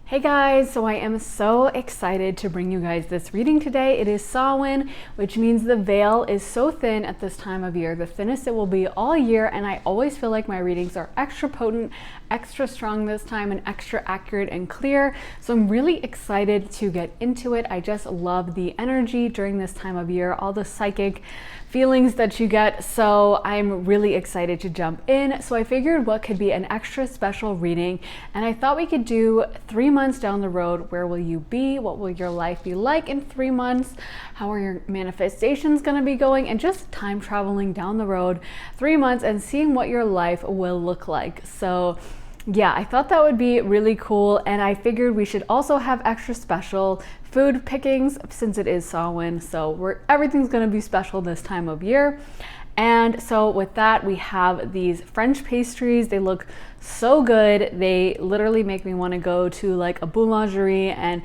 Hey guys, so I am so excited to bring you guys this reading today. It is Samhain, which means the veil is so thin at this time of year, the thinnest it will be all year, and I always feel like my readings are extra potent, extra strong this time, and extra accurate and clear. So I'm really excited to get into it. I just love the energy during this time of year, all the psychic feelings that you get. So I'm really excited to jump in. So I figured what could be an extra special reading, and I thought we could do 3 months down the road. Where will you be? What will your life be like in 3 months? How are your manifestations going to be going? And just time traveling down the road 3 months and seeing what your life will look like. So yeah, I thought that would be really cool, and I figured we should also have extra special food pickings since it is Samhain, so everything's going to be special this time of year. And so with that, we have these French pastries. They look so good. They literally make me want to go to like a boulangerie and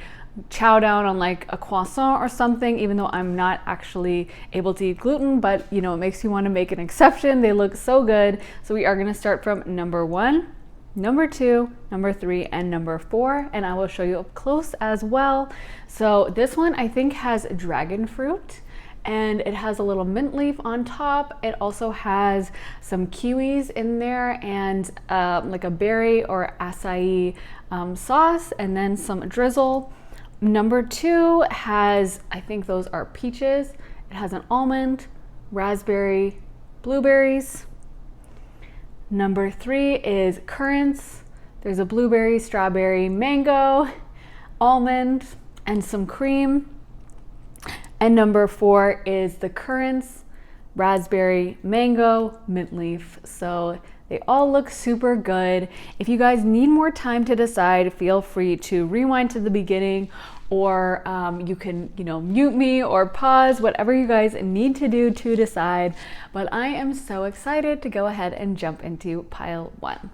chow down on like a croissant or something, even though I'm not actually able to eat gluten, but you know, it makes you want to make an exception. They look so good. So we are going to start from number 1, number 2, number 3, and number 4, and I will show you up close as well. So this one I think has dragon fruit, and it has a little mint leaf on top. It also has some kiwis in there, and like a berry or acai sauce, and then some drizzle. Number 2 has, I think those are peaches. It has an almond, raspberry, blueberries. Number 3 is currants. There's a blueberry, strawberry, mango, almond, and some cream. And number 4 is the currants, raspberry, mango, mint leaf. So they all look super good. If you guys need more time to decide, feel free to rewind to the beginning, or you can, mute me or pause, whatever you guys need to do to decide. But I am so excited to go ahead and jump into pile 1.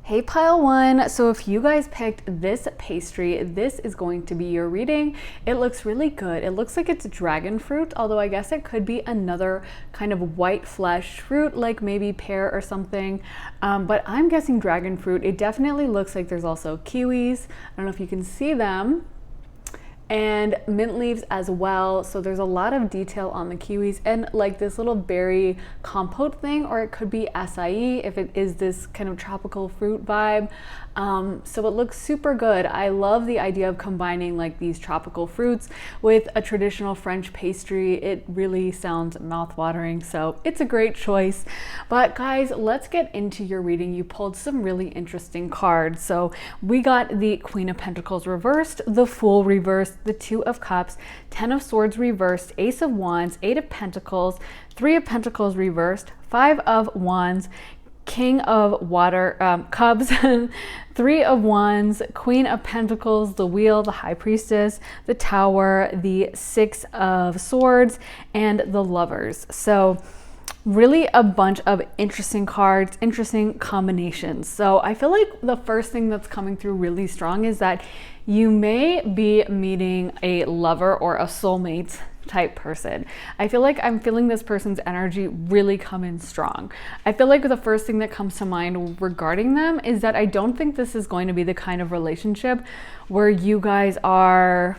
Hey pile 1, so if you guys picked this pastry, this is going to be your reading. It looks really good. It looks like it's dragon fruit, although I guess it could be another kind of white fleshed fruit, like maybe pear or something. But I'm guessing dragon fruit. It definitely looks like there's also kiwis. I don't know if you can see them. And mint leaves as well. So there's a lot of detail on the kiwis and like this little berry compote thing, or it could be acai if it is this kind of tropical fruit vibe. So it looks super good. I love the idea of combining like these tropical fruits with a traditional French pastry. It really sounds mouth-watering, so it's a great choice. But guys, let's get into your reading. You pulled some really interesting cards. So we got the Queen of Pentacles reversed, the Fool reversed, the Two of Cups, 10 of Swords reversed, Ace of Wands, 8 of Pentacles, 3 of Pentacles reversed, 5 of Wands, King of Water, Cups, 3 of Wands, Queen of Pentacles, the Wheel, the High Priestess, the Tower, the 6 of Swords, and the Lovers. So really a bunch of interesting cards, interesting combinations. So I feel like the first thing that's coming through really strong is that you may be meeting a lover or a soulmate type person. I feel like I'm feeling this person's energy really come in strong. I feel like the first thing that comes to mind regarding them is that I don't think this is going to be the kind of relationship where you guys are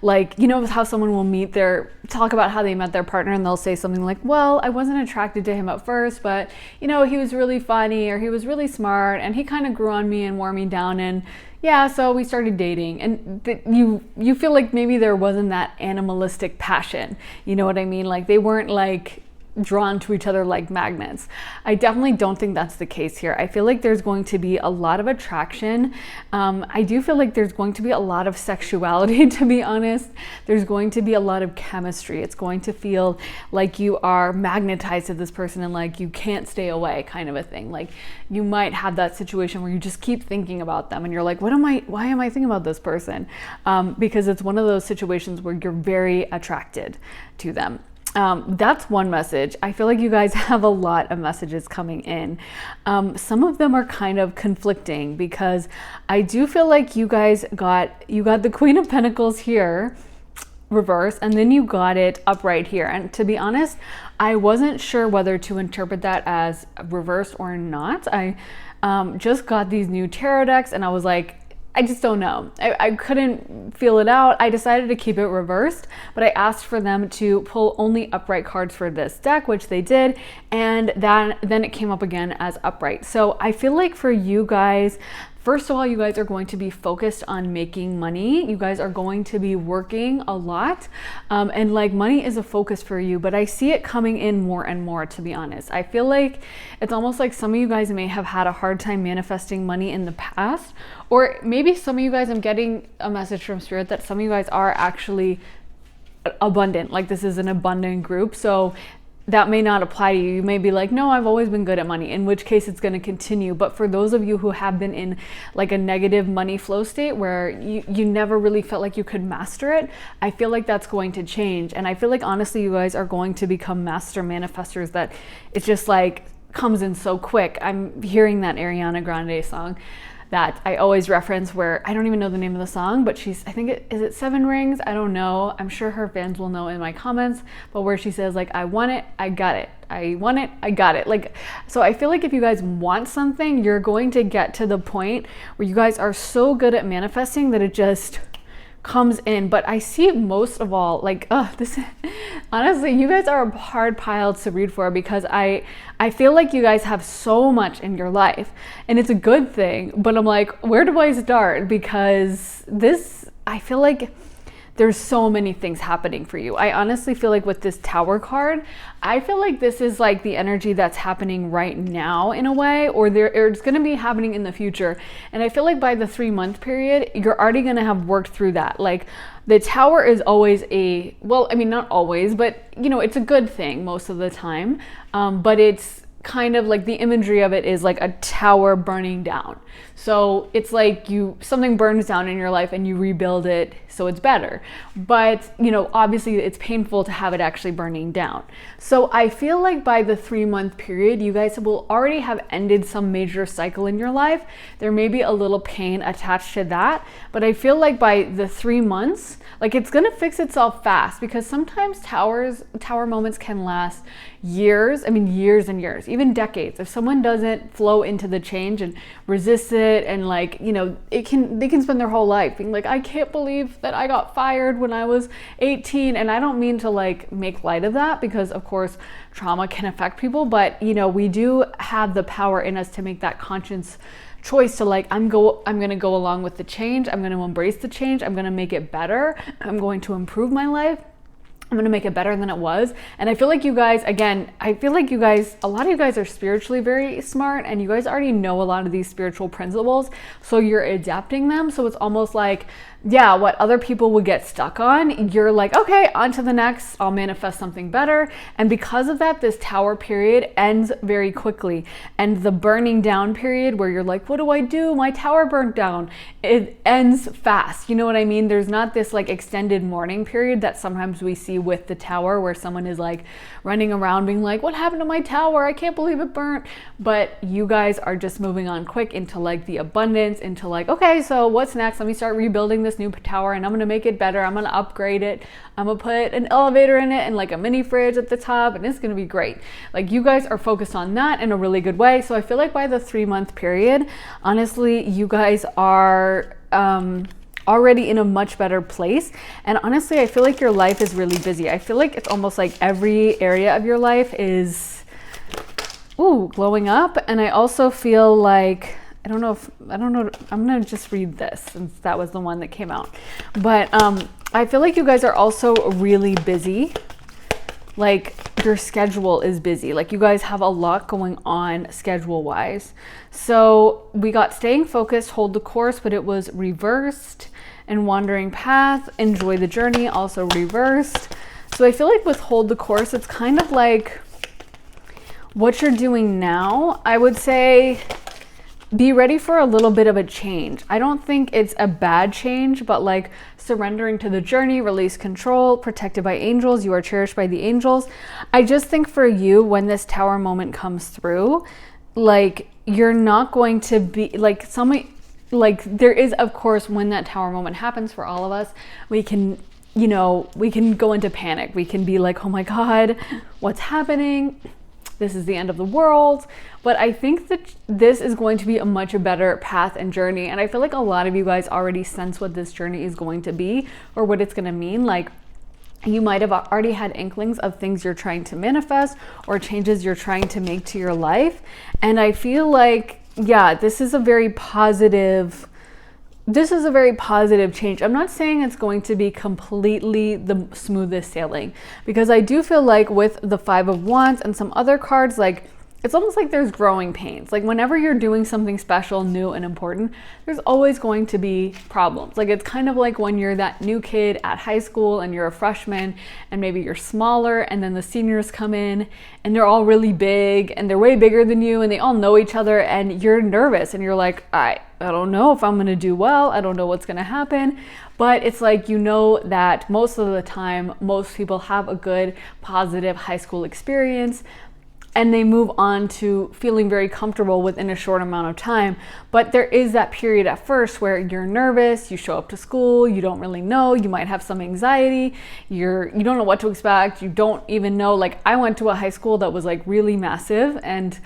like, how someone will talk about how they met their partner and they'll say something like, well, I wasn't attracted to him at first, but he was really funny, or he was really smart, and he kind of grew on me and wore me down, and yeah, so we started dating. And you feel like maybe there wasn't that animalistic passion, you know what I mean? Like they weren't like drawn to each other like magnets. I definitely don't think that's the case here. I feel like there's going to be a lot of attraction. I do feel like there's going to be a lot of sexuality, to be honest. There's going to be a lot of chemistry. It's going to feel like you are magnetized to this person and like you can't stay away, kind of a thing. Like you might have that situation where you just keep thinking about them and you're like, why am I thinking about this person? Because it's one of those situations where you're very attracted to them. That's one message. I feel like you guys have a lot of messages coming in. Some of them are kind of conflicting because I do feel like you guys got the Queen of Pentacles here reverse, and then you got it upright here. And to be honest, I wasn't sure whether to interpret that as reversed or not. just got these new tarot decks, and I was like, I just don't know. I couldn't feel it out. I decided to keep it reversed, but I asked for them to pull only upright cards for this deck, which they did, and then it came up again as upright. So I feel like for you guys, first of all, you guys are going to be focused on making money. You guys are going to be working a lot, and like money is a focus for you, but I see it coming in more and more, to be honest. I feel like it's almost like some of you guys may have had a hard time manifesting money in the past, or maybe some of you guys, I'm getting a message from Spirit that some of you guys are actually abundant. Like this is an abundant group. So that may not apply to you. You may be like, no, I've always been good at money, in which case it's going to continue. But for those of you who have been in like a negative money flow state where you never really felt like you could master it, I feel like that's going to change. And I feel like honestly, you guys are going to become master manifestors, that it's just like comes in so quick. I'm hearing that Ariana Grande song that I always reference, where I don't even know the name of the song, but she's, I think is it Seven Rings? I don't know. I'm sure her fans will know in my comments, but where she says like, I want it, I got it. I want it, I got it. Like, so I feel like if you guys want something, you're going to get to the point where you guys are so good at manifesting that it just comes in. But I see most of all, like, this honestly, you guys are a hard pile to read for, because I feel like you guys have so much in your life, and it's a good thing, but I'm like, where do I start? Because this, I feel like there's so many things happening for you. I honestly feel like with this Tower card, I feel like this is like the energy that's happening right now in a way, or it's going to be happening in the future. And I feel like by the 3-month period, you're already going to have worked through that. Like the Tower is always well, I mean, not always, but you know, it's a good thing most of the time. But it's kind of like the imagery of it is like a tower burning down. So it's like something burns down in your life and you rebuild it so it's better. But, you know, obviously it's painful to have it actually burning down. So I feel like by the 3-month period, you guys will already have ended some major cycle in your life. There may be a little pain attached to that, but I feel like by the 3 months, like it's gonna fix itself fast, because sometimes tower moments can last years. I mean, years and years, even decades. If someone doesn't flow into the change and resist it, and like, you know, they can spend their whole life being like, I can't believe that I got fired when I was 18. And I don't mean to like make light of that, because of course trauma can affect people, but you know, we do have the power in us to make that conscious choice to like, I'm going to go along with the change. I'm going to embrace the change. I'm going to make it better. I'm going to improve my life. I'm going to make it better than it was. And I feel like you guys, again, a lot of you guys are spiritually very smart, and you guys already know a lot of these spiritual principles. So you're adapting them. So it's almost like, yeah, what other people would get stuck on, you're like, okay, on to the next, I'll manifest something better. And because of that, this Tower period ends very quickly. And the burning down period, where you're like, what do I do? My tower burnt down. It ends fast. You know what I mean? There's not this like extended mourning period that sometimes we see with the Tower, where someone is like running around being like, what happened to my tower? I can't believe it burnt. But you guys are just moving on quick into like the abundance, into like, okay, so what's next? Let me start rebuilding this new tower, and I'm going to make it better. I'm going to upgrade it. I'm going to put an elevator in it and like a mini fridge at the top, and it's going to be great. Like you guys are focused on that in a really good way. So I feel like by the 3-month period, honestly, you guys are already in a much better place. And honestly, I feel like your life is really busy. I feel like it's almost like every area of your life is glowing up. And I also feel like, I don't know, I'm gonna just read this since that was the one that came out. But I feel like you guys are also really busy. Like your schedule is busy. Like you guys have a lot going on schedule wise. So we got staying focused, hold the course, but it was reversed, and wandering path, enjoy the journey, also reversed. So I feel like with hold the course, it's kind of like what you're doing now. I would say be ready for a little bit of a change. I don't think it's a bad change, but like surrendering to the journey, release control, protected by angels, you are cherished by the angels. I just think for you, when this Tower moment comes through, like you're not going to be like there is, of course, when that Tower moment happens for all of us, we can go into panic. We can be like, oh my God, what's happening? this is the end of the world. But I think that this is going to be a much better path and journey. And I feel like a lot of you guys already sense what this journey is going to be or what it's going to mean. Like, you might have already had inklings of things you're trying to manifest or changes you're trying to make to your life. And I feel like, yeah, this is a very positive change. I'm not saying it's going to be completely the smoothest sailing, because I do feel like with the Five of Wands and some other cards, like, it's almost like there's growing pains. Like, whenever you're doing something special, new, and important, there's always going to be problems. Like, it's kind of like when you're that new kid at high school and you're a freshman and maybe you're smaller, and then the seniors come in and they're all really big and they're way bigger than you and they all know each other, and you're nervous and you're like, I don't know if I'm going to do well. I don't know what's going to happen. But it's like, you know that most of the time, most people have a good, positive high school experience, and they move on to feeling very comfortable within a short amount of time. But there is that period at first where you're nervous, you show up to school, you don't really know, you might have some anxiety, you don't know what to expect, you don't even know. Like, I went to a high school that was like really massive, and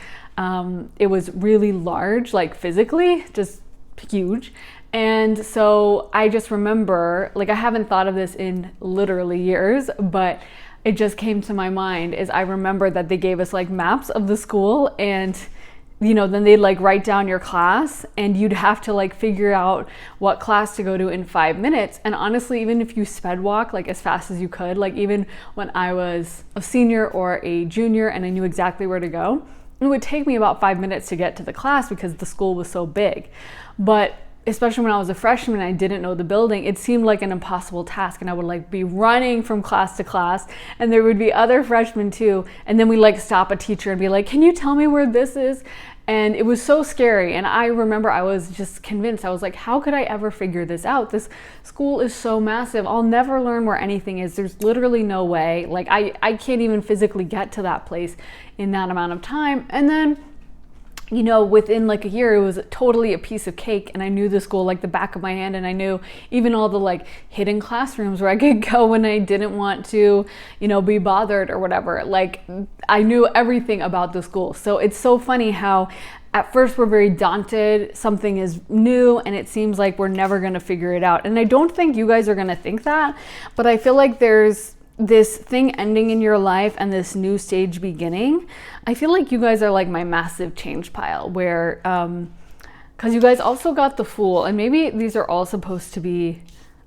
it was really large, like physically, just huge. And so I just remember, like, I haven't thought of this in literally years, but it just came to my mind is I remember that they gave us like maps of the school, and then they'd like write down your class, and you'd have to like figure out what class to go to in 5 minutes. And honestly, even if you sped walk like as fast as you could, like even when I was a senior or a junior and I knew exactly where to go, it would take me about 5 minutes to get to the class because the school was so big. But especially when I was a freshman and I didn't know the building, it seemed like an impossible task, and I would like be running from class to class, and there would be other freshmen too, and then we like stop a teacher and be like, can you tell me where this is? And it was so scary. And I remember I was just convinced, I was like, how could I ever figure this out? This school is so massive, I'll never learn where anything is. There's literally no way. Like, I can't even physically get to that place in that amount of time. And then within like a year, it was totally a piece of cake, and I knew the school like the back of my hand, and I knew even all the like hidden classrooms where I could go when I didn't want to, be bothered or whatever. Like, I knew everything about the school. So it's so funny how at first we're very daunted, something is new, and it seems like we're never going to figure it out. And I don't think you guys are going to think that, but I feel like there's this thing ending in your life and this new stage beginning. I feel like you guys are like my massive change pile, where because you guys also got the Fool, and maybe these are all supposed to be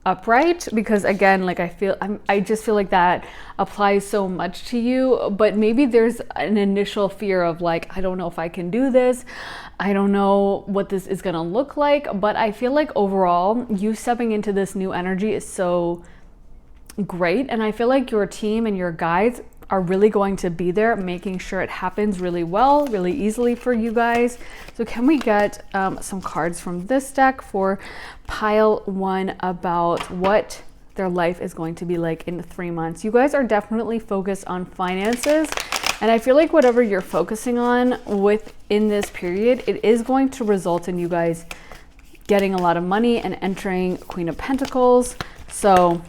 upright, because again, like I just feel like that applies so much to you. But maybe there's an initial fear of like, I don't know if I can do this, I don't know what this is gonna look like. But I feel like overall, you stepping into this new energy is so great, and I feel like your team and your guides are really going to be there making sure it happens really well, really easily for you guys. So can we get some cards from this deck for pile 1 about what their life is going to be like in 3 months? You guys are definitely focused on finances, and I feel like whatever you're focusing on within this period, it is going to result in you guys getting a lot of money and entering Queen of Pentacles. So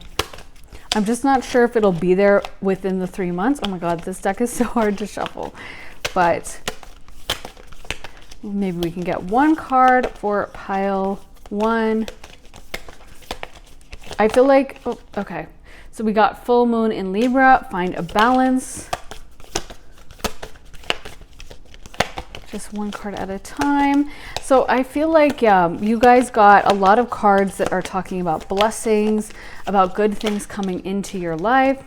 I'm just not sure if it'll be there within the 3 months. Oh my God, this deck is so hard to shuffle. But maybe we can get one card for pile 1. I feel like, oh, okay. So we got full moon in Libra, find a balance. Just one card at a time. So I feel like you guys got a lot of cards that are talking about blessings, about good things coming into your life.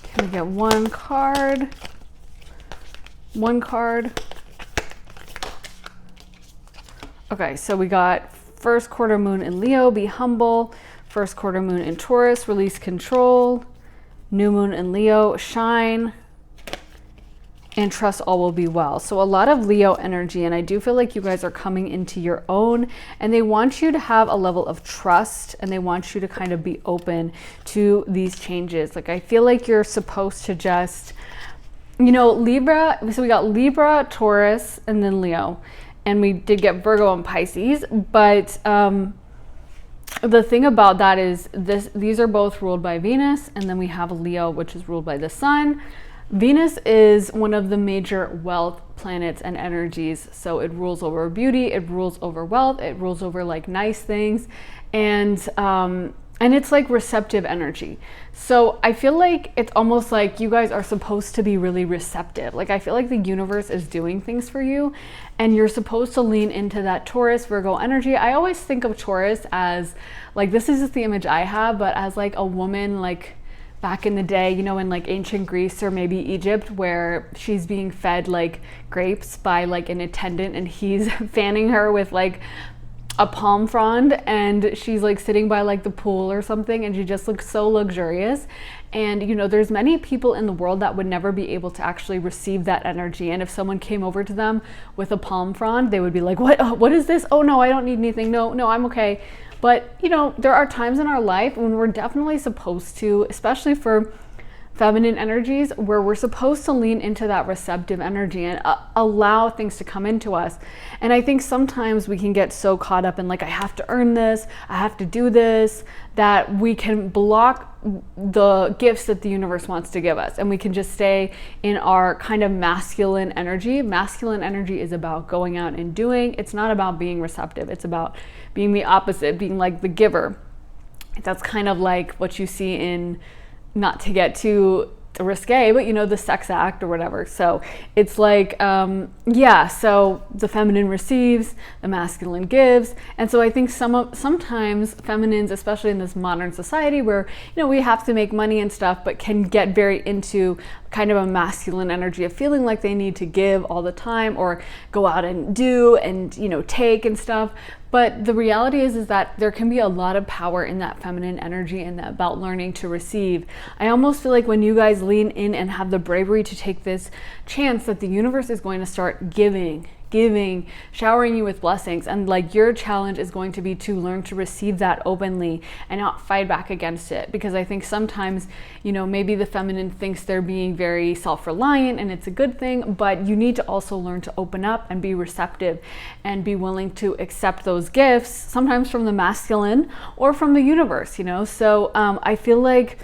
Can we get one card? One card. Okay, so we got first quarter moon in Leo, be humble. First quarter moon in Taurus, release control. New moon in Leo, shine. And trust all will be well. So a lot of Leo energy, and I do feel like you guys are coming into your own, and they want you to have a level of trust, and they want you to kind of be open to these changes. Like, I feel like you're supposed to just, Libra, so we got Libra, Taurus, and then Leo, and we did get Virgo and Pisces. But the thing about that is these are both ruled by Venus, and then we have Leo, which is ruled by the sun. Venus is one of the major wealth planets and energies. So it rules over beauty, it rules over wealth, it rules over like nice things, and it's like receptive energy. So I feel like it's almost like you guys are supposed to be really receptive. Like I feel like the universe is doing things for you and you're supposed to lean into that Taurus, Virgo energy. I always think of Taurus as like, this is just the image I have, but as like a woman, like back in the day, you know, in like ancient Greece or maybe Egypt, where she's being fed like grapes by like an attendant and he's fanning her with like a palm frond, and she's like sitting by like the pool or something, and she just looks so luxurious. And you know, there's many people in the world that would never be able to actually receive that energy, and if someone came over to them with a palm frond, they would be like, what is this? Oh no, I don't need anything. No, I'm okay. But you know, there are times in our life when we're definitely supposed to, especially for feminine energies, where we're supposed to lean into that receptive energy and allow things to come into us. And I think sometimes we can get so caught up in like, I have to earn this, I have to do this, that we can block the gifts that the universe wants to give us, and we can just stay in our kind of masculine energy. Masculine energy is about going out and doing. It's not about being receptive. It's about being the opposite, being like the giver. That's kind of like what you see in, not to get too risque, but you know, the sex act or whatever. So it's like, so the feminine receives, the masculine gives. And so I think sometimes feminines, especially in this modern society where, you know, we have to make money and stuff, but can get very into kind of a masculine energy of feeling like they need to give all the time or go out and do and, you know, take and stuff. But the reality is that there can be a lot of power in that feminine energy and that about learning to receive. I almost feel like when you guys lean in and have the bravery to take this chance, that the universe is going to start giving, showering you with blessings, and like your challenge is going to be to learn to receive that openly and not fight back against it. Because I think sometimes, you know, maybe the feminine thinks they're being very self-reliant and it's a good thing, but you need to also learn to open up and be receptive and be willing to accept those gifts, sometimes from the masculine or from the universe, you know. So I feel like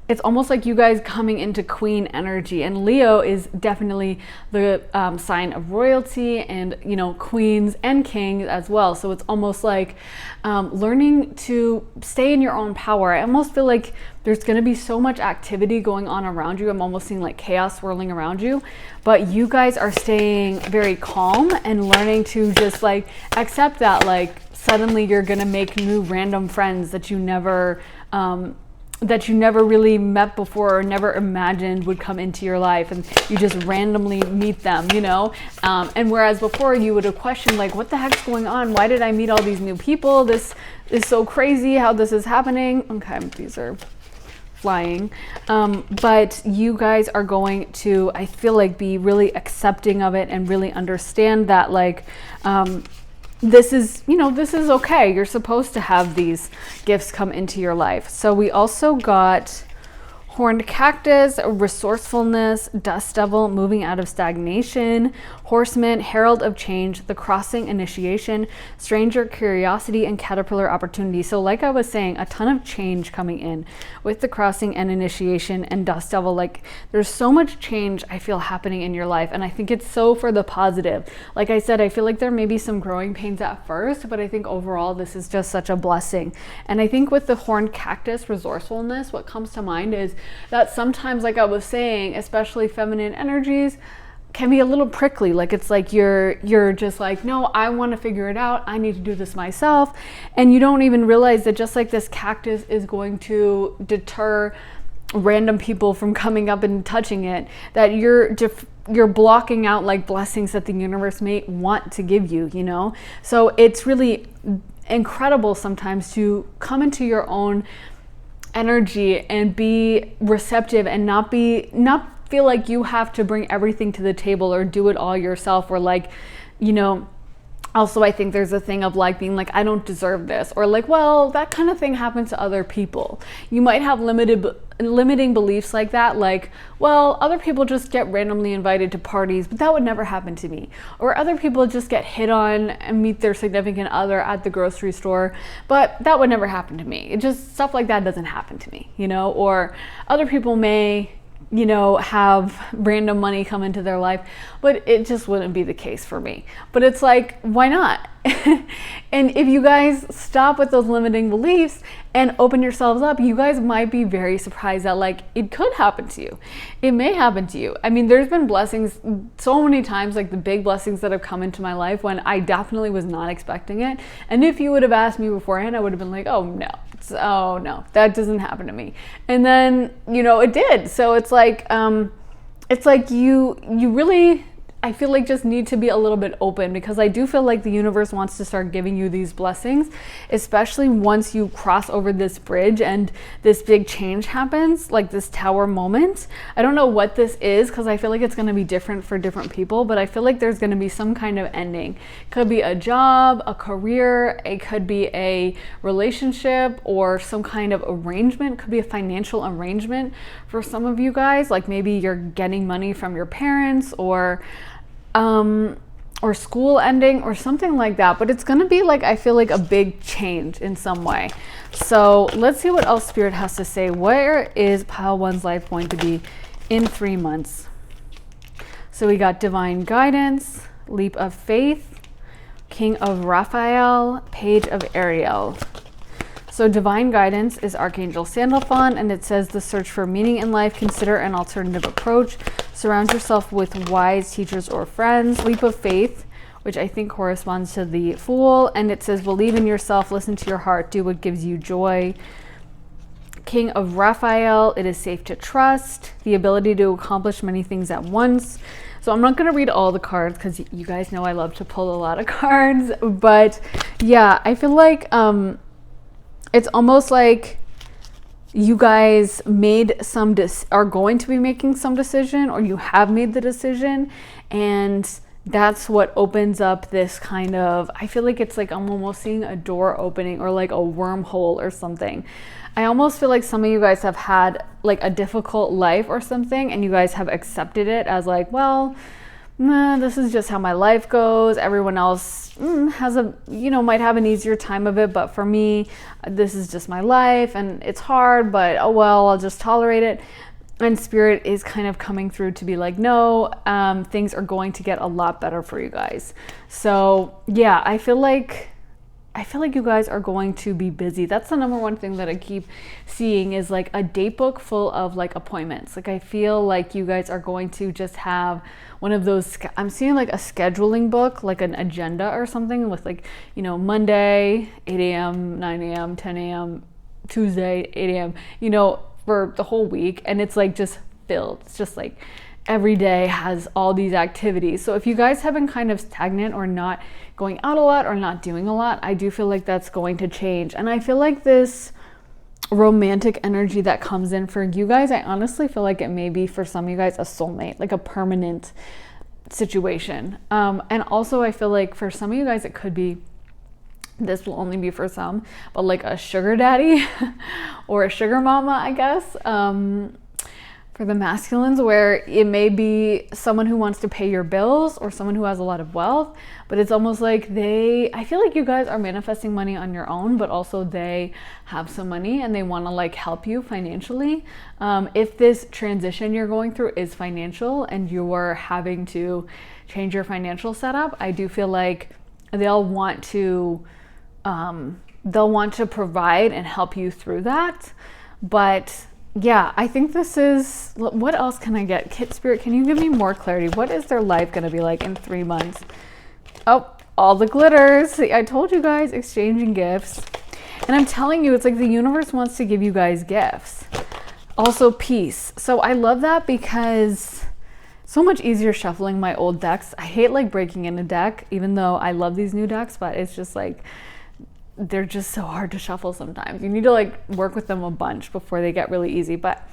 it's almost like you guys coming into queen energy, and Leo is definitely the sign of royalty and, you know, queens and kings as well. So it's almost like learning to stay in your own power. I almost feel like there's going to be so much activity going on around you. I'm almost seeing like chaos swirling around you, but you guys are staying very calm and learning to just like accept that, like suddenly you're going to make new random friends that you never really met before or never imagined would come into your life, and you just randomly meet them, you know. And whereas before you would have questioned like, what the heck's going on? Why did I meet all these new people? This is so crazy how this is happening. Okay, these are flying. But you guys are going to, I feel like, be really accepting of it and really understand that like, this is, you know, this is okay. You're supposed to have these gifts come into your life. So we also got horned cactus, resourcefulness, dust devil, moving out of stagnation, horseman, herald of change, the crossing, initiation, stranger, curiosity, and caterpillar opportunity. So like I was saying, a ton of change coming in with the crossing and initiation and dust devil. Like there's so much change I feel happening in your life, and I think it's so for the positive. Like I said, I feel like there may be some growing pains at first, but I think overall this is just such a blessing. And I think with the horned cactus, resourcefulness, what comes to mind is that sometimes, like I was saying, especially feminine energies can be a little prickly. Like it's like you're just like, no, I want to figure it out. I need to do this myself. And you don't even realize that just like this cactus is going to deter random people from coming up and touching it, that you're blocking out like blessings that the universe may want to give you, you know? So it's really incredible sometimes to come into your own energy and be receptive and not feel like you have to bring everything to the table or do it all yourself, or like, you know. Also, I think there's a thing of like being like, I don't deserve this, or like, well, that kind of thing happens to other people. You might have limiting beliefs like that, like, well, other people just get randomly invited to parties, but that would never happen to me. Or other people just get hit on and meet their significant other at the grocery store, but that would never happen to me. It just, stuff like that doesn't happen to me, you know. Or other people may you know, have random money come into their life, but it just wouldn't be the case for me. But it's like, why not? And if you guys stop with those limiting beliefs and open yourselves up, you guys might be very surprised that like it could happen to you. It may happen to you. I mean, there's been blessings so many times, like the big blessings that have come into my life when I definitely was not expecting it. And if you would have asked me beforehand, I would have been like, oh no, that doesn't happen to me. And then, you know, it did. So it's like you really, I feel like, just need to be a little bit open, because I do feel like the universe wants to start giving you these blessings, especially once you cross over this bridge and this big change happens, like this tower moment. I don't know what this is, because I feel like it's going to be different for different people, but I feel like there's going to be some kind of ending. Could be a job, a career, it could be a relationship, or some kind of arrangement. Could be a financial arrangement for some of you guys, like maybe you're getting money from your parents, or school ending or something like that. But it's going to be like, I feel like a big change in some way. So let's see what else Spirit has to say. Where is Pile 1's life going to be in 3 months? So we got Divine Guidance, Leap of Faith, King of Raphael, Page of Ariel. So Divine Guidance is Archangel Sandalphon, and it says the search for meaning in life. Consider an alternative approach. Surround yourself with wise teachers or friends. Leap of Faith, which I think corresponds to the Fool, and it says believe in yourself, listen to your heart, do what gives you joy. King of Raphael, it is safe to trust, the ability to accomplish many things at once. So I'm not going to read all the cards, because you guys know I love to pull a lot of cards, but yeah, I feel like it's almost like you guys are going to be making some decision, or you have made the decision, and that's what opens up this kind of, I feel like it's like I'm almost seeing a door opening, or like a wormhole or something. I almost feel like some of you guys have had like a difficult life or something, and you guys have accepted it as like, well, nah, this is just how my life goes. Everyone else has might have an easier time of it, but for me, this is just my life, and it's hard, but oh well, I'll just tolerate it. And Spirit is kind of coming through to be like, no, things are going to get a lot better for you guys. So yeah, I feel like you guys are going to be busy. That's the number one thing that I keep seeing, is like a date book full of like appointments. Like I feel like you guys are going to just have one of those, I'm seeing like a scheduling book, like an agenda or something with like, you know, Monday, 8 a.m., 9 a.m., 10 a.m., Tuesday, 8 a.m., you know, for the whole week. And it's like just filled. It's just like every day has all these activities. So if you guys have been kind of stagnant or not going out a lot or not doing a lot, I do feel like that's going to change. And I feel like this romantic energy that comes in for you guys, I honestly feel like it may be for some of you guys a soulmate, like a permanent situation. And also I feel like for some of you guys it could be, this will only be for some, but like a sugar daddy or a sugar mama, I guess, for the masculines, where it may be someone who wants to pay your bills or someone who has a lot of wealth, but it's almost like I feel like you guys are manifesting money on your own, but also they have some money and they want to like help you financially. If this transition you're going through is financial and you're having to change your financial setup, I do feel like they'll want to provide and help you through that. But yeah, I think this is, what else can I get? Spirit, can you give me more clarity? What is their life going to be like in 3 months? Oh, all the glitters. See, I told you guys, exchanging gifts. And I'm telling you, it's like the universe wants to give you guys gifts. Also, peace. So I love that, because so much easier shuffling my old decks. I hate like breaking in a deck, even though I love these new decks, but it's just like, they're just so hard to shuffle sometimes. You need to like work with them a bunch before they get really easy. But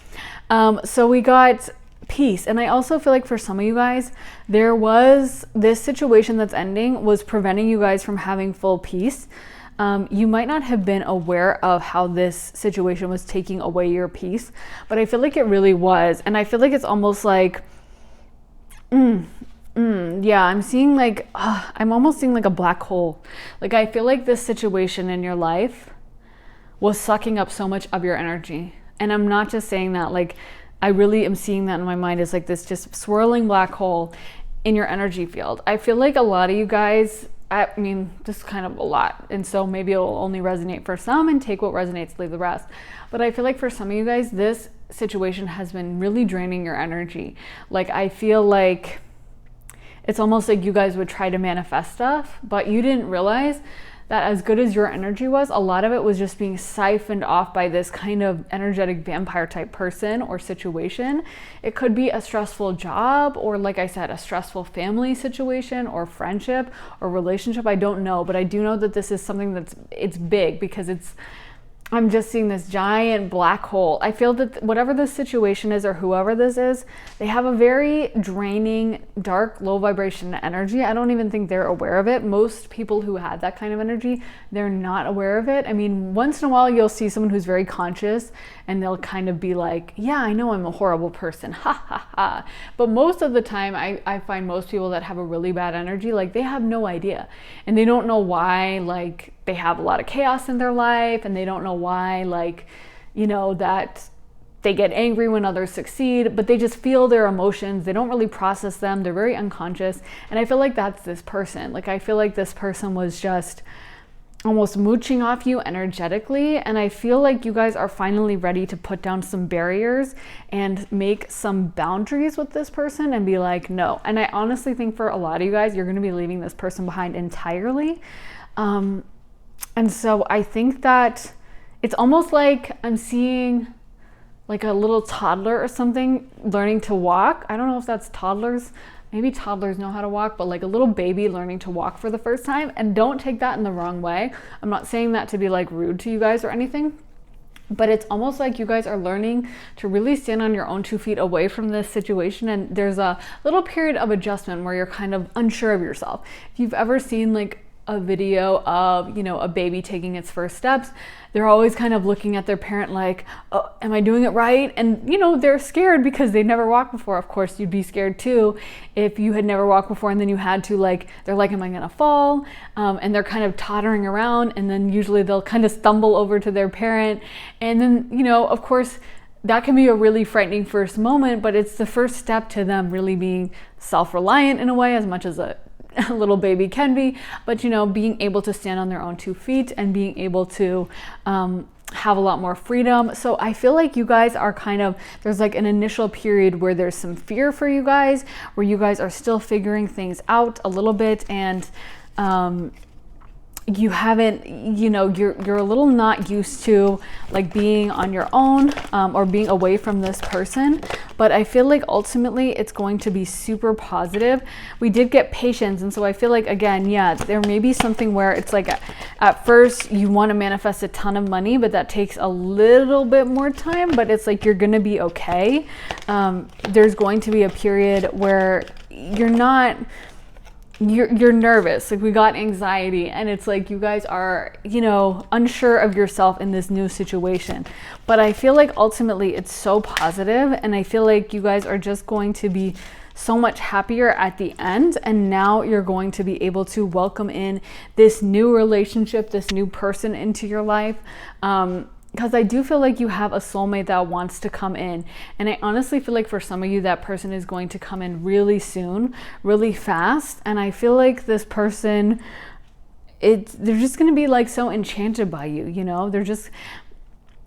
so we got peace. And I also feel like for some of you guys, there was this situation that's ending was preventing you guys from having full peace. You might not have been aware of how this situation was taking away your peace, but I feel like it really was. And I feel like it's almost like, yeah, I'm seeing like, I'm almost seeing like a black hole. Like I feel like this situation in your life was sucking up so much of your energy. And I'm not just saying that, like I really am seeing that in my mind as like this just swirling black hole in your energy field. I feel like a lot of you guys, I mean, just kind of a lot. And so maybe it'll only resonate for some and take what resonates, leave the rest. But I feel like for some of you guys, this situation has been really draining your energy. Like, I feel like it's almost like you guys would try to manifest stuff, but you didn't realize that as good as your energy was, a lot of it was just being siphoned off by this kind of energetic vampire type person or situation. It could be a stressful job, or like I said, a stressful family situation or friendship or relationship. I don't know, but I do know that this is something it's big, because I'm just seeing this giant black hole. I feel that whatever this situation is or whoever this is, they have a very draining, dark, low vibration energy. I don't even think they're aware of it. Most people who have that kind of energy, they're not aware of it. I mean, once in a while you'll see someone who's very conscious and they'll kind of be like, yeah, I know I'm a horrible person, ha ha ha. But most of the time, I find most people that have a really bad energy, like, they have no idea. And they don't know why, like, they have a lot of chaos in their life, and they don't know why, like, you know, that they get angry when others succeed, but they just feel their emotions. They don't really process them. They're very unconscious. And I feel like that's this person. Like, I feel like this person was just almost mooching off you energetically. And I feel like you guys are finally ready to put down some barriers and make some boundaries with this person and be like, no. And I honestly think for a lot of you guys, you're going to be leaving this person behind entirely. And so I think that it's almost like I'm seeing like a little toddler or something learning to walk. I don't know if that's toddlers. Maybe toddlers know how to walk, but like a little baby learning to walk for the first time. And don't take that in the wrong way. I'm not saying that to be like rude to you guys or anything, but it's almost like you guys are learning to really stand on your own 2 feet away from this situation. And there's a little period of adjustment where you're kind of unsure of yourself. If you've ever seen like a video of, you know, a baby taking its first steps, they're always kind of looking at their parent like, oh, am I doing it right? And, you know, they're scared because they never walked before. Of course, you'd be scared too if you had never walked before and then you had to, like, they're like, am I gonna fall? And they're kind of tottering around, and then usually they'll kind of stumble over to their parent. And then, you know, of course, that can be a really frightening first moment, but it's the first step to them really being self-reliant in a way, as much as a little baby can be, but, you know, being able to stand on their own 2 feet and being able to have a lot more freedom. So I feel like you guys are kind of, there's like an initial period where there's some fear for you guys, where you guys are still figuring things out a little bit, and you haven't, you know, you're a little not used to like being on your own or being away from this person. But I feel like ultimately it's going to be super positive. We did get patience, and so I feel like, again, yeah, there may be something where it's like at first you want to manifest a ton of money, but that takes a little bit more time, but it's like you're gonna be okay. There's going to be a period where you're nervous, like we got anxiety, and it's like you guys are, you know, unsure of yourself in this new situation. But I feel like ultimately it's so positive, and I feel like you guys are just going to be so much happier at the end, and now you're going to be able to welcome in this new relationship, this new person into your life. Because I do feel like you have a soulmate that wants to come in. And I honestly feel like for some of you, that person is going to come in really soon, really fast. And I feel like this person, they're just going to be like so enchanted by you, you know?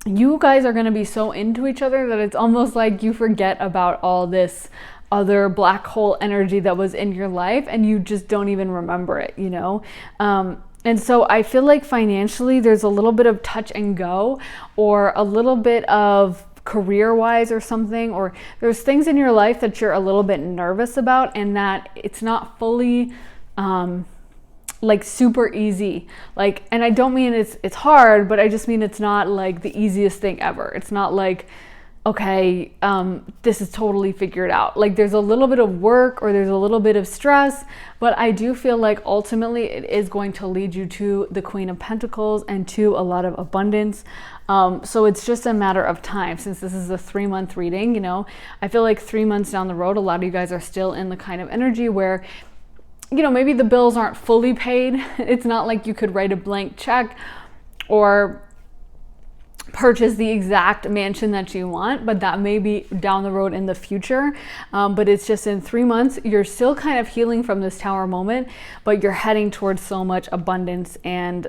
You guys are going to be so into each other that it's almost like you forget about all this other black hole energy that was in your life, and you just don't even remember it, you know? And so I feel like financially there's a little bit of touch and go, or a little bit of career-wise or something, or there's things in your life that you're a little bit nervous about, and that it's not fully like super easy. Like, and I don't mean it's hard, but I just mean it's not like the easiest thing ever. It's not like, okay, this is totally figured out. Like, there's a little bit of work, or there's a little bit of stress, but I do feel like ultimately it is going to lead you to the Queen of Pentacles and to a lot of abundance. So it's just a matter of time. Since this is a 3-month reading, you know, I feel like 3 months down the road, a lot of you guys are still in the kind of energy where, you know, maybe the bills aren't fully paid. It's not like you could write a blank check, or purchase the exact mansion that you want, but that may be down the road in the future. But it's just in 3 months, you're still kind of healing from this tower moment, but you're heading towards so much abundance and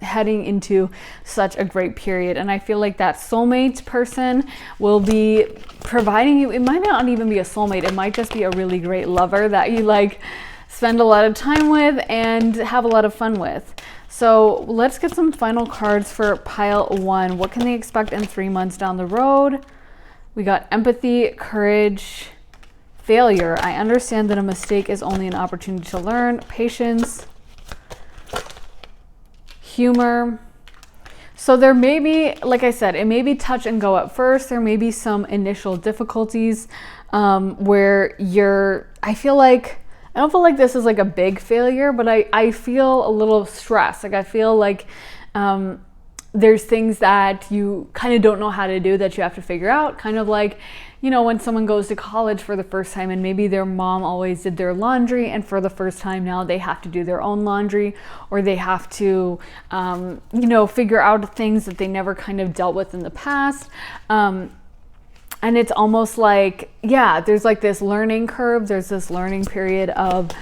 heading into such a great period. And I feel like that soulmate person will be providing you, it might not even be a soulmate, it might just be a really great lover that you like spend a lot of time with and have a lot of fun with. So let's get some final cards for pile 1. What can they expect in 3 months down the road? We got empathy, courage, failure. I understand that a mistake is only an opportunity to learn. Patience, humor. So there may be, like I said, it may be touch and go at first. There may be some initial difficulties where I don't feel like this is like a big failure, but I feel a little stressed. Like I feel like there's things that you kind of don't know how to do that you have to figure out. Kind of like, you know, when someone goes to college for the first time and maybe their mom always did their laundry and for the first time now they have to do their own laundry, or they have to, you know, figure out things that they never kind of dealt with in the past. And it's almost like, there's like this learning curve. There's this learning period of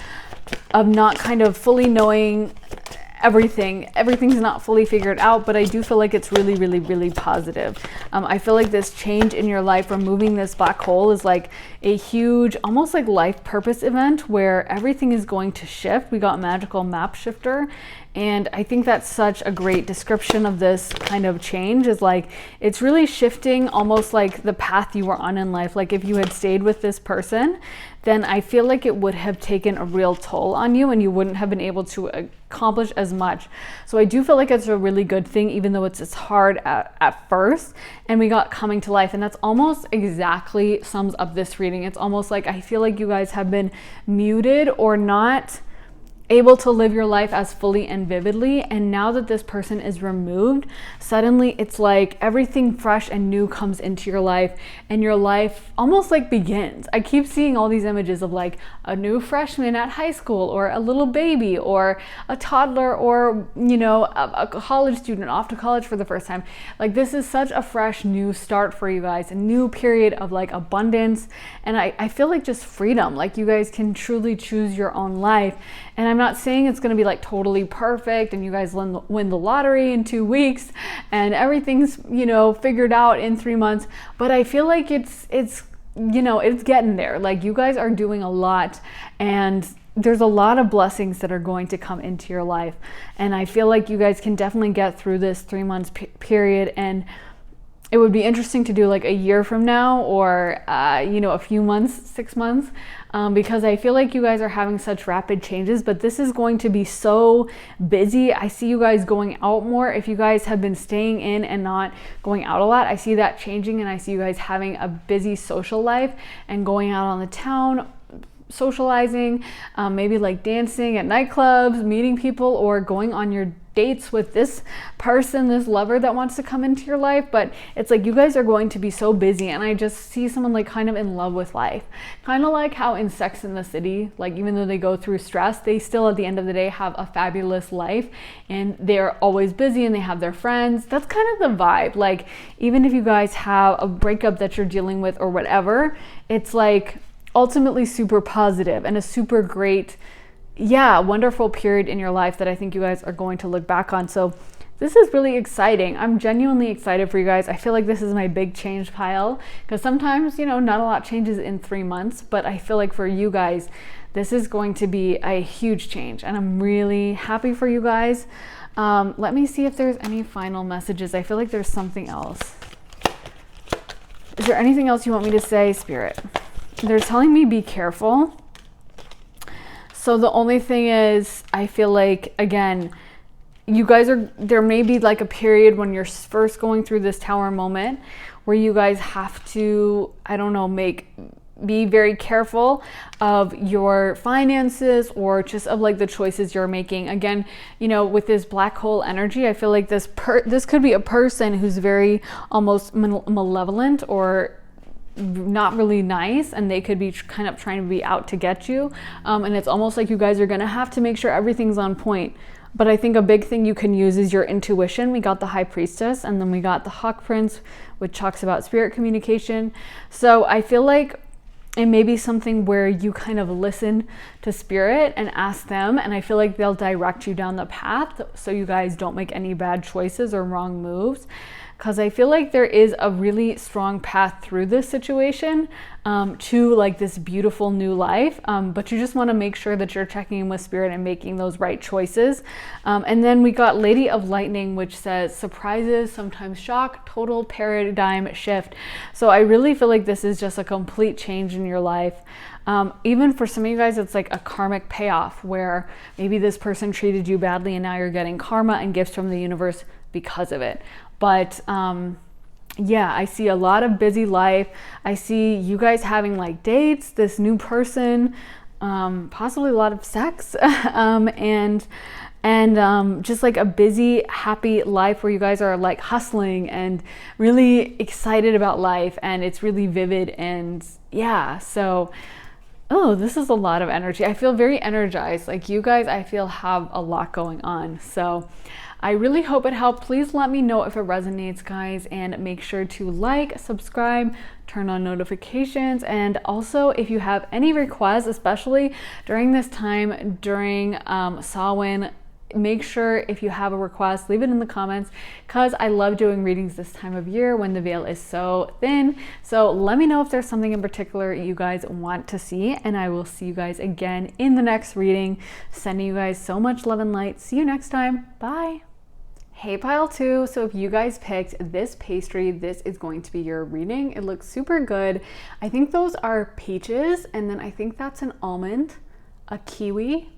not kind of fully knowing everything. Everything's not fully figured out, but I do feel like it's really, really, really positive. I feel like this change in your life, removing this black hole, is like a huge, almost like life purpose event where everything is going to shift. We got magical map shifter. And I think that's such a great description of this kind of change, is like, it's really shifting almost like the path you were on in life. Like if you had stayed with this person, then I feel like it would have taken a real toll on you and you wouldn't have been able to accomplish as much. So I do feel like it's a really good thing, even though it's hard at first. And we got coming to life, and that's almost exactly sums up this reading. It's almost like I feel like you guys have been muted or not able to live your life as fully and vividly, and now that this person is removed, suddenly it's like everything fresh and new comes into your life, and your life almost like begins. I keep seeing all these images of like a new freshman at high school, or a little baby, or a toddler, or you know, a college student off to college for the first time. Like this is such a fresh new start for you guys, a new period of like abundance, and I feel like just freedom. Like you guys can truly choose your own life. And I'm not saying it's going to be like totally perfect and you guys win the lottery in 2 weeks and everything's, you know, figured out in 3 months, but I feel like it's you know, it's getting there. Like you guys are doing a lot, and there's a lot of blessings that are going to come into your life. And I feel like you guys can definitely get through this 3 months period, and it would be interesting to do like a year from now, or you know, a few months, 6 months, because I feel like you guys are having such rapid changes, but this is going to be so busy. I see you guys going out more. If you guys have been staying in and not going out a lot, I see that changing, and I see you guys having a busy social life and going out on the town, socializing, maybe like dancing at nightclubs, meeting people, or going on your dates with this person, this lover that wants to come into your life. But it's like you guys are going to be so busy, and I just see someone like kind of in love with life, kind of like how in Sex and the City, like even though they go through stress, they still at the end of the day have a fabulous life, and they're always busy and they have their friends. That's kind of the vibe. Like even if you guys have a breakup that you're dealing with or whatever, it's like ultimately super positive and a super great, wonderful period in your life that I think you guys are going to look back on. So this is really exciting. I'm genuinely excited for you guys. I feel like this is my big change pile, because sometimes, you know, not a lot changes in 3 months, but I feel like for you guys, this is going to be a huge change, and I'm really happy for you guys. Let me see if there's any final messages. I feel like there's something else. Is there anything else you want me to say, Spirit? They're telling me be careful. So the only thing is, I feel like, again, you guys there may be like a period when you're first going through this tower moment where you guys have to, I don't know, be very careful of your finances, or just of like the choices you're making. Again, you know, with this black hole energy, I feel like this could be a person who's very almost malevolent or not really nice, and they could be kind of trying to be out to get you, and it's almost like you guys are gonna have to make sure everything's on point But I think a big thing you can use is your intuition. We got the High Priestess, and then we got the Hawk Prince, which talks about spirit communication. So I feel like it may be something where you kind of listen to spirit and ask them, and I feel like they'll direct you down the path so you guys don't make any bad choices or wrong moves. Because I feel like there is a really strong path through this situation to like this beautiful new life, but you just want to make sure that you're checking in with spirit and making those right choices. And then we got Lady of Lightning, which says surprises, sometimes shock, total paradigm shift. So I really feel like this is just a complete change in your life. Even for some of you guys, it's like a karmic payoff where maybe this person treated you badly and now you're getting karma and gifts from the universe because of it. But yeah, I see a lot of busy life. I see you guys having like dates, this new person, possibly a lot of sex, and just like a busy, happy life where you guys are like hustling and really excited about life, and it's really vivid. And yeah, so oh, this is a lot of energy. I feel very energized. Like you guys, I feel have a lot going on. So I really hope it helped. Please let me know if it resonates, guys, and make sure to like, subscribe, turn on notifications, and also if you have any requests, especially during this time, during Samhain, make sure if you have a request, leave it in the comments, because I love doing readings this time of year when the veil is so thin. So let me know if there's something in particular you guys want to see, and I will see you guys again in the next reading. Sending you guys so much love and light. See you next time. Bye. Hey Pile 2, so if you guys picked this pastry, this is going to be your reading. It looks super good. I think those are peaches, and then I think that's an almond, a kiwi,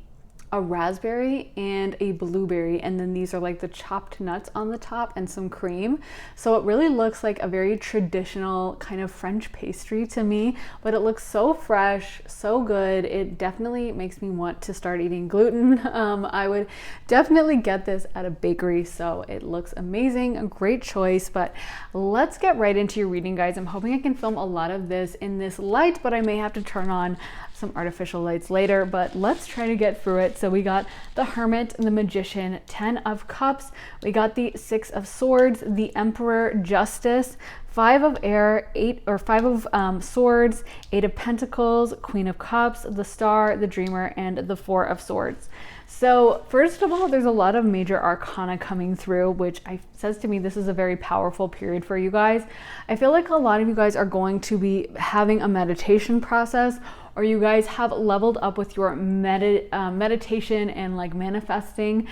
a raspberry, and a blueberry, and then these are like the chopped nuts on the top and some cream. So it really looks like a very traditional kind of French pastry to me, but it looks so fresh, so good. It definitely makes me want to start eating gluten. I would definitely get this at a bakery, so it looks amazing, a great choice. But let's get right into your reading, guys. I'm hoping I can film a lot of this in this light, but I may have to turn on some artificial lights later, but let's try to get through it. So we got the Hermit, the Magician, 10 of Cups, we got the 6 of Swords, the Emperor, Justice, 5 of Air, 5 of Swords, 8 of Pentacles, Queen of Cups, the Star, the Dreamer, and the 4 of Swords. So first of all, there's a lot of major arcana coming through, which says to me this is a very powerful period for you guys. I feel like a lot of you guys are going to be having a meditation process, or you guys have leveled up with your meditation and like manifesting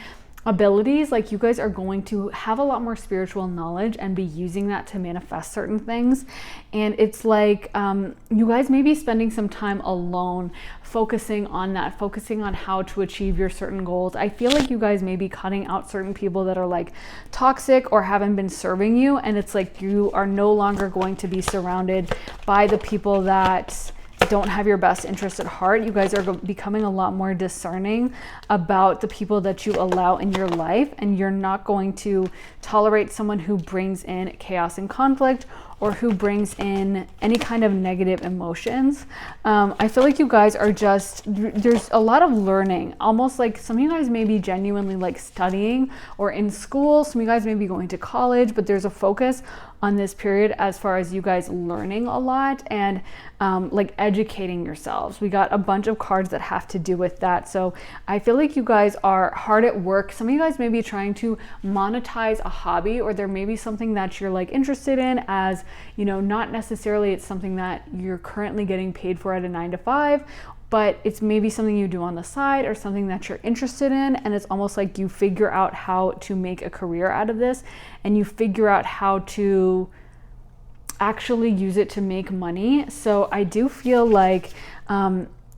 abilities. Like you guys are going to have a lot more spiritual knowledge and be using that to manifest certain things. And it's like you guys may be spending some time alone focusing on that, focusing on how to achieve your certain goals. I feel like you guys may be cutting out certain people that are like toxic or haven't been serving you, and it's like you are no longer going to be surrounded by the people that don't have your best interest at heart. You guys are becoming a lot more discerning about the people that you allow in your life, and you're not going to tolerate someone who brings in chaos and conflict or who brings in any kind of negative emotions. I feel like you guys are just, there's a lot of learning, almost like some of you guys may be genuinely like studying or in school. Some of you guys may be going to college, but there's a focus on this period as far as you guys learning a lot and like educating yourselves. We got a bunch of cards that have to do with that. So I feel like you guys are hard at work. Some of you guys may be trying to monetize a hobby, or there may be something that you're like interested in as, you know, not necessarily it's something that you're currently getting paid for at a 9-to-5, but it's maybe something you do on the side or something that you're interested in, and it's almost like you figure out how to make a career out of this, and you figure out how to actually use it to make money. So I do feel like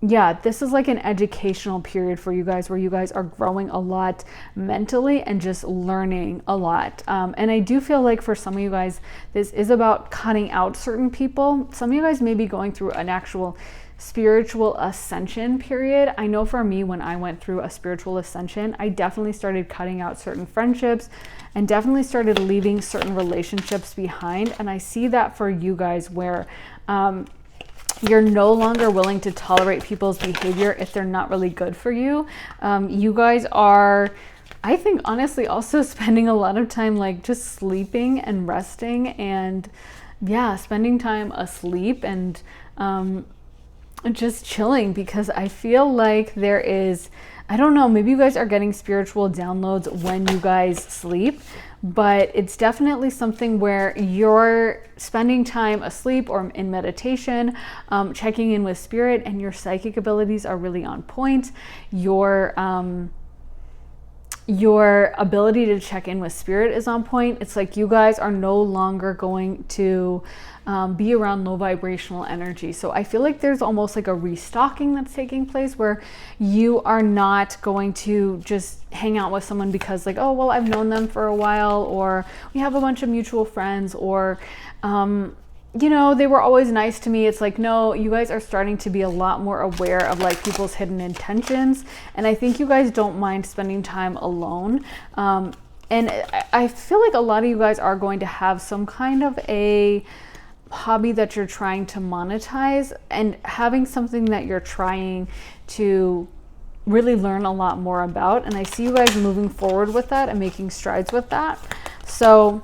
yeah, this is like an educational period for you guys where you guys are growing a lot mentally and just learning a lot. And I do feel like for some of you guys, this is about cutting out certain people. Some of you guys may be going through an actual spiritual ascension period. I know for me, when I went through a spiritual ascension, I definitely started cutting out certain friendships and definitely started leaving certain relationships behind. And I see that for you guys where you're no longer willing to tolerate people's behavior if they're not really good for you. You guys are I think honestly also spending a lot of time like just sleeping and resting, and yeah, spending time asleep and just chilling, because I feel like there is, I don't know, maybe you guys are getting spiritual downloads when you guys sleep, but it's definitely something where you're spending time asleep or in meditation, checking in with spirit, and your psychic abilities are really on point. Your ability to check in with spirit is on point. It's like you guys are no longer going to be around low vibrational energy. So I feel like there's almost like a restocking that's taking place, where you are not going to just hang out with someone because like, oh, well, I've known them for a while, or we have a bunch of mutual friends, or you know, they were always nice to me. It's like, no, you guys are starting to be a lot more aware of like people's hidden intentions. And I think you guys don't mind spending time alone. And I feel like a lot of you guys are going to have some kind of a hobby that you're trying to monetize, and having something that you're trying to really learn a lot more about. And I see you guys moving forward with that and making strides with that. So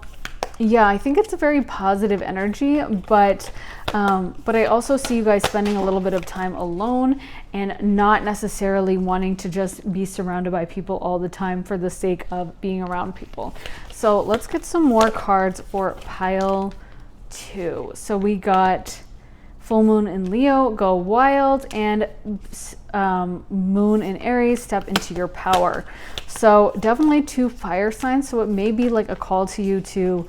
yeah, I think it's a very positive energy, but I also see you guys spending a little bit of time alone and not necessarily wanting to just be surrounded by people all the time for the sake of being around people. So let's get some more cards for pile 2. So we got full moon in Leo, go wild, and moon in Aries, step into your power. So definitely 2 fire signs. So it may be like a call to you to,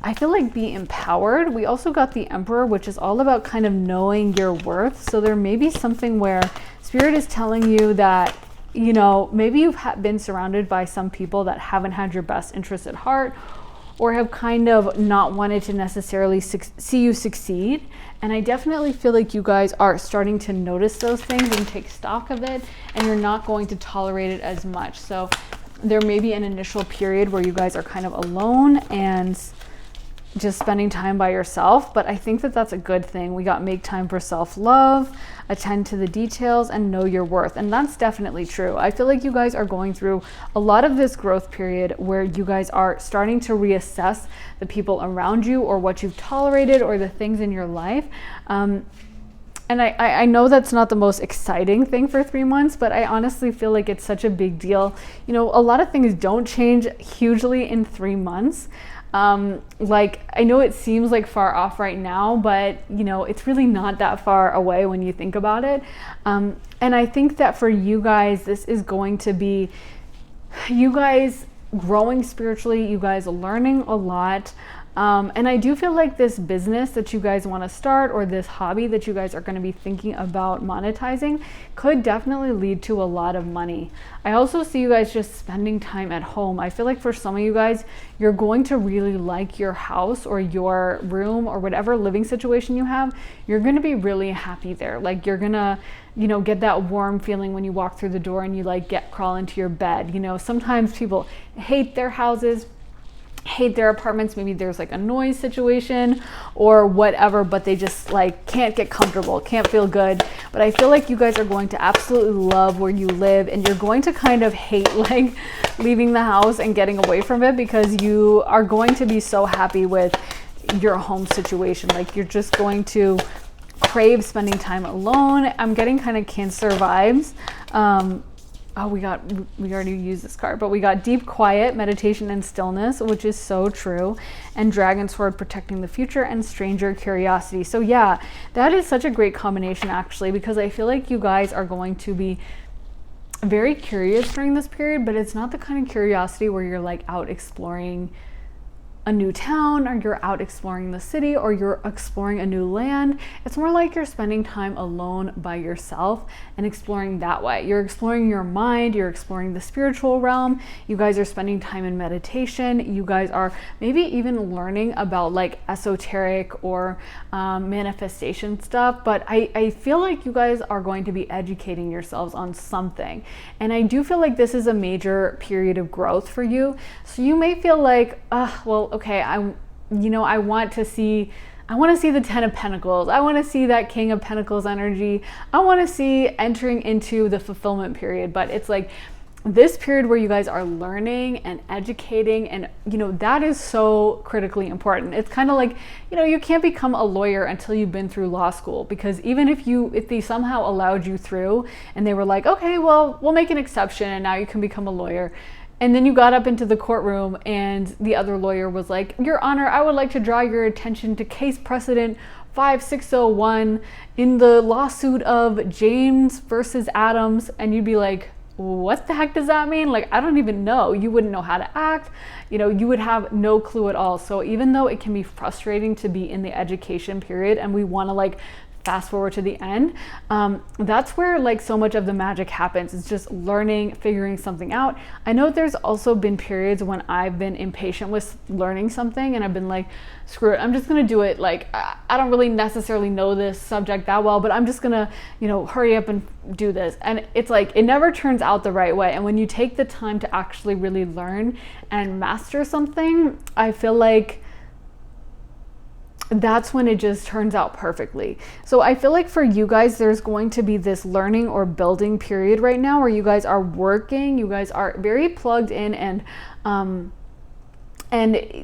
I feel like, be empowered. We also got the Emperor, which is all about kind of knowing your worth. So there may be something where spirit is telling you that, you know, maybe you've been surrounded by some people that haven't had your best interest at heart, or have kind of not wanted to necessarily see you succeed. And I definitely feel like you guys are starting to notice those things and take stock of it, and you're not going to tolerate it as much. So there may be an initial period where you guys are kind of alone and just spending time by yourself, but I think that that's a good thing. We got make time for self-love, attend to the details, and know your worth. And that's definitely true. I feel like you guys are going through a lot of this growth period where you guys are starting to reassess the people around you, or what you've tolerated, or the things in your life. And I know that's not the most exciting thing for 3 months, but I honestly feel like it's such a big deal. You know, a lot of things don't change hugely in 3 months. Like, I know it seems like far off right now, but you know, it's really not that far away when you think about it. And I think that for you guys, this is going to be you guys growing spiritually, you guys learning a lot. And I do feel like this business that you guys want to start, or this hobby that you guys are going to be thinking about monetizing, could definitely lead to a lot of money. I also see you guys just spending time at home. I feel like for some of you guys, you're going to really like your house or your room or whatever living situation you have. You're going to be really happy there. Like, you're going to, you know, get that warm feeling when you walk through the door and you like crawl into your bed. You know, sometimes people hate their houses, hate their apartments. Maybe there's like a noise situation or whatever, but they just like can't get comfortable, can't feel good. But I feel like you guys are going to absolutely love where you live, and you're going to kind of hate like leaving the house and getting away from it, because you are going to be so happy with your home situation. Like, you're just going to crave spending time alone. I'm getting kind of Cancer vibes. Oh, we already used this card, but we got deep quiet, meditation, and stillness, which is so true, and dragon sword, protecting the future, and stranger curiosity. So yeah, that is such a great combination actually, because I feel like you guys are going to be very curious during this period, but it's not the kind of curiosity where you're like out exploring a new town, or you're out exploring the city, or you're exploring a new land. It's more like you're spending time alone by yourself and exploring that way. You're exploring your mind, you're exploring the spiritual realm. You guys are spending time in meditation. You guys are maybe even learning about like esoteric or manifestation stuff, but I feel like you guys are going to be educating yourselves on something. And I do feel like this is a major period of growth for you. So you may feel like, well, okay, I want to see the 10 of Pentacles. I want to see that King of Pentacles energy. I want to see entering into the fulfillment period. But it's like, this period where you guys are learning and educating, and that is so critically important. It's kind of like, you can't become a lawyer until you've been through law school, because even if they somehow allowed you through and they were like, okay, well, we'll make an exception and now you can become a lawyer, and then you got up into the courtroom and the other lawyer was like, Your Honor, I would like to draw your attention to case precedent 5601 in the lawsuit of James versus Adams, and you'd be like, what the heck does that mean? Like, I don't even know. You wouldn't know how to act. You would have no clue at all. So even though it can be frustrating to be in the education period and we want to like fast forward to the end, that's where like so much of the magic happens. It's just learning, figuring something out. I know there's also been periods when I've been impatient with learning something and I've been like, screw it, I'm just gonna do it. Like, I don't really necessarily know this subject that well, but I'm just gonna, hurry up and do this. And it's like, it never turns out the right way. And when you take the time to actually really learn and master something, I feel like that's when it just turns out perfectly. So I feel like for you guys, there's going to be this learning or building period right now where you guys are working, you guys are very plugged in and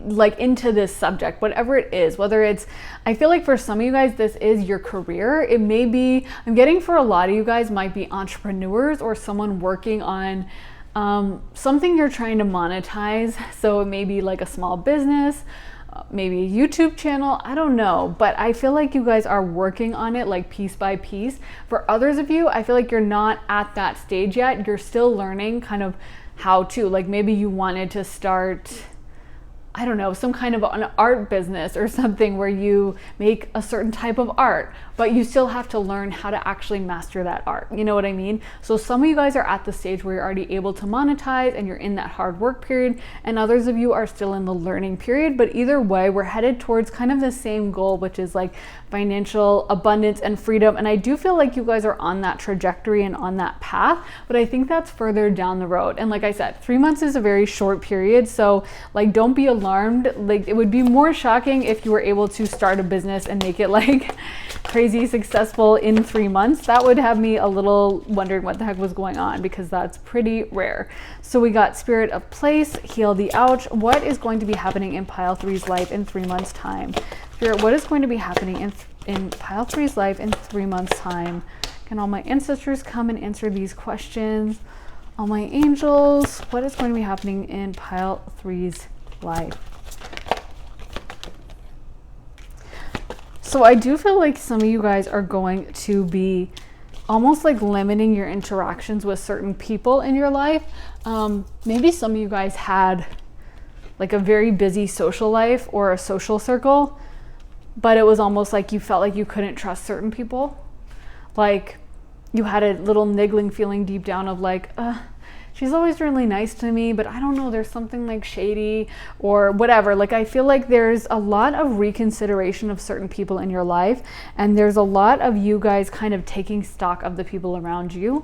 like into this subject, whatever it is, whether it's, I feel like for some of you guys, this is your career. It may be, I'm getting for a lot of you guys might be entrepreneurs or someone working on something you're trying to monetize. So it may be like a small business, maybe a YouTube channel, I don't know, but I feel like you guys are working on it like piece by piece. For others of you, I feel like you're not at that stage yet. You're still learning kind of how to, like maybe you wanted to start, I don't know, some kind of an art business or something where you make a certain type of art, but you still have to learn how to actually master that art. You know what I mean? So some of you guys are at the stage where you're already able to monetize and you're in that hard work period, and others of you are still in the learning period. But either way, we're headed towards kind of the same goal, which is like financial abundance and freedom. And I do feel like you guys are on that trajectory and on that path, but I think that's further down the road. And like I said, 3 months is a very short period. So like, don't be alarmed. Like, it would be more shocking if you were able to start a business and make it like crazy successful in 3 months. That would have me a little wondering what the heck was going on, because that's pretty rare. So we got Spirit of Place, Heal the Ouch. What is going to be happening in Pile 3's life in 3 months time? Spirit, what is going to be happening in Pile 3's life in 3 months time? Can all my ancestors come and answer these questions? All my angels, what is going to be happening in Pile 3's life? So I do feel like some of you guys are going to be almost like limiting your interactions with certain people in your life. Maybe some of you guys had like a very busy social life or a social circle, but it was almost like you felt like you couldn't trust certain people. Like you had a little niggling feeling deep down of like, she's always really nice to me, but I don't know, there's something like shady or whatever. Like, I feel like there's a lot of reconsideration of certain people in your life, and there's a lot of you guys kind of taking stock of the people around you,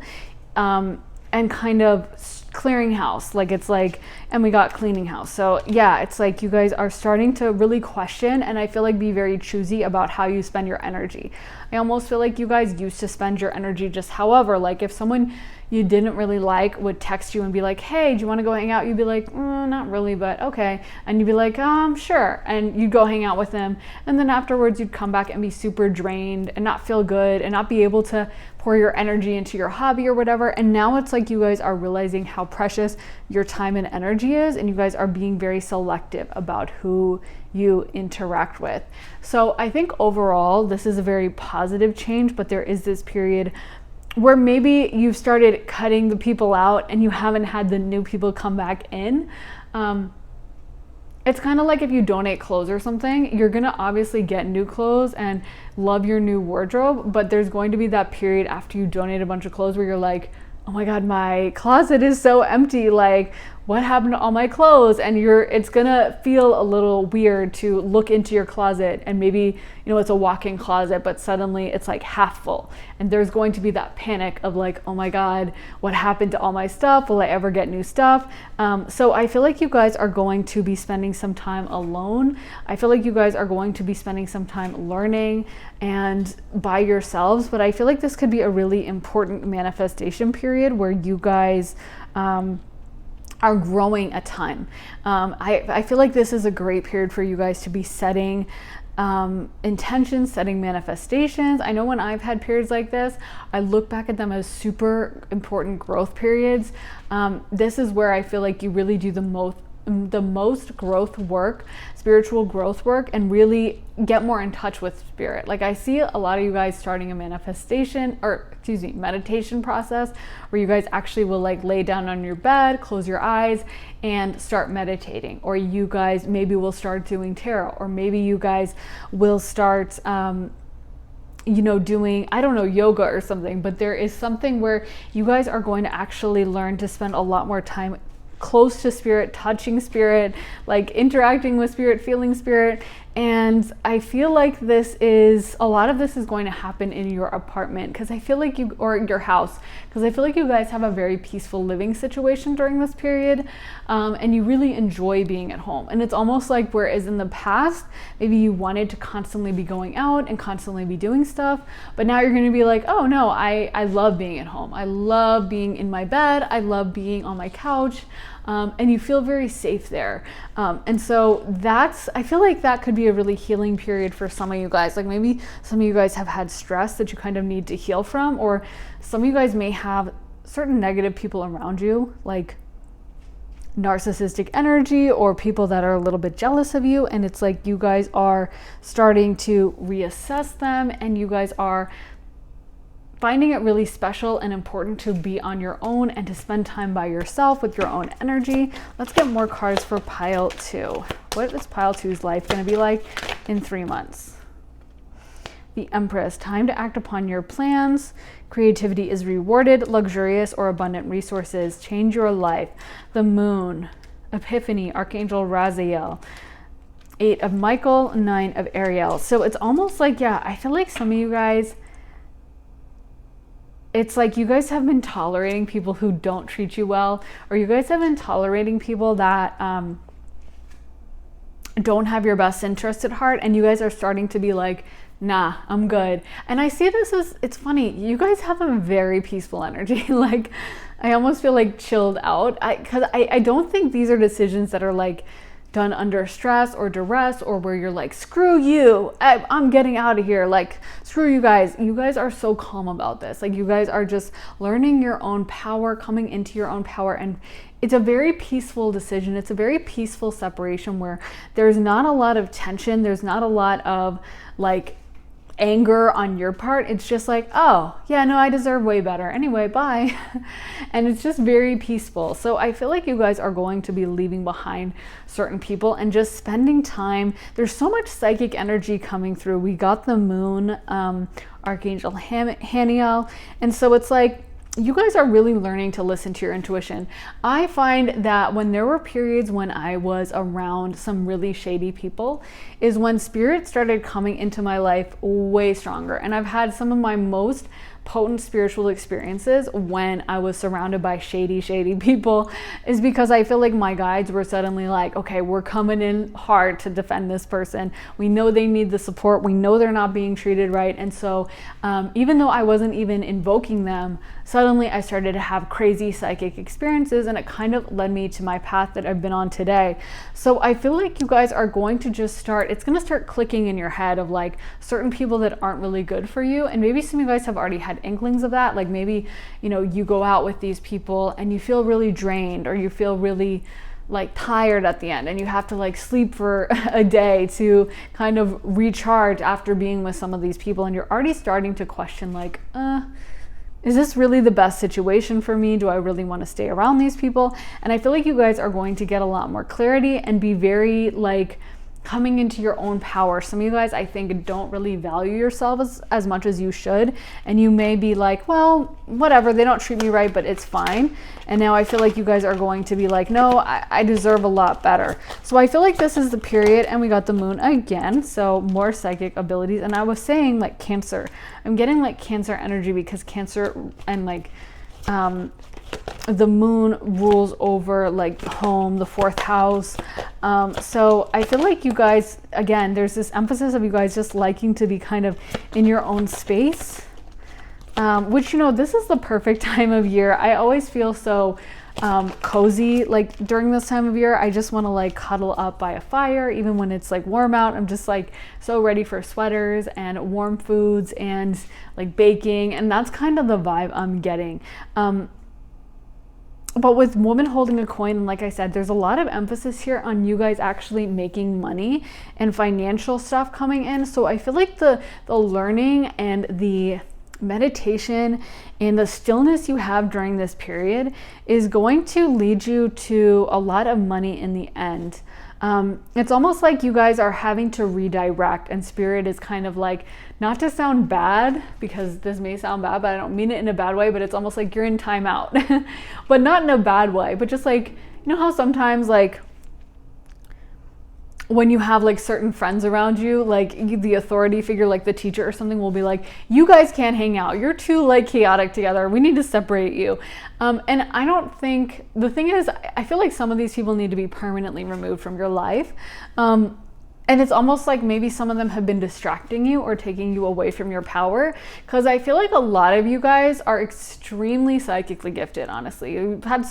and kind of clearing house. Like, it's like, and we got cleaning house. So yeah, it's like you guys are starting to really question, and I feel like be very choosy about how you spend your energy. I almost feel like you guys used to spend your energy just however. Like, if someone you didn't really like would text you and be like, hey, do you want to go hang out? You'd be like, not really, but okay. And you'd be like, sure. And you'd go hang out with them. And then afterwards you'd come back and be super drained and not feel good and not be able to pour your energy into your hobby or whatever. And now it's like you guys are realizing how precious your time and energy is, and you guys are being very selective about who you interact with. So I think overall this is a very positive change, but there is this period where maybe you've started cutting the people out and you haven't had the new people come back in. It's kind of like if you donate clothes or something, you're gonna obviously get new clothes and love your new wardrobe, but there's going to be that period after you donate a bunch of clothes where you're like, oh my God, my closet is so empty. Like, what happened to all my clothes? And it's gonna feel a little weird to look into your closet and maybe, it's a walk-in closet, but suddenly it's like half full. And there's going to be that panic of like, oh my God, what happened to all my stuff? Will I ever get new stuff? So I feel like you guys are going to be spending some time alone. I feel like you guys are going to be spending some time learning and by yourselves. But I feel like this could be a really important manifestation period where you guys are growing a ton. I feel like this is a great period for you guys to be setting intentions, setting manifestations. I know when I've had periods like this, I look back at them as super important growth periods. This is where I feel like you really do the most growth work, spiritual growth work, and really get more in touch with spirit. Like I see a lot of you guys starting a meditation process where you guys actually will like lay down on your bed, close your eyes, and start meditating. Or you guys maybe will start doing tarot, or maybe you guys will start doing, I don't know, yoga or something. But there is something where you guys are going to actually learn to spend a lot more time close to spirit, touching spirit, like interacting with spirit, feeling spirit. And I feel like a lot of this is going to happen in your apartment, because I feel like or your house, because I feel like you guys have a very peaceful living situation during this period, and you really enjoy being at home. And it's almost like, whereas in the past, maybe you wanted to constantly be going out and constantly be doing stuff, but now you're going to be like, oh no, I love being at home. I love being in my bed. I love being on my couch. And you feel very safe there. And so I feel like that could be a really healing period for some of you guys. Like maybe some of you guys have had stress that you kind of need to heal from, or some of you guys may have certain negative people around you, like narcissistic energy, or people that are a little bit jealous of you. And it's like you guys are starting to reassess them, and you guys are finding it really special and important to be on your own and to spend time by yourself with your own energy. Let's get more cards for pile 2. What is pile 2's life going to be like in 3 months? The Empress, time to act upon your plans. Creativity is rewarded. Luxurious or abundant resources change your life. The Moon, Epiphany, Archangel Raziel. 8 of Michael, 9 of Ariel. So it's almost like, I feel like some of you guys, it's like you guys have been tolerating people who don't treat you well, or you guys have been tolerating people that don't have your best interest at heart, and you guys are starting to be like, nah, I'm good. And I see this as, it's funny, you guys have a very peaceful energy. Like, I almost feel like chilled out, because I don't think these are decisions that are like done under stress or duress, or where you're like, screw you, I'm getting out of here, like screw you guys. You guys are so calm about this. Like you guys are just learning your own power, coming into your own power, and it's a very peaceful decision. It's a very peaceful separation where there's not a lot of tension, there's not a lot of like anger on your part. It's just like, oh yeah, no, I deserve way better anyway, bye. And it's just very peaceful. So I feel like you guys are going to be leaving behind certain people and just spending time. There's so much psychic energy coming through. We got the Moon, Archangel Haniel, and so it's like you guys are really learning to listen to your intuition. I find that when there were periods when I was around some really shady people is when spirit started coming into my life way stronger. And I've had some of my most potent spiritual experiences when I was surrounded by shady people, is because I feel like my guides were suddenly like, okay, we're coming in hard to defend this person. We know they need the support. We know they're not being treated right. And so even though I wasn't even invoking them, suddenly I started to have crazy psychic experiences, and it kind of led me to my path that I've been on today. So I feel like you guys are going to just it's going to start clicking in your head of like certain people that aren't really good for you. And maybe some of you guys have already had inklings of that. Like maybe, you go out with these people and you feel really drained, or you feel really like tired at the end, and you have to like sleep for a day to kind of recharge after being with some of these people. And you're already starting to question like, is this really the best situation for me? Do I really want to stay around these people? And I feel like you guys are going to get a lot more clarity and be very like coming into your own power. Some of you guys, I think, don't really value yourselves as much as you should. And you may be like, well, whatever, they don't treat me right, but it's fine. And now I feel like you guys are going to be like, no, I deserve a lot better. So I feel like this is the period, and we got the Moon again. So more psychic abilities. And I was saying like Cancer. I'm getting like Cancer energy because Cancer and like, the Moon rules over like home, the 4th house. So I feel like you guys, again, there's this emphasis of you guys just liking to be kind of in your own space, which, this is the perfect time of year. I always feel so cozy. Like during this time of year, I just want to like cuddle up by a fire, even when it's like warm out. I'm just like so ready for sweaters and warm foods and like baking, and that's kind of the vibe I'm getting. But with woman holding a coin, and like I said, there's a lot of emphasis here on you guys actually making money and financial stuff coming in. So I feel like the learning and the meditation and the stillness you have during this period is going to lead you to a lot of money in the end. It's almost like you guys are having to redirect, and spirit is kind of like, not to sound bad, because this may sound bad, but I don't mean it in a bad way, but it's almost like you're in timeout, but not in a bad way, but just like, you know how sometimes like when you have like certain friends around you, like the authority figure, like the teacher or something, will be like, you guys can't hang out. You're too like chaotic together. We need to separate you. And I don't think, the thing is, I feel like some of these people need to be permanently removed from your life. And it's almost like maybe some of them have been distracting you or taking you away from your power. Because I feel like a lot of you guys are extremely psychically gifted, honestly. You've had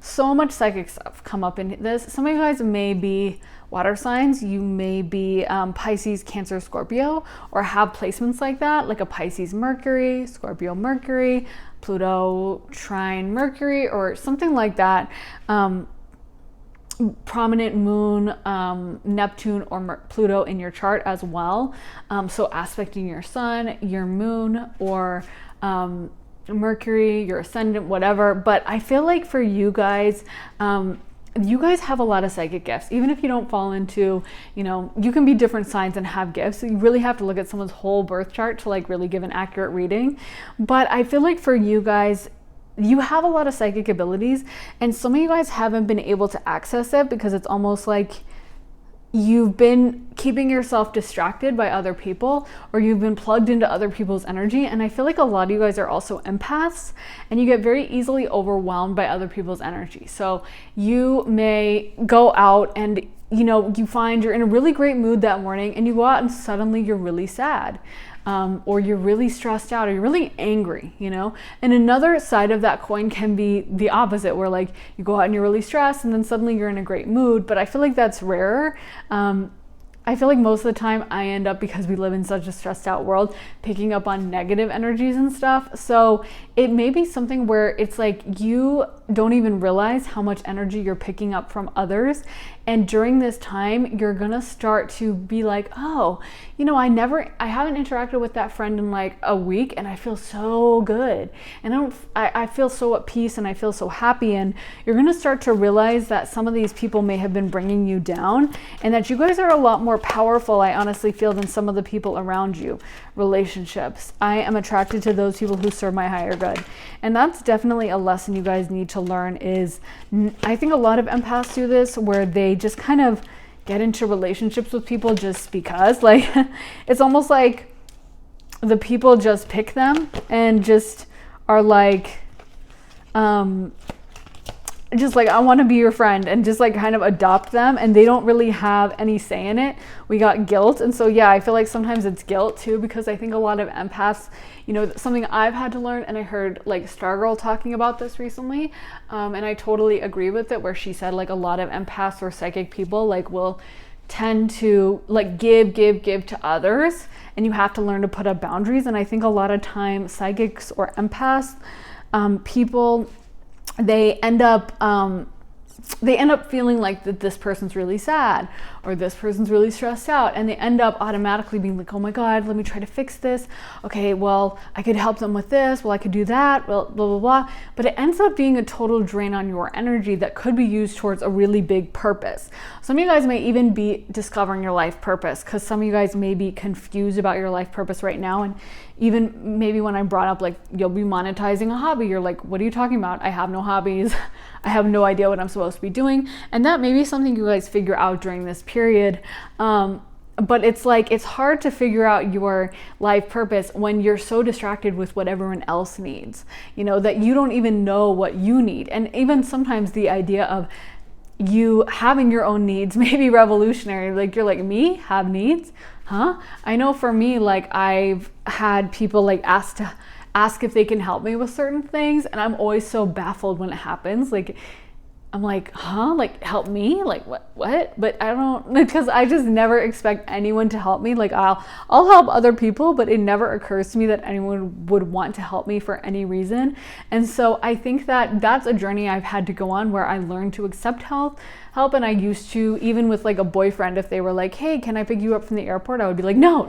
so much psychic stuff come up in this. Some of you guys may be water signs. You may be Pisces, Cancer, Scorpio, or have placements like that, like a Pisces Mercury, Scorpio Mercury, Pluto trine Mercury, or something like that. Prominent moon, Neptune or Pluto in your chart as well. So aspecting your sun, your moon, or Mercury, your ascendant, whatever. But I feel like for you guys have a lot of psychic gifts. Even if you don't fall into, you can be different signs and have gifts. So you really have to look at someone's whole birth chart to like really give an accurate reading. But I feel like for you guys, you have a lot of psychic abilities, and some of you guys haven't been able to access it because it's almost like you've been keeping yourself distracted by other people, or you've been plugged into other people's energy. And I feel like a lot of you guys are also empaths, and you get very easily overwhelmed by other people's energy. So you may go out and you find you're in a really great mood that morning, and you go out and suddenly you're really sad. Or you're really stressed out, or you're really angry, And another side of that coin can be the opposite, where like you go out and you're really stressed and then suddenly you're in a great mood. But I feel like that's rarer. I feel like most of the time I end up, because we live in such a stressed out world, picking up on negative energies and stuff. So it may be something where it's like you don't even realize how much energy you're picking up from others. And during this time, you're gonna start to be like, oh, I haven't interacted with that friend in like a week, and I feel so good. And I feel so at peace, and I feel so happy. And you're gonna start to realize that some of these people may have been bringing you down, and that you guys are a lot more powerful, I honestly feel, than some of the people around you. Relationships. I am attracted to those people who serve my higher good. And that's definitely a lesson you guys need to learn. Is I think a lot of empaths do this, where they just kind of get into relationships with people just because, like, it's almost like the people just pick them and just are like, just like, I want to be your friend, and just like kind of adopt them, and they don't really have any say in it. We got guilt. And so I feel like sometimes it's guilt too, because I think a lot of empaths, something I've had to learn, and I heard like Stargirl talking about this recently, and I totally agree with it, where she said like a lot of empaths or psychic people like will tend to like give to others, and you have to learn to put up boundaries. And I think a lot of time psychics or empaths, people, they end up feeling like that this person's really sad, or this person's really stressed out, and they end up automatically being like, oh my God, let me try to fix this. Okay, well, I could help them with this. Well, I could do that. Well, blah, blah, blah. But it ends up being a total drain on your energy that could be used towards a really big purpose. Some of you guys may even be discovering your life purpose, because some of you guys may be confused about your life purpose right now. And even maybe when I brought up like you'll be monetizing a hobby, you're like, what are you talking about? I have no hobbies. I have no idea what I'm supposed to be doing. And that may be something you guys figure out during this period. But it's like, it's hard to figure out your life purpose when you're so distracted with what everyone else needs, that you don't even know what you need. And even sometimes the idea of you having your own needs may be revolutionary. Like, you're like, me have needs? Huh? I know for me, like, I've had people like ask ask if they can help me with certain things. And I'm always so baffled when it happens. Like, I'm like, huh? Like, help me? Like, what? But I don't, because I just never expect anyone to help me. Like, I'll help other people, but it never occurs to me that anyone would want to help me for any reason. And so I think that that's a journey I've had to go on, where I learned to accept help. And I used to, even with like a boyfriend, if they were like, hey, can I pick you up from the airport? I would be like, no,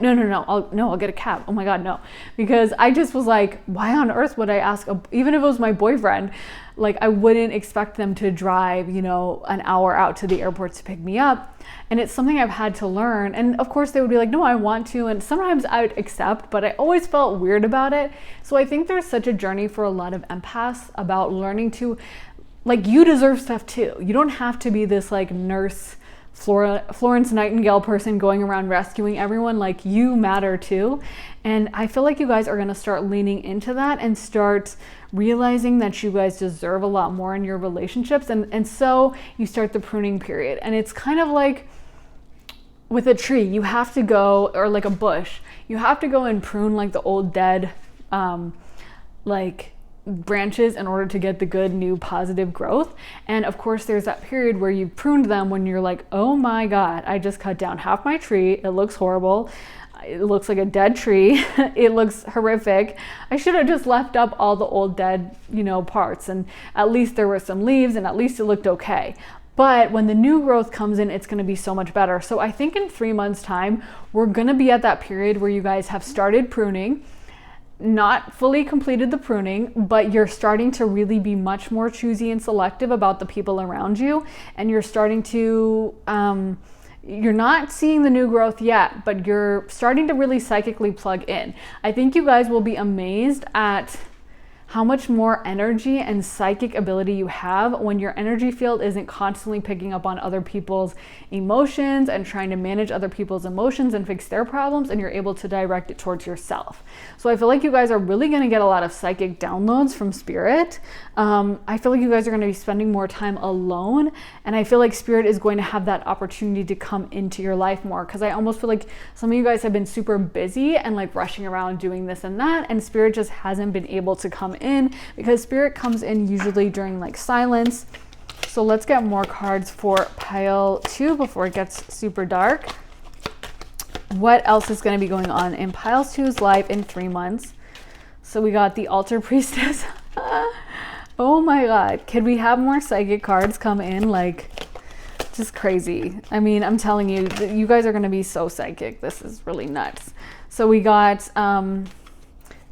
I'll get a cab. Oh my God, no. Because I just was like, why on earth would I ask, even if it was my boyfriend, like I wouldn't expect them to drive, an hour out to the airport to pick me up. And it's something I've had to learn. And of course they would be like, no, I want to. And sometimes I would accept, but I always felt weird about it. So I think there's such a journey for a lot of empaths about learning to, like, you deserve stuff too. You don't have to be this like nurse, Florence Nightingale person going around rescuing everyone. Like, you matter too. And I feel like you guys are going to start leaning into that and start realizing that you guys deserve a lot more in your relationships. And so you start the pruning period. And it's kind of like with a tree, you have to go, or like a bush, you have to go and prune like the old dead, like branches in order to get the good new positive growth. And of course there's that period where you pruned them when you're like, oh my God, I just cut down half my tree. It looks horrible. It looks like a dead tree. It looks horrific. I should have just left up all the old dead, parts, and at least there were some leaves and at least it looked okay. But when the new growth comes in, it's going to be so much better. So I think in 3 months time, we're going to be at that period where you guys have started pruning, not fully completed the pruning, but you're starting to really be much more choosy and selective about the people around you. And you're starting to, you're not seeing the new growth yet, but you're starting to really psychically plug in. I think you guys will be amazed at how much more energy and psychic ability you have when your energy field isn't constantly picking up on other people's emotions and trying to manage other people's emotions and fix their problems, and you're able to direct it towards yourself. So I feel like you guys are really going to get a lot of psychic downloads from Spirit. I feel like you guys are going to be spending more time alone, and I feel like Spirit is going to have that opportunity to come into your life more, because I almost feel like some of you guys have been super busy and like rushing around doing this and that, and Spirit just hasn't been able to come in, because Spirit comes in usually during like silence. So let's get more cards for pile 2 before it gets super dark. What else is going to be going on in pile 2's life in 3 months? So we got the Altar Priestess. Oh my God. Could we have more psychic cards come in? Like, just crazy. I mean, I'm telling you, you guys are going to be so psychic. This is really nuts. So we got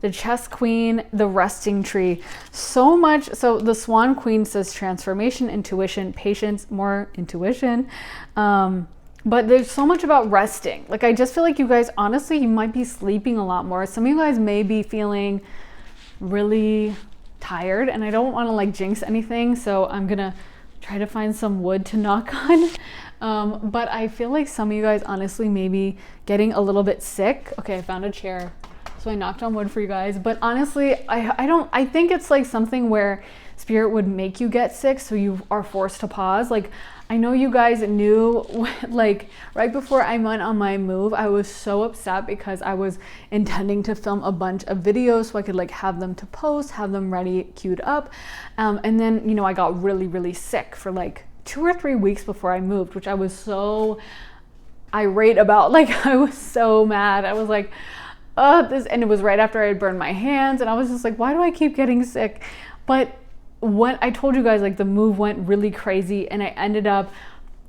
the Chess Queen, the Resting Tree. So much. So the Swan Queen says transformation, intuition, patience, more intuition. But there's so much about resting. Like, I just feel like you guys, honestly, you might be sleeping a lot more. Some of you guys may be feeling really tired, and I don't want to like jinx anything, so I'm gonna try to find some wood to knock on. But I feel like some of you guys honestly may be getting a little bit sick. Okay, I found a chair, so I knocked on wood for you guys. But honestly, I think it's like something where Spirit would make you get sick, so you are forced to pause. Like, I know you guys knew, like right before I went on my move, I was so upset because I was intending to film a bunch of videos so I could like have them to post, have them ready, queued up. And then, I got really, really sick for like 2 or 3 weeks before I moved, which I was so irate about. Like, I was so mad. I was like, and it was right after I had burned my hands, and I was just like, why do I keep getting sick? But what I told you guys, like, the move went really crazy, and I ended up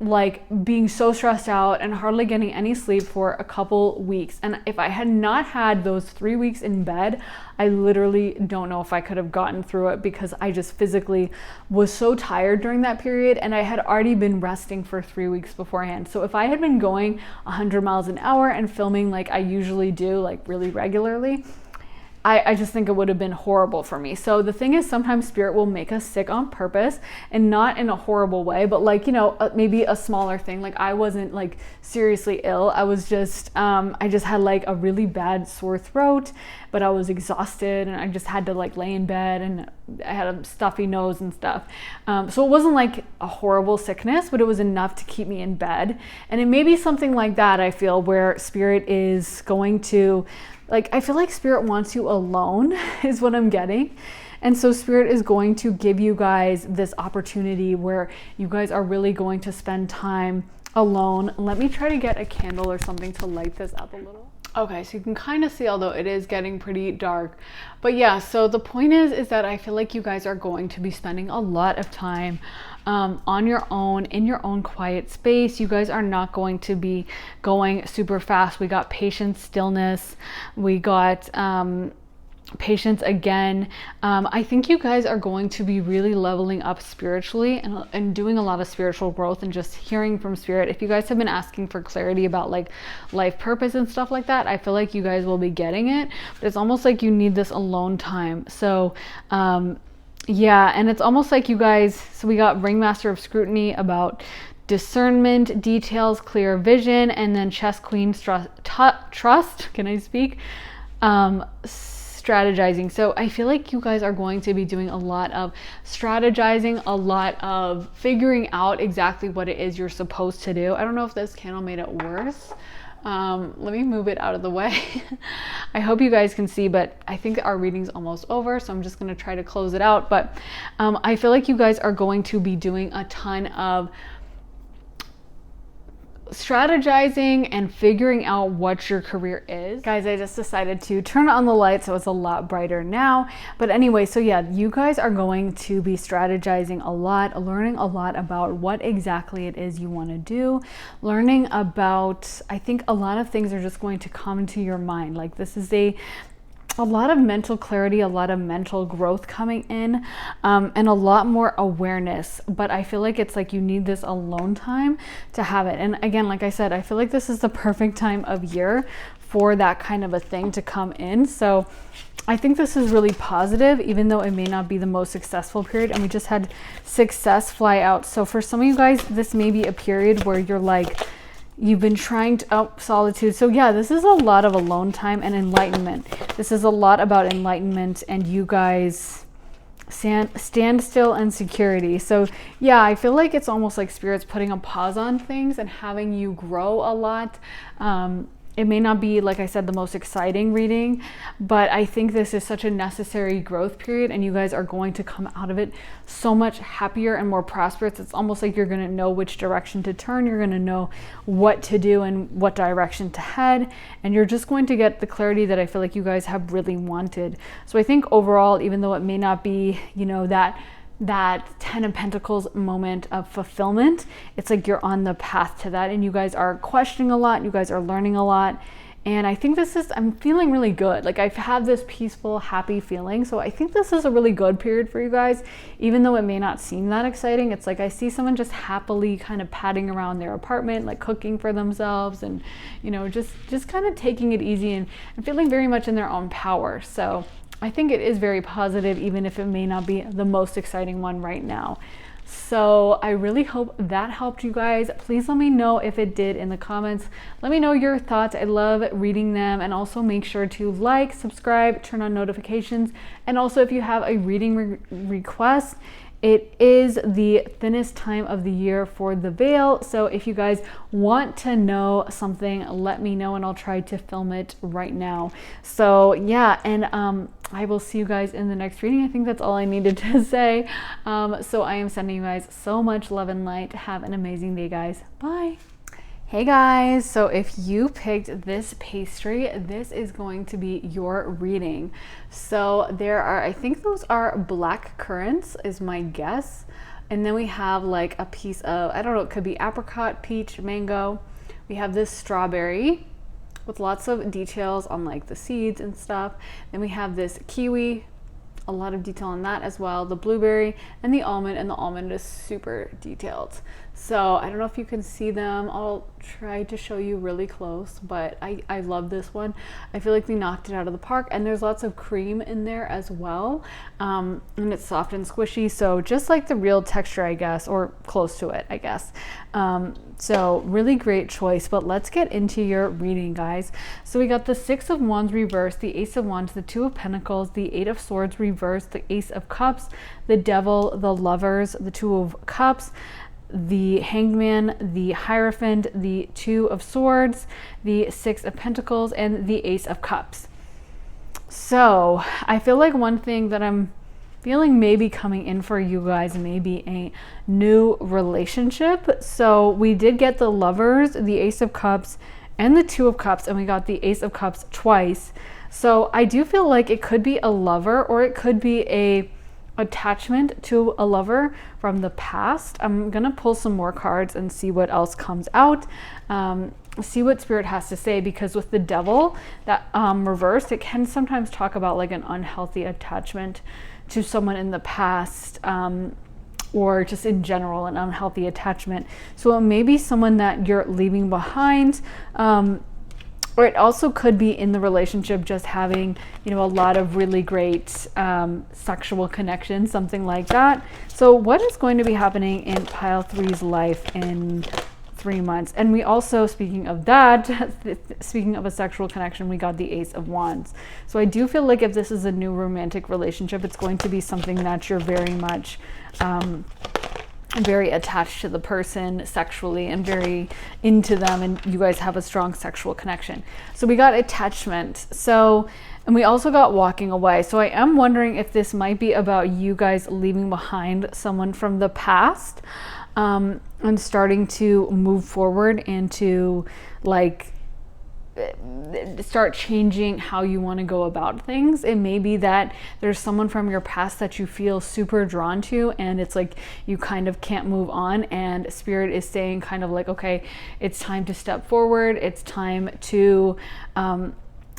like being so stressed out and hardly getting any sleep for a couple weeks. And if I had not had those 3 weeks in bed, I literally don't know if I could have gotten through it, because I just physically was so tired during that period, and I had already been resting for 3 weeks beforehand. So if I had been going 100 miles an hour and filming like I usually do, like really regularly, I just think it would have been horrible for me. So the thing is, sometimes Spirit will make us sick on purpose, and not in a horrible way, but like, maybe a smaller thing. Like, I wasn't like seriously ill. I was just, I just had like a really bad sore throat, but I was exhausted, and I just had to like lay in bed, and I had a stuffy nose and stuff. So it wasn't like a horrible sickness, but it was enough to keep me in bed. And it may be something like that, I feel, where Spirit is going to like, I feel like Spirit wants you alone is what I'm getting. And so Spirit is going to give you guys this opportunity where you guys are really going to spend time alone. Let me try to get a candle or something to light this up a little. Okay, so you can kind of see, although it is getting pretty dark. But yeah, so the point is that I feel like you guys are going to be spending a lot of time on your own, in your own quiet space. You guys are not going to be going super fast. We got patience, stillness. We got patience again. I think you guys are going to be really leveling up spiritually and doing a lot of spiritual growth and just hearing from Spirit. If you guys have been asking for clarity about like life purpose and stuff like that, I feel like you guys will be getting it, but it's almost like you need this alone time. So yeah, and it's almost like you guys, so we got Ringmaster of Scrutiny about discernment, details, clear vision, and then Chess Queen trust, can I speak? Strategizing. So I feel like you guys are going to be doing a lot of strategizing, a lot of figuring out exactly what it is you're supposed to do. I don't know if this candle made it worse. Let me move it out of the way. I hope you guys can see, but I think our reading's almost over, so I'm just going to try to close it out. But I feel like you guys are going to be doing a ton of strategizing and figuring out what your career is. Guys, I just decided to turn on the light so it's a lot brighter now. But anyway, so yeah, you guys are going to be strategizing a lot, learning a lot about what exactly it is you want to do, learning about, I think a lot of things are just going to come to your mind. Like, this is a lot of mental clarity, a lot of mental growth coming in, and a lot more awareness. But I feel like it's like you need this alone time to have it. And again, like I said, I feel like this is the perfect time of year for that kind of a thing to come in. So I think this is really positive, even though it may not be the most successful period. And we just had success fly out. So for some of you guys, this may be a period where you're like, you've been trying to, solitude. So yeah, this is a lot of alone time and enlightenment. This is a lot about enlightenment and you guys stand still and security. So yeah, I feel like it's almost like Spirit's putting a pause on things and having you grow a lot. It may not be, like I said, the most exciting reading, but I think this is such a necessary growth period and you guys are going to come out of it so much happier and more prosperous. It's almost like you're going to know which direction to turn. You're going to know what to do and what direction to head. And you're just going to get the clarity that I feel like you guys have really wanted. So I think overall, even though it may not be, you know, that 10 of Pentacles moment of fulfillment, it's like you're on the path to that and you guys are questioning a lot, you guys are learning a lot. And I think I'm feeling really good. Like, I've had this peaceful, happy feeling. So I think this is a really good period for you guys, even though it may not seem that exciting. It's like I see someone just happily kind of padding around their apartment, like cooking for themselves and, you know, just kind of taking it easy and feeling very much in their own power. So I think it is very positive, even if it may not be the most exciting one right now. So I really hope that helped you guys. Please let me know if it did in the comments. Let me know your thoughts. I love reading them. And also make sure to like, subscribe, turn on notifications. And also if you have a reading request, it is the thinnest time of the year for the veil. So if you guys want to know something, let me know and I'll try to film it right now. So yeah, and I will see you guys in the next reading. I think that's all I needed to say. So I am sending you guys so much love and light. Have an amazing day, guys. Bye. Hey guys, so if you picked this pastry, this is going to be your reading. So there are, I think those are black currants is my guess. And then we have like a piece of, I don't know, it could be apricot, peach, mango. We have this strawberry with lots of details on like the seeds and stuff. Then we have this kiwi, a lot of detail on that as well, the blueberry and the almond is super detailed. So I don't know if you can see them. I'll try to show you really close, but I love this one. I feel like we knocked it out of the park, and there's lots of cream in there as well. And it's soft and squishy, so just like the real texture, I guess, or close to it, I guess. So really great choice, but let's get into your reading, guys. So we got the Six of Wands reversed, the Ace of Wands, the Two of Pentacles, the Eight of Swords reversed, the Ace of Cups, the Devil, the Lovers, the Two of Cups, the Hanged Man, the Hierophant, the Two of Swords, the Six of Pentacles, and the Ace of Cups. So I feel like one thing that I'm feeling maybe coming in for you guys may be a new relationship. So we did get the Lovers, the Ace of Cups, and the Two of Cups, and we got the Ace of Cups twice. So I do feel like it could be a lover, or it could be a attachment to a lover from the past. I'm gonna pull some more cards and see what else comes out, see what Spirit has to say, because with the Devil that reversed, it can sometimes talk about like an unhealthy attachment to someone in the past, or just in general an unhealthy attachment. So it may be someone that you're leaving behind, or it also could be in the relationship just having, you know, a lot of really great sexual connection, something like that. So what is going to be happening in pile 3's life in 3 months? And we also, speaking of that, speaking of a sexual connection, we got the Ace of Wands. So I do feel like if this is a new romantic relationship, it's going to be something that you're very much very attached to the person sexually and very into them, and you guys have a strong sexual connection. So we got attachment. So, and we also got walking away. So I am wondering if this might be about you guys leaving behind someone from the past, and starting to move forward and to like start changing how you want to go about things. It may be that there's someone from your past that you feel super drawn to, and it's like you kind of can't move on, and Spirit is saying kind of like, okay, it's time to step forward. It's time to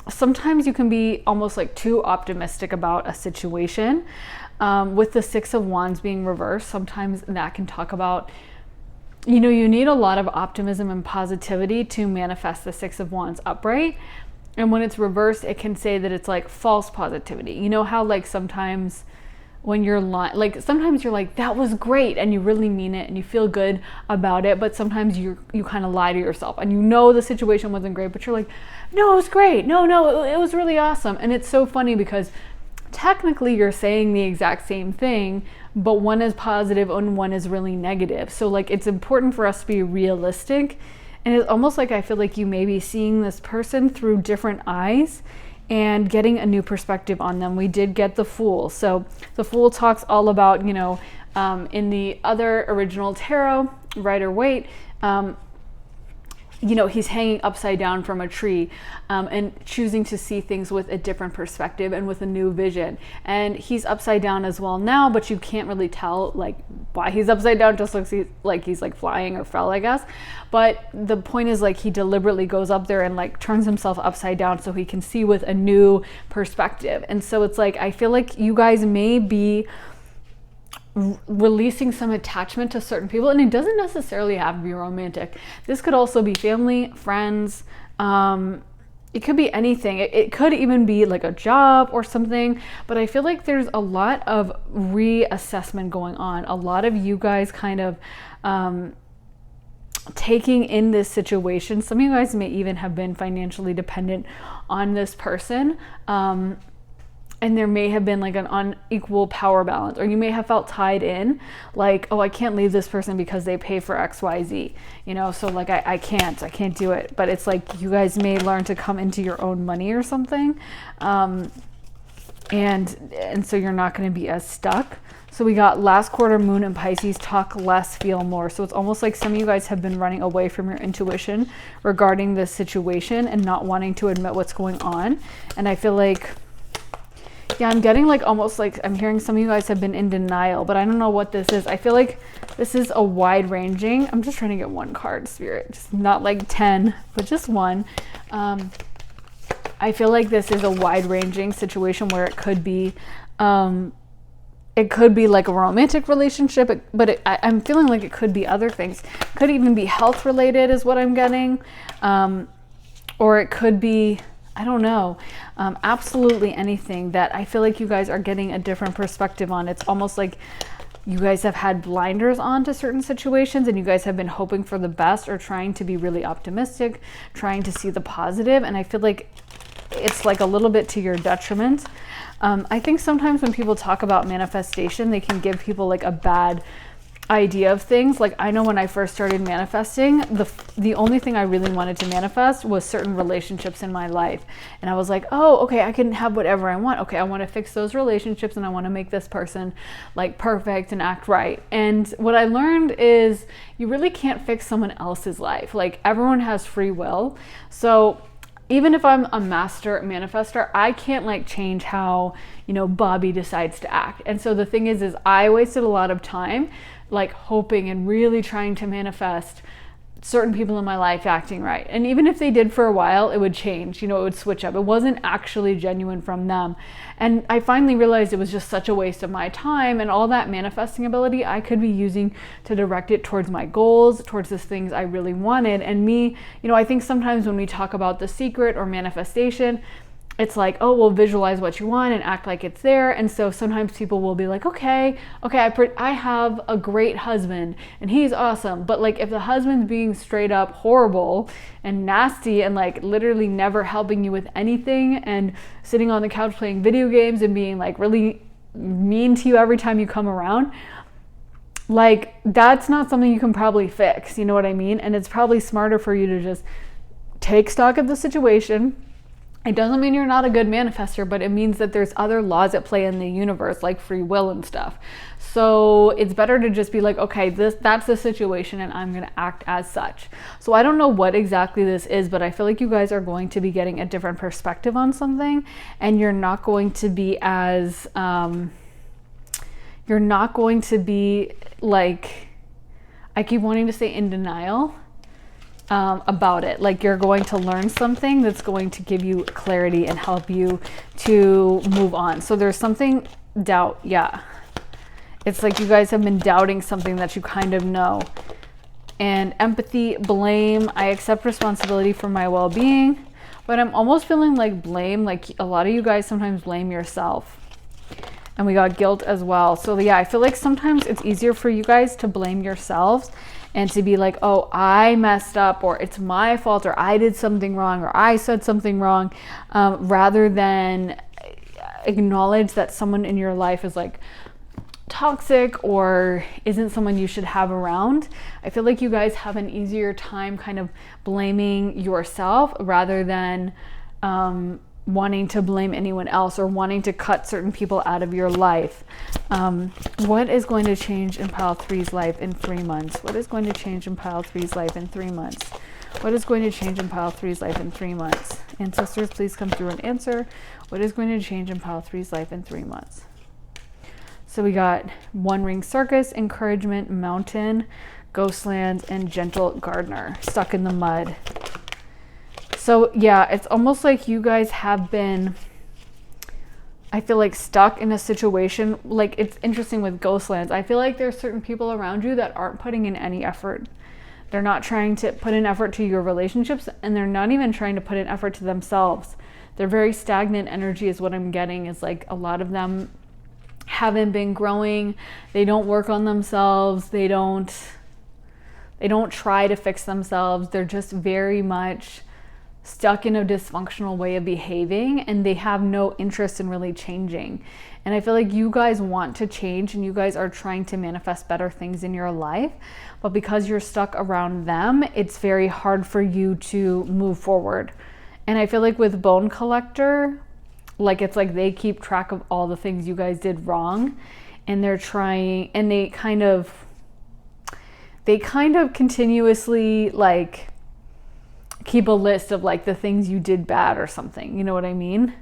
sometimes you can be almost like too optimistic about a situation. With the Six of Wands being reversed, sometimes that can talk about, you know, you need a lot of optimism and positivity to manifest the Six of Wands upright. And when it's reversed, it can say that it's like false positivity. You know how like sometimes when you're like sometimes you're like, that was great, and you really mean it and you feel good about it, but sometimes you kind of lie to yourself, and you know the situation wasn't great, but you're like, no, it was great. No, it was really awesome. And it's so funny because technically you're saying the exact same thing, but one is positive and one is really negative. So like it's important for us to be realistic, and it's almost like I feel like you may be seeing this person through different eyes and getting a new perspective on them. We did get the Fool. So the Fool talks all about, you know, in the other original tarot, Rider-Waite, you know, he's hanging upside down from a tree, and choosing to see things with a different perspective and with a new vision. And he's upside down as well now, but you can't really tell like why he's upside down. Just looks like he's like flying or fell, I guess. But the point is like he deliberately goes up there and like turns himself upside down so he can see with a new perspective. And so it's like, I feel like you guys may be releasing some attachment to certain people, and it doesn't necessarily have to be romantic. This could also be family, friends, it could be anything. It could even be like a job or something, but I feel like there's a lot of reassessment going on. A lot of you guys kind of taking in this situation. Some of you guys may even have been financially dependent on this person, and there may have been like an unequal power balance, or you may have felt tied in, like, oh, I can't leave this person because they pay for XYZ, you know, so like I can't do it. But it's like you guys may learn to come into your own money or something, and so you're not going to be as stuck. So we got last quarter moon in Pisces, talk less, feel more. So it's almost like some of you guys have been running away from your intuition regarding this situation and not wanting to admit what's going on. And I feel like, yeah, I'm getting like almost like I'm hearing some of you guys have been in denial, but I don't know what this is. I feel like this is a wide ranging. I'm just trying to get one card, Spirit, just not like 10, but just one. I feel like this is a wide ranging situation where it could be like a romantic relationship, but I'm feeling like it could be other things. Could even be health related is what I'm getting. Or it could be, I don't know, absolutely anything that I feel like you guys are getting a different perspective on. It's almost like you guys have had blinders on to certain situations, and you guys have been hoping for the best or trying to be really optimistic, trying to see the positive. And I feel like it's like a little bit to your detriment. I think sometimes when people talk about manifestation, they can give people like a bad idea of things. Like, I know when I first started manifesting, the only thing I really wanted to manifest was certain relationships in my life. And I was like, oh, okay, I can have whatever I want. Okay, I want to fix those relationships and I want to make this person like perfect and act right. And what I learned is you really can't fix someone else's life. Like, everyone has free will. So even if I'm a master manifestor, I can't like change how, you know, Bobby decides to act. And so the thing is I wasted a lot of time like hoping and really trying to manifest certain people in my life acting right. And even if they did for a while, it would change, you know, it would switch up. It wasn't actually genuine from them. And I finally realized it was just such a waste of my time, and all that manifesting ability I could be using to direct it towards my goals, towards the things I really wanted. And me, you know, I think sometimes when we talk about The Secret or manifestation, it's like, oh, well, visualize what you want and act like it's there. And so sometimes people will be like, okay, I have a great husband and he's awesome. But like, if the husband's being straight up horrible and nasty and like literally never helping you with anything and sitting on the couch playing video games and being like really mean to you every time you come around, like, that's not something you can probably fix. You know what I mean? And it's probably smarter for you to just take stock of the situation. It doesn't mean you're not a good manifestor, but it means that there's other laws at play in the universe, like free will and stuff. So it's better to just be like, okay, that's the situation and I'm going to act as such. So I don't know what exactly this is, but I feel like you guys are going to be getting a different perspective on something, and you're not going to be as, you're not going to be like, I keep wanting to say in denial about it. Like, you're going to learn something that's going to give you clarity and help you to move on. So there's something doubt. Yeah. It's like you guys have been doubting something that you kind of know. And empathy, blame. I accept responsibility for my well-being, but I'm almost feeling like blame. Like, a lot of you guys sometimes blame yourself. And we got guilt as well. So yeah, I feel like sometimes it's easier for you guys to blame yourselves and to be like, oh, I messed up, or it's my fault, or I did something wrong, or I said something wrong, rather than acknowledge that someone in your life is like toxic or isn't someone you should have around. I feel like you guys have an easier time kind of blaming yourself rather than wanting to blame anyone else or wanting to cut certain people out of your life. What is going to change in pile 3's life in 3 months? What is going to change in pile 3's life in 3 months? What is going to change in pile 3's life in 3 months? Ancestors, please come through and answer. What is going to change in pile 3's life in 3 months? So we got One Ring Circus, Encouragement, Mountain, Ghostlands, and Gentle Gardener, Stuck in the Mud. So yeah, it's almost like you guys have been, I feel like, stuck in a situation. Like, it's interesting with Ghostlands. I feel like there's certain people around you that aren't putting in any effort. They're not trying to put in effort to your relationships, and they're not even trying to put in effort to themselves. They're very stagnant energy is what I'm getting. Is like a lot of them haven't been growing. They don't work on themselves. They don't try to fix themselves. They're just very much stuck in a dysfunctional way of behaving, and they have no interest in really changing. And I feel like you guys want to change, and you guys are trying to manifest better things in your life, but because you're stuck around them, it's very hard for you to move forward. And I feel like with Bone Collector, like, it's like they keep track of all the things you guys did wrong, and they're trying, and they kind of continuously like keep a list of like the things you did bad or something, you know what I mean?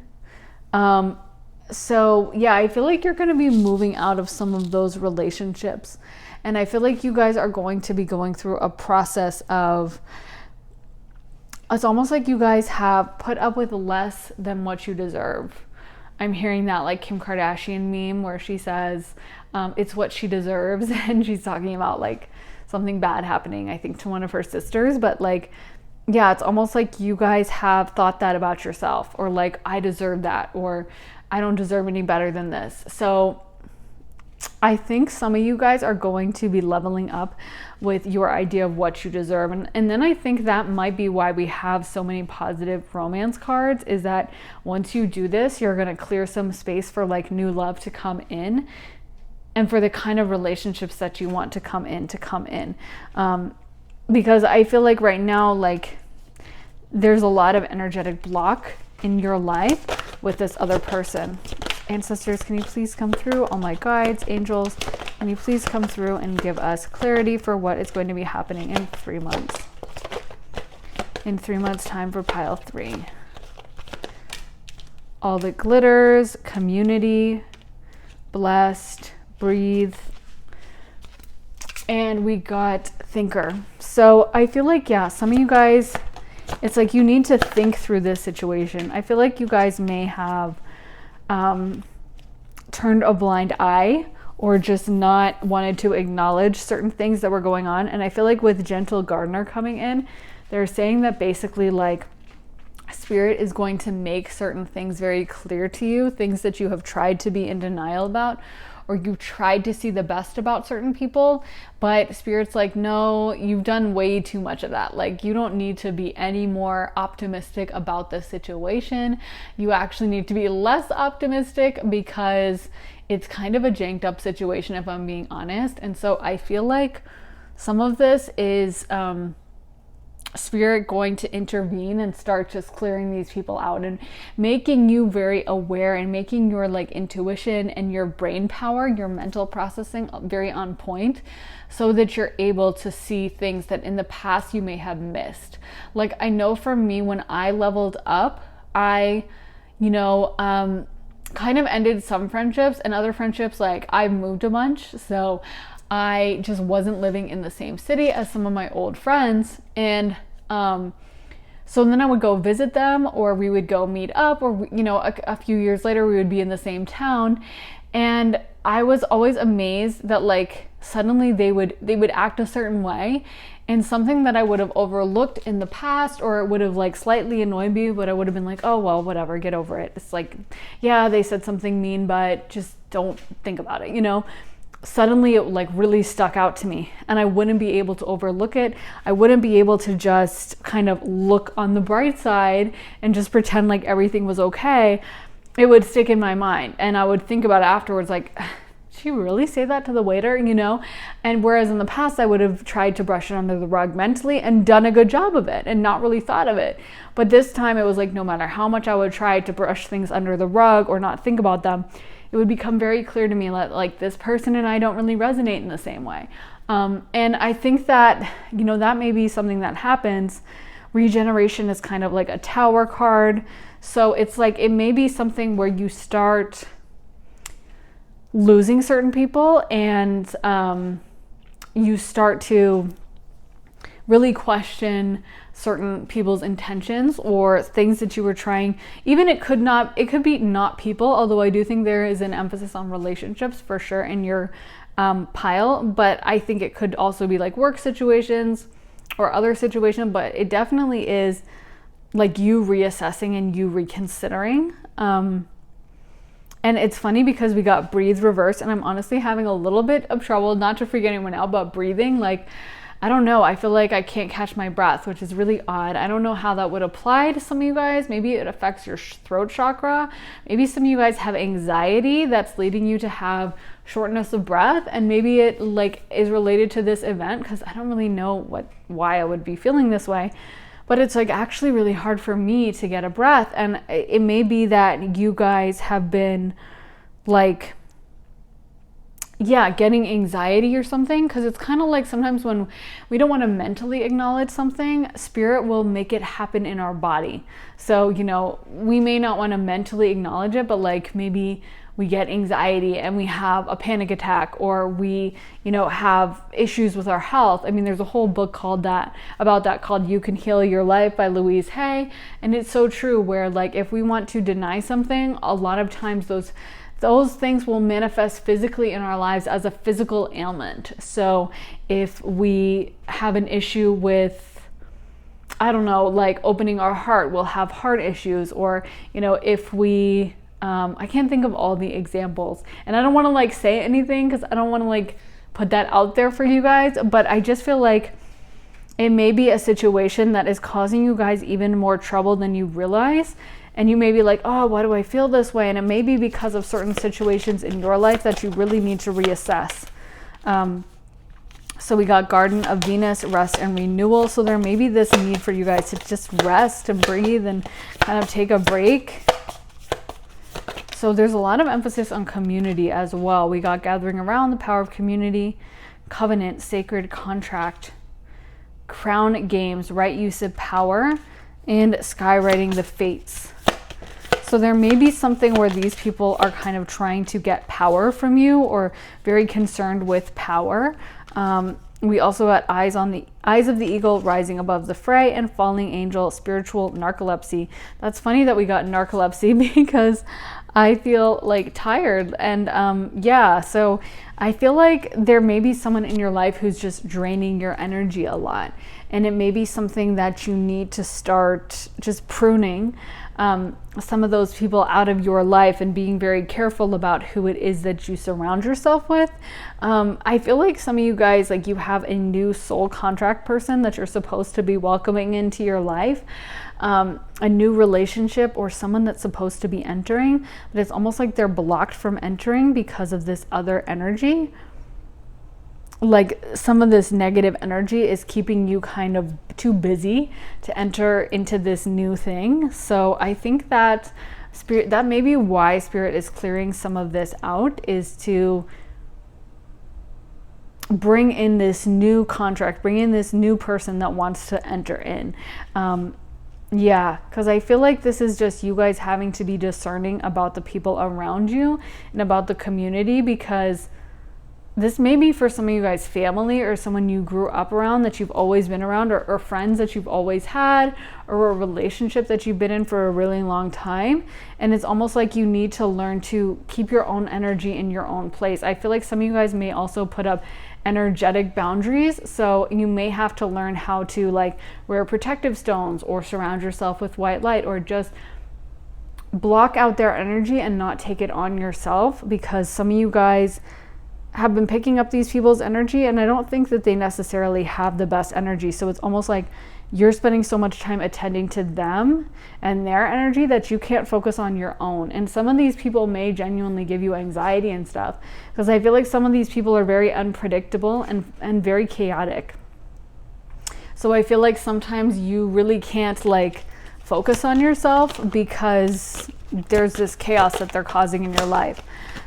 So yeah, I feel like you're going to be moving out of some of those relationships, and I feel like you guys are going to be going through a process of, it's almost like you guys have put up with less than what you deserve. I'm hearing that like Kim Kardashian meme where she says it's what she deserves, and she's talking about like something bad happening, I think, to one of her sisters. But like, yeah, it's almost like you guys have thought that about yourself, or like, I deserve that, or I don't deserve any better than this. So I think some of you guys are going to be leveling up with your idea of what you deserve. And then I think that might be why we have so many positive romance cards, is that once you do this, you're going to clear some space for like new love to come in. and for the kind of relationships that you want to come in. Because I feel like right now, like there's a lot of energetic block in your life with this other person. Ancestors, can you please come through? All my guides, angels, can you please come through and give us clarity for what is going to be happening in 3 months? In 3 months' time for pile 3. All the glitters, community, blessed, breathe. And we got thinker. So I feel like, yeah, some of you guys, it's like you need to think through this situation. I feel like you guys may have turned a blind eye or just not wanted to acknowledge certain things that were going on. And I feel like with Gentle Gardener coming in, they're saying that basically like Spirit is going to make certain things very clear to you, things that you have tried to be in denial about, or you tried to see the best about certain people, but Spirit's like, no, you've done way too much of that. Like, you don't need to be any more optimistic about this situation. You actually need to be less optimistic because it's kind of a janked up situation, if I'm being honest. And so I feel like some of this is Spirit going to intervene and start just clearing these people out and making you very aware and making your like intuition and your brain power, your mental processing very on point, so that you're able to see things that in the past you may have missed. Like, I know for me, when I leveled up, I, kind of ended some friendships, and other friendships, like, I moved a bunch, so I just wasn't living in the same city as some of my old friends. And so then I would go visit them, or we would go meet up, or, a few years later we would be in the same town. And I was always amazed that like suddenly they would act a certain way, and something that I would have overlooked in the past, or it would have like slightly annoyed me, but I would have been like, oh, well, whatever, get over it. It's like, yeah, they said something mean, but just don't think about it, Suddenly it like really stuck out to me, and I wouldn't be able to overlook it. I wouldn't be able to just kind of look on the bright side and just pretend like everything was okay. It would stick in my mind, and I would think about it afterwards, like, did she really say that to the waiter, And whereas in the past I would have tried to brush it under the rug mentally and done a good job of it and not really thought of it. But this time it was like, no matter how much I would try to brush things under the rug or not think about them, it would become very clear to me that like this person and I don't really resonate in the same way. And I think that, that may be something that happens. Regeneration is kind of like a Tower card. So it's like, it may be something where you start losing certain people, and you start to really question certain people's intentions or things that you were trying. Even it could be not people, although I do think there is an emphasis on relationships for sure in your pile, but I think it could also be like work situations or other situations, but it definitely is like you reassessing and you reconsidering. And it's funny because we got breathe reverse, and I'm honestly having a little bit of trouble, not to freak anyone out, but breathing. Like, I don't know, I feel like I can't catch my breath, which is really odd. I don't know how that would apply to some of you guys. Maybe it affects your throat chakra. Maybe some of you guys have anxiety that's leading you to have shortness of breath, and maybe it like is related to this event, because I don't really know why I would be feeling this way. But it's like actually really hard for me to get a breath, and it may be that you guys have been like, getting anxiety or something, because it's kind of like sometimes when we don't want to mentally acknowledge something, Spirit will make it happen in our body. So, we may not want to mentally acknowledge it, but like maybe we get anxiety and we have a panic attack, or we, have issues with our health. I mean, there's a whole book called You Can Heal Your Life by Louise Hay. And it's so true, where like, if we want to deny something, a lot of times those things will manifest physically in our lives as a physical ailment. So if we have an issue with, I don't know, like opening our heart, we'll have heart issues. Or, if we, I can't think of all the examples, and I don't want to like say anything because I don't want to like put that out there for you guys, but I just feel like it may be a situation that is causing you guys even more trouble than you realize. And you may be like, oh, why do I feel this way? And it may be because of certain situations in your life that you really need to reassess. So we got Garden of Venus, rest and renewal. So there may be this need for you guys to just rest and breathe and kind of take a break. So there's a lot of emphasis on community as well. We got gathering around, the power of community, covenant, sacred contract, crown games, right use of power, and skywriting the fates. So there may be something where these people are kind of trying to get power from you or very concerned with power. We also got eyes of the eagle, rising above the fray, and falling angel, spiritual narcolepsy. That's funny that we got narcolepsy because I feel like tired. And yeah, so I feel like there may be someone in your life who's just draining your energy a lot. And it may be something that you need to start just pruning some of those people out of your life and being very careful about who it is that you surround yourself with. I feel like some of you guys, like, you have a new soul contract person that you're supposed to be welcoming into your life, a new relationship or someone that's supposed to be entering, but it's almost like they're blocked from entering because of this other energy. Like, some of this negative energy is keeping you kind of too busy to enter into this new thing. So I think that Spirit, that may be why Spirit is clearing some of this out, is to bring in this new contract, bring in this new person that wants to enter in. Yeah, because I feel like this is just you guys having to be discerning about the people around you and about the community, because this may be for some of you guys family or someone you grew up around that you've always been around, or friends that you've always had, or a relationship that you've been in for a really long time. And it's almost like you need to learn to keep your own energy in your own place. I feel like some of you guys may also put up energetic boundaries. So you may have to learn how to, like, wear protective stones or surround yourself with white light, or just block out their energy and not take it on yourself, because some of you guys have been picking up these people's energy, and I don't think that they necessarily have the best energy. So it's almost like you're spending so much time attending to them and their energy that you can't focus on your own. And some of these people may genuinely give you anxiety and stuff, because I feel like some of these people are very unpredictable and very chaotic. So I feel like sometimes you really can't, like, focus on yourself because there's this chaos that they're causing in your life.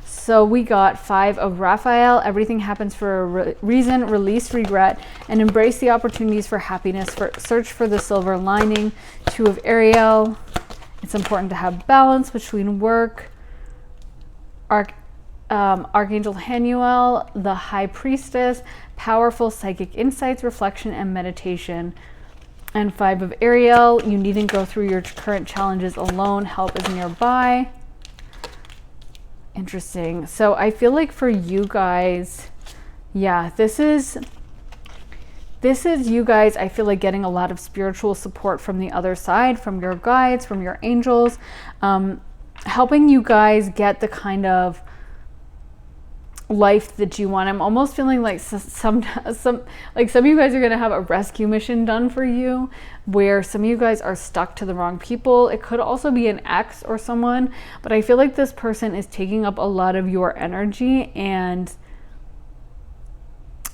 So we got 5 of Raphael. Everything happens for a reason. Release regret and embrace the opportunities for happiness. Search for the silver lining. 2 of Ariel. It's important to have balance between work. Archangel Hanuel, the High Priestess. Powerful psychic insights, reflection, and meditation. And 5 of Ariel. You needn't go through your current challenges alone. Help is nearby. Interesting. So I feel like for you guys, yeah, this is you guys, I feel like getting a lot of spiritual support from the other side, from your guides, from your angels, helping you guys get the kind of life that you want. I'm almost feeling like some of you guys are going to have a rescue mission done for you, where some of you guys are stuck to the wrong people. It could also be an ex or someone, but I feel like this person is taking up a lot of your energy, and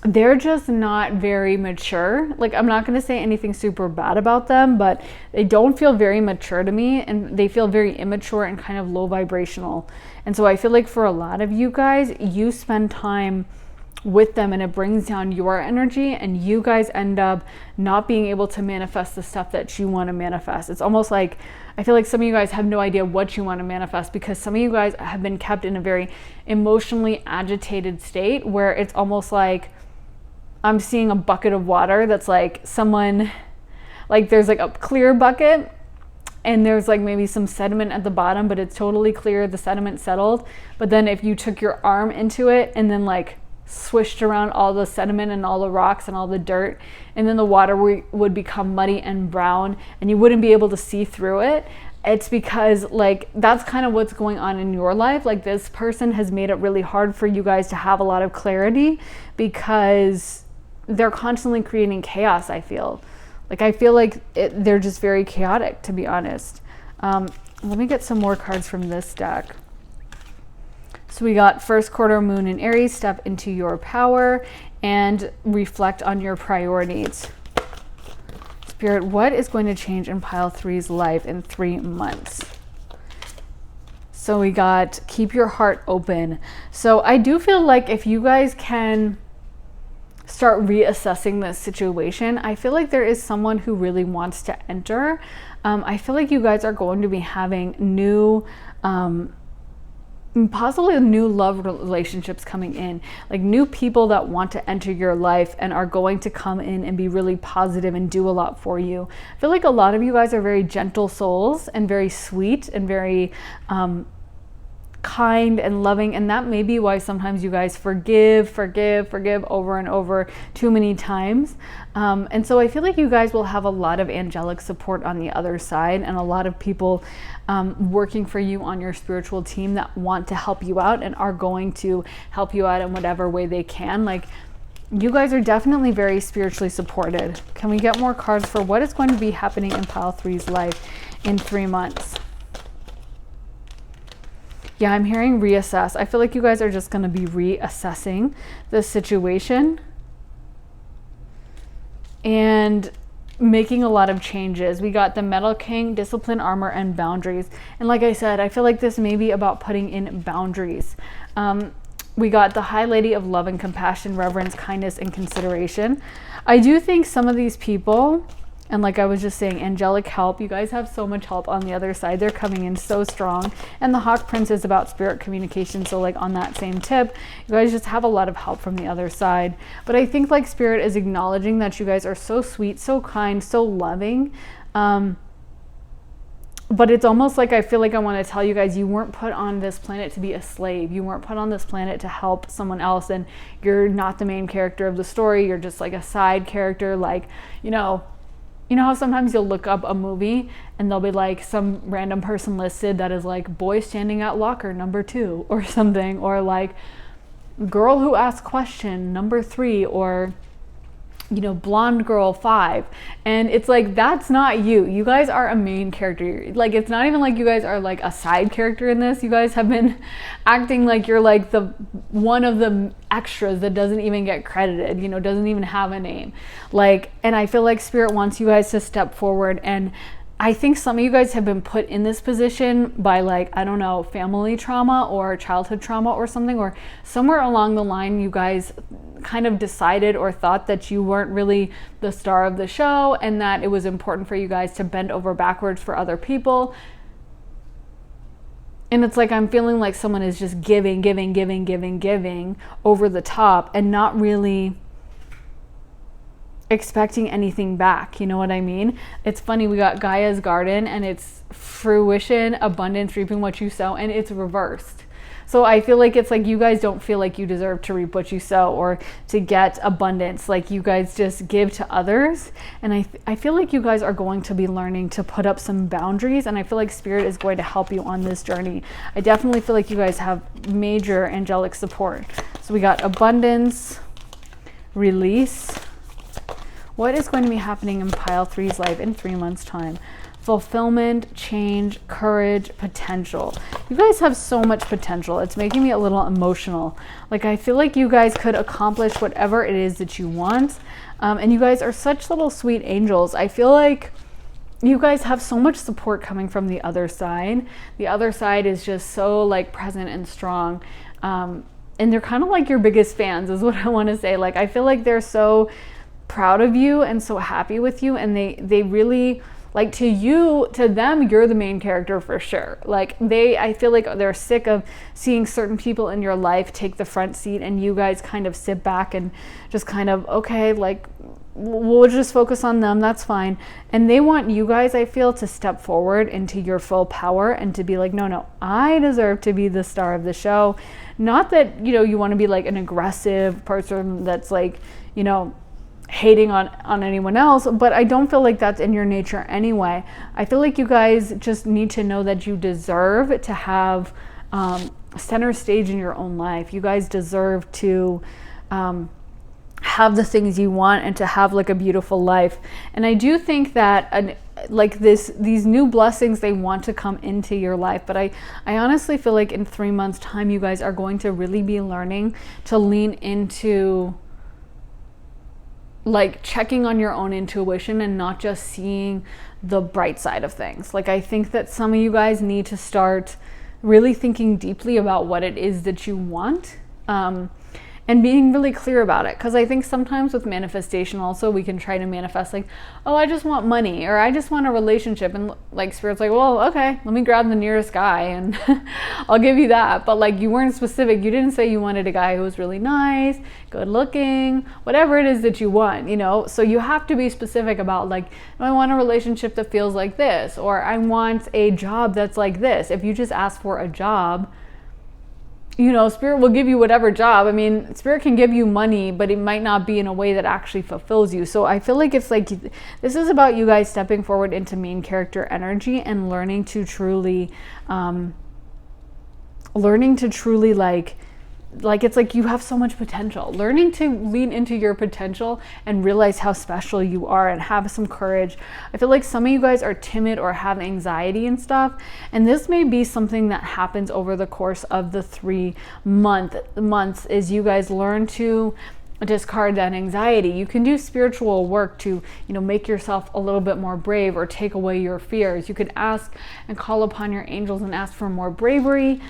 they're just not very mature. Like, I'm not going to say anything super bad about them, but they don't feel very mature to me, and they feel very immature and kind of low vibrational. And so I feel like for a lot of you guys, you spend time with them and it brings down your energy, and you guys end up not being able to manifest the stuff that you want to manifest. It's almost like, I feel like some of you guys have no idea what you want to manifest, because some of you guys have been kept in a very emotionally agitated state, where it's almost like I'm seeing a bucket of water that's like someone, like there's like a clear bucket and there's like maybe some sediment at the bottom, but it's totally clear, the sediment settled. But then if you took your arm into it and then like swished around all the sediment and all the rocks and all the dirt, and then the water would become muddy and brown and you wouldn't be able to see through it. It's because, like, that's kind of what's going on in your life. Like, this person has made it really hard for you guys to have a lot of clarity, because they're constantly creating chaos. I feel like they're just very chaotic, to be honest. let me get some more cards from this deck. So we got first quarter moon in Aries, step into your power and reflect on your priorities. Spirit, what is going to change in pile 3's life in 3 months? So we got keep your heart open. So I do feel like if you guys can start reassessing this situation, I feel like there is someone who really wants to enter. I feel like you guys are going to be having new, possibly new love relationships coming in, like new people that want to enter your life and are going to come in and be really positive and do a lot for you. I feel like a lot of you guys are very gentle souls and very sweet and very kind and loving, and that may be why sometimes you guys forgive over and over too many times. And so I feel like you guys will have a lot of angelic support on the other side, and a lot of people working for you on your spiritual team that want to help you out and are going to help you out in whatever way they can. Like, you guys are definitely very spiritually supported. Can we get more cards for what is going to be happening in pile 3's life in 3 months? Yeah, I'm hearing reassess. I feel like you guys are just going to be reassessing the situation and making a lot of changes. We got the Metal King, discipline, armor, and boundaries. And like I said, I feel like this may be about putting in boundaries. We got the High Lady of love and compassion, reverence, kindness, and consideration. I do think some of these people, and like I was just saying, angelic help. You guys have so much help on the other side. They're coming in so strong. And the Hawk Prince is about spirit communication. So like on that same tip, you guys just have a lot of help from the other side. But I think like Spirit is acknowledging that you guys are so sweet, so kind, so loving. But it's almost like I feel like I want to tell you guys, you weren't put on this planet to be a slave. You weren't put on this planet to help someone else. And you're not the main character of the story. You're just like a side character. Like, you know how sometimes you'll look up a movie and there'll be like some random person listed that is like boy standing at locker number 2 or something, or like girl who asked question number 3, or blonde girl 5, and it's like, that's not you. You guys are a main character. Like, it's not even like you guys are like a side character in this. You guys have been acting like you're like the one of the extras that doesn't even get credited, doesn't even have a name. Like, and I feel like Spirit wants you guys to step forward, and I think some of you guys have been put in this position by, like, I don't know, family trauma or childhood trauma or something, or somewhere along the line you guys kind of decided or thought that you weren't really the star of the show, and that it was important for you guys to bend over backwards for other people. And it's like, I'm feeling like someone is just giving over the top and not really expecting anything back. You know what I mean? It's funny, we got Gaia's garden, and it's fruition, abundance, reaping what you sow, and it's reversed. So I feel like it's like you guys don't feel like you deserve to reap what you sow or to get abundance. Like, you guys just give to others. And I feel like you guys are going to be learning to put up some boundaries, and I feel like Spirit is going to help you on this journey. I definitely feel like you guys have major angelic support. So we got abundance, release. What is going to be happening in pile 3's life in 3 months' time? Fulfillment, change, courage, potential. You guys have so much potential. It's making me a little emotional. Like, I feel like you guys could accomplish whatever it is that you want. And you guys are such little sweet angels. I feel like you guys have so much support coming from the other side. The other side is just so like present and strong. And they're kind of like your biggest fans, is what I want to say. Like, I feel like they're so proud of you and so happy with you, and they really, like, to them you're the main character for sure. Like, I feel like they're sick of seeing certain people in your life take the front seat, and you guys kind of sit back and just kind of, okay, like, we'll just focus on them, that's fine. And they want you guys, I feel, to step forward into your full power and to be like, no, I deserve to be the star of the show. Not that you want to be like an aggressive person that's like hating on anyone else, but I don't feel like that's in your nature anyway. I feel like you guys just need to know that you deserve to have center stage in your own life. You guys deserve to have the things you want and to have like a beautiful life. And I do think that these new blessings, they want to come into your life. But I honestly feel like in 3 months time, you guys are going to really be learning to lean into like checking on your own intuition and not just seeing the bright side of things. Like I think that some of you guys need to start really thinking deeply about what it is that you want, and being really clear about it. Because I think sometimes with manifestation also, we can try to manifest like, oh, I just want money, or I just want a relationship, and like Spirit's like, well, okay, let me grab the nearest guy and I'll give you that. But like, you weren't specific. You didn't say you wanted a guy who was really nice, good looking, whatever it is that you want, you know. So you have to be specific about like, I want a relationship that feels like this, or I want a job that's like this. If you just ask for a job, you know, Spirit will give you whatever job. I mean, Spirit can give you money, but it might not be in a way that actually fulfills you. So I feel like it's like, this is about you guys stepping forward into main character energy and learning to truly like it's like you have so much potential. Learning to lean into your potential and realize how special you are and have some courage. I feel like some of you guys are timid or have anxiety and stuff, and this may be something that happens over the course of the 3 months is you guys learn to discard that anxiety. You can do spiritual work to, you know, make yourself a little bit more brave or take away your fears. You can ask and call upon your angels and ask for more bravery,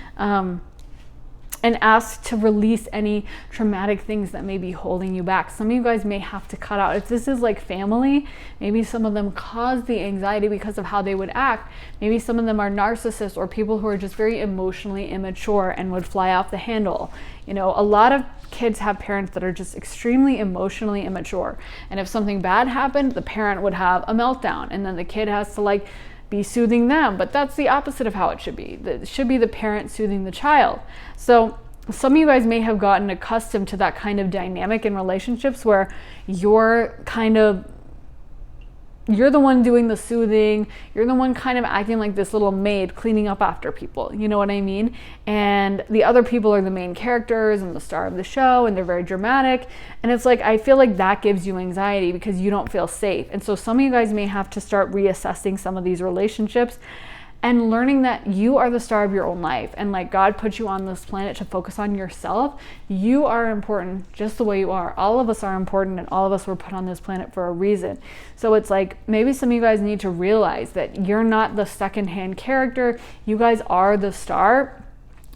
and ask to release any traumatic things that may be holding you back. Some of you guys may have to cut out, if this is like family, maybe some of them cause the anxiety because of how they would act. Maybe some of them are narcissists or people who are just very emotionally immature and would fly off the handle. You know, a lot of kids have parents that are just extremely emotionally immature. And if something bad happened, the parent would have a meltdown, and then the kid has to like be soothing them. But that's the opposite of how it should be. It should be the parent soothing the child. So some of you guys may have gotten accustomed to that kind of dynamic in relationships where you're the one doing the soothing, you're the one kind of acting like this little maid cleaning up after people, you know what I mean? And the other people are the main characters and the star of the show, and they're very dramatic. And it's like, I feel like that gives you anxiety because you don't feel safe. And so some of you guys may have to start reassessing some of these relationships and learning that you are the star of your own life. And like, God put you on this planet to focus on yourself. You are important just the way you are. All of us are important, and all of us were put on this planet for a reason. So it's like, maybe some of you guys need to realize that you're not the secondhand character. You guys are the star.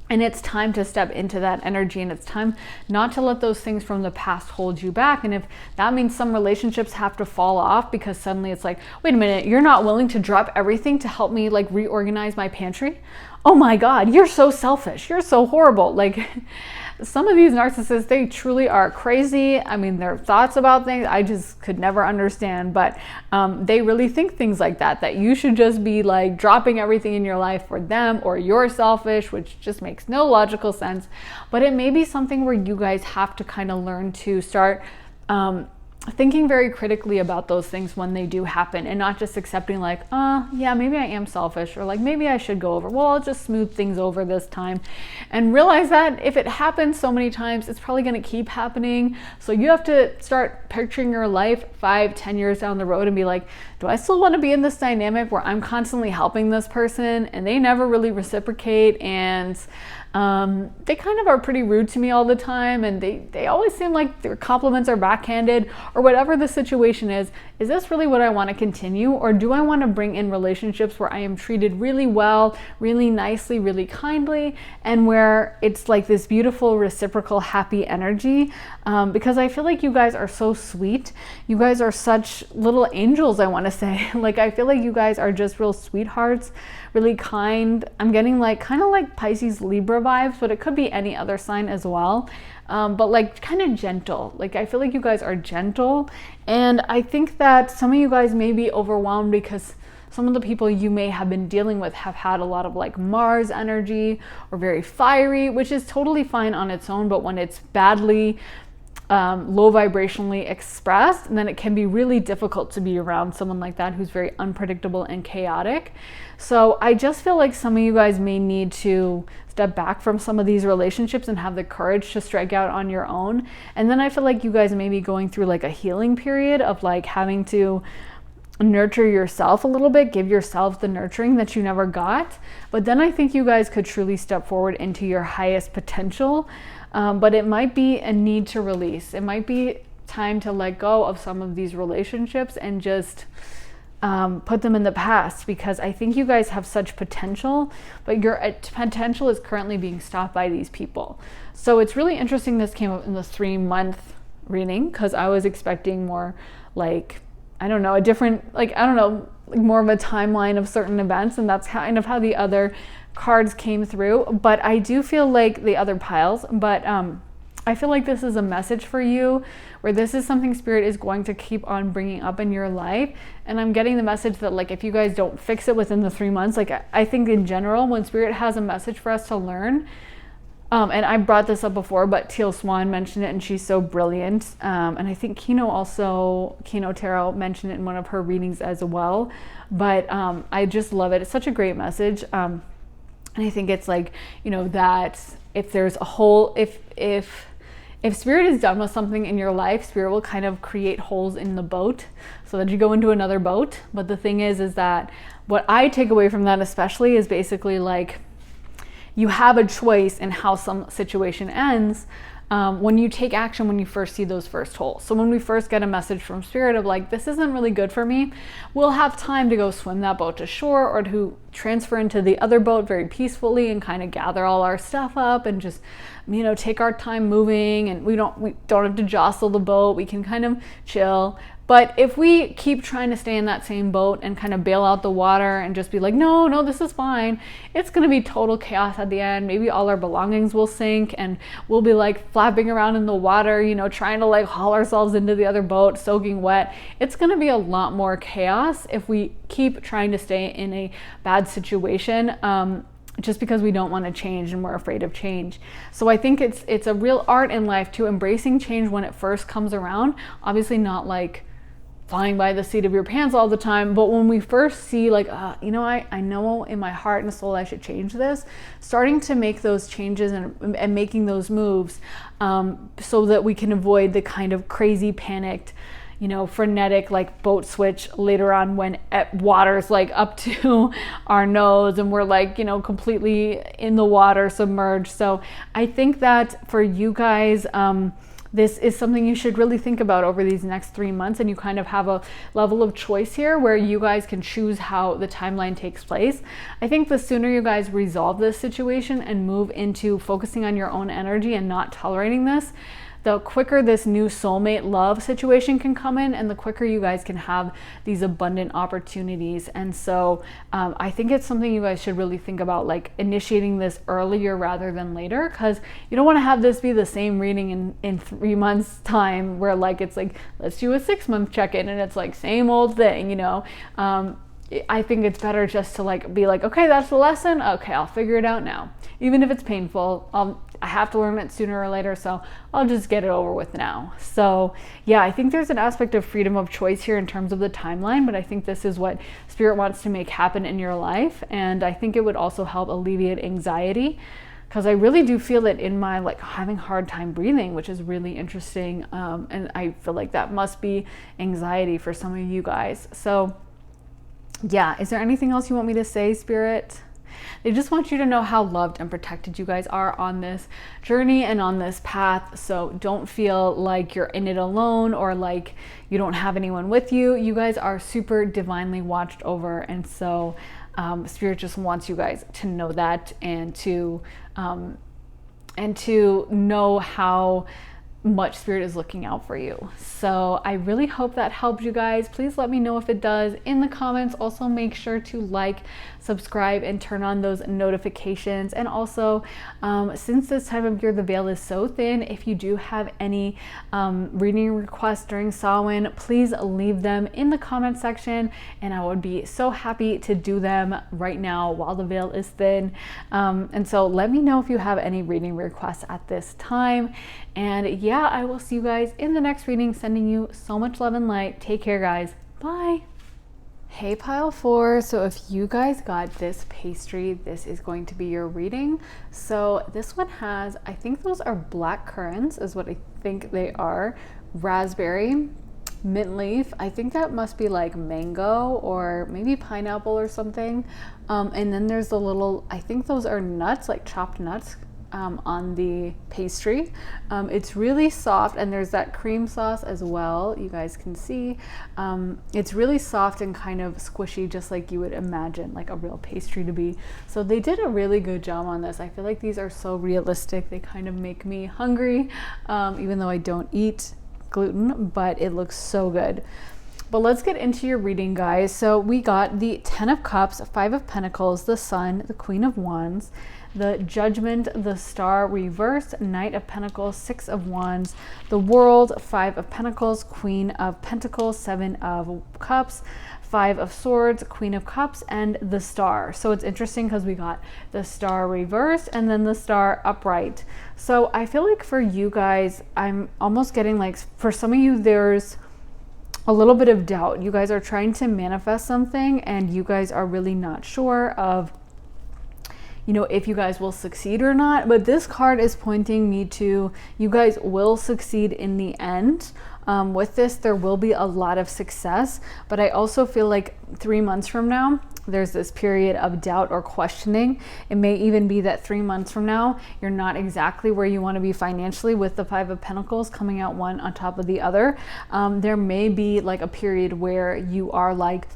And it's time to step into that energy, and it's time not to let those things from the past hold you back. And if that means some relationships have to fall off because suddenly it's like, wait a minute, you're not willing to drop everything to help me like reorganize my pantry? Oh my God, you're so selfish. You're so horrible. Like, some of these narcissists, they truly are crazy. I mean, their thoughts about things, I just could never understand. But they really think things like that you should just be like dropping everything in your life for them, or you're selfish, which just makes no logical sense. But it may be something where you guys have to kind of learn to start thinking very critically about those things when they do happen, and not just accepting like, yeah, maybe I am selfish, or like, maybe I should go over, well, I'll just smooth things over this time. And realize that if it happens so many times, it's probably going to keep happening. So you have to start picturing your life 5-10 years down the road and be like, do I still want to be in this dynamic where I'm constantly helping this person and they never really reciprocate, and they kind of are pretty rude to me all the time, and they always seem like their compliments are backhanded, or whatever the situation is this really what I want to continue? Or do I want to bring in relationships where I am treated really well, really nicely, really kindly, and where it's like this beautiful, reciprocal, happy energy? Because I feel like you guys are so sweet. You guys are such little angels, I want to say. Like, I feel like you guys are just real sweethearts, really kind. I'm getting like kind of like Pisces, Libra vibes, but it could be any other sign as well. But like kind of gentle. Like, I feel like you guys are gentle, and I think that some of you guys may be overwhelmed because some of the people you may have been dealing with have had a lot of like Mars energy or very fiery, which is totally fine on its own, but when it's badly low vibrationally expressed, and then it can be really difficult to be around someone like that who's very unpredictable and chaotic. So I just feel like some of you guys may need to step back from some of these relationships and have the courage to strike out on your own. And then I feel like you guys may be going through like a healing period of like having to nurture yourself a little bit, give yourself the nurturing that you never got. But then I think you guys could truly step forward into your highest potential. But it might be a need to release. It might be time to let go of some of these relationships and just put them in the past, because I think you guys have such potential, but your potential is currently being stopped by these people. So it's really interesting this came up in the 3-month reading, because I was expecting more like, I don't know, a different, like, I don't know, like more of a timeline of certain events, and that's kind of how the other cards came through. But I do feel like the other piles, but I feel like this is a message for you, where this is something Spirit is going to keep on bringing up in your life. And I'm getting the message that like if you guys don't fix it within the 3 months, like I think in general, when Spirit has a message for us to learn, and I brought this up before, but Teal Swan mentioned it, and she's so brilliant. And I think Kino Tarot mentioned it in one of her readings as well. But I just love it. It's such a great message. And I think it's like, you know, that if there's a hole, if Spirit is done with something in your life, Spirit will kind of create holes in the boat so that you go into another boat. But the thing is that what I take away from that especially is basically like, you have a choice in how some situation ends when you take action, when you first see those first holes. So when we first get a message from Spirit of like, this isn't really good for me, we'll have time to go swim that boat to shore, or to transfer into the other boat very peacefully and kind of gather all our stuff up and just, you know, take our time moving, and we don't have to jostle the boat. We can kind of chill. But if we keep trying to stay in that same boat and kind of bail out the water and just be like, no, this is fine, it's going to be total chaos at the end. Maybe all our belongings will sink, and we'll be like flapping around in the water, you know, trying to like haul ourselves into the other boat, soaking wet. It's going to be a lot more chaos if we keep trying to stay in a bad situation. Just because we don't want to change and we're afraid of change. So I think it's a real art in life to embracing change when it first comes around. Obviously not like flying by the seat of your pants all the time, but when we first see like, you know, I know in my heart and soul I should change this, starting to make those changes and making those moves so that we can avoid the kind of crazy panicked, you know, frenetic like boat switch later on when water's like up to our nose and we're like, you know, completely in the water submerged. So I think that for you guys, this is something you should really think about over these next 3 months, and you kind of have a level of choice here where you guys can choose how the timeline takes place. I think the sooner you guys resolve this situation and move into focusing on your own energy and not tolerating this, the quicker this new soulmate love situation can come in, and the quicker you guys can have these abundant opportunities. And so I think it's something you guys should really think about, like initiating this earlier rather than later, because you don't want to have this be the same reading in 3 months time where like it's like, let's do a 6-month check-in and it's like same old thing, you know. I think it's better just to like be like, okay, that's the lesson, okay, I'll figure it out now, even if it's painful. I have to learn it sooner or later, so I'll just get it over with now. So yeah, I think there's an aspect of freedom of choice here in terms of the timeline, but I think this is what Spirit wants to make happen in your life. And I think it would also help alleviate anxiety, because I really do feel it in my like having a hard time breathing, which is really interesting. And I feel like that must be anxiety for some of you guys. So yeah, is there anything else you want me to say, Spirit? They just want you to know how loved and protected you guys are on this journey and on this path. So don't feel like you're in it alone or like you don't have anyone with you. You guys are super divinely watched over. And so Spirit just wants you guys to know that, and to know how much Spirit is looking out for you. So I really hope that helped you guys. Please let me know if it does in the comments. Also make sure to like, subscribe, and turn on those notifications. And also since this time of year the veil is so thin, if you do have any reading requests during Samhain, please leave them in the comment section, and I would be so happy to do them right now while the veil is thin. And so let me know if you have any reading requests at this time. And yeah, yeah, I will see you guys in the next reading. Sending you so much love and light. Take care, guys. Bye. Hey pile 4, so if you guys got this pastry, this is going to be your reading. So this one has, I think those are black currants is what I think they are, raspberry, mint leaf, I think that must be like mango or maybe pineapple or something, and then there's the little, I think those are nuts, like chopped nuts, on the pastry. It's really soft, and there's that cream sauce as well, you guys can see. It's really soft and kind of squishy, just like you would imagine like a real pastry to be. So they did a really good job on this. I feel like these are so realistic. They kind of make me hungry, even though I don't eat gluten, but it looks so good. But let's get into your reading, guys. So we got the 10 of Cups, 5 of Pentacles, the Sun, the Queen of Wands, the Judgment, the Star reversed, Knight of Pentacles, 6 of Wands, the World, 5 of Pentacles, Queen of Pentacles, 7 of Cups, 5 of Swords, Queen of Cups, and the Star. So it's interesting because we got the Star reversed and then the Star upright. So I feel like for you guys, I'm almost getting like, for some of you, there's a little bit of doubt. You guys are trying to manifest something and you guys are really not sure of, you know, if you guys will succeed or not. But this card is pointing me to you guys will succeed in the end. With this, there will be a lot of success, but I also feel like 3 months from now, there's this period of doubt or questioning. It may even be that 3 months from now, you're not exactly where you want to be financially with the 5 of Pentacles coming out one on top of the other. There may be like a period where you are like,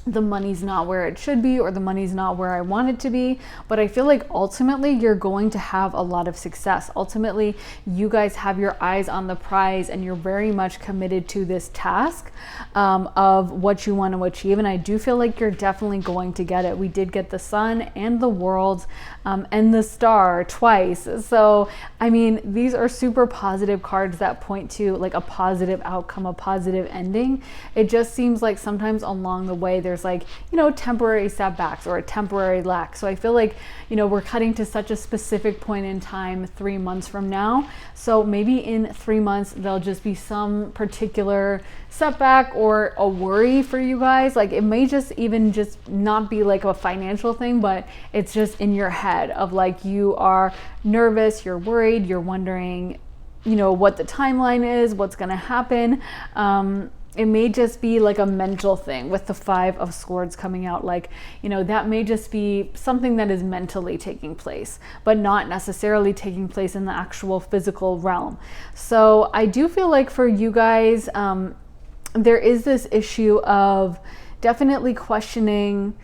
the money's not where it should be, or the money's not where I want it to be. But I feel like ultimately you're going to have a lot of success. Ultimately, you guys have your eyes on the prize and you're very much committed to this task of what you want to achieve. And I do feel like you're definitely going to get it. We did get the Sun and the World and the Star twice. So, I mean, these are super positive cards that point to like a positive outcome, a positive ending. It just seems like sometimes along the way, there's like, you know, temporary setbacks or a temporary lack. So I feel like, you know, we're cutting to such a specific point in time 3 months from now. So maybe in 3 months, there'll just be some particular setback or a worry for you guys. Like it may just even just not be like a financial thing, but it's just in your head of like, you are nervous, you're worried, you're wondering, you know, what the timeline is, what's going to happen. It may just be like a mental thing with the 5 of Swords coming out. Like, you know, that may just be something that is mentally taking place, but not necessarily taking place in the actual physical realm. So I do feel like for you guys, there is this issue of definitely questioning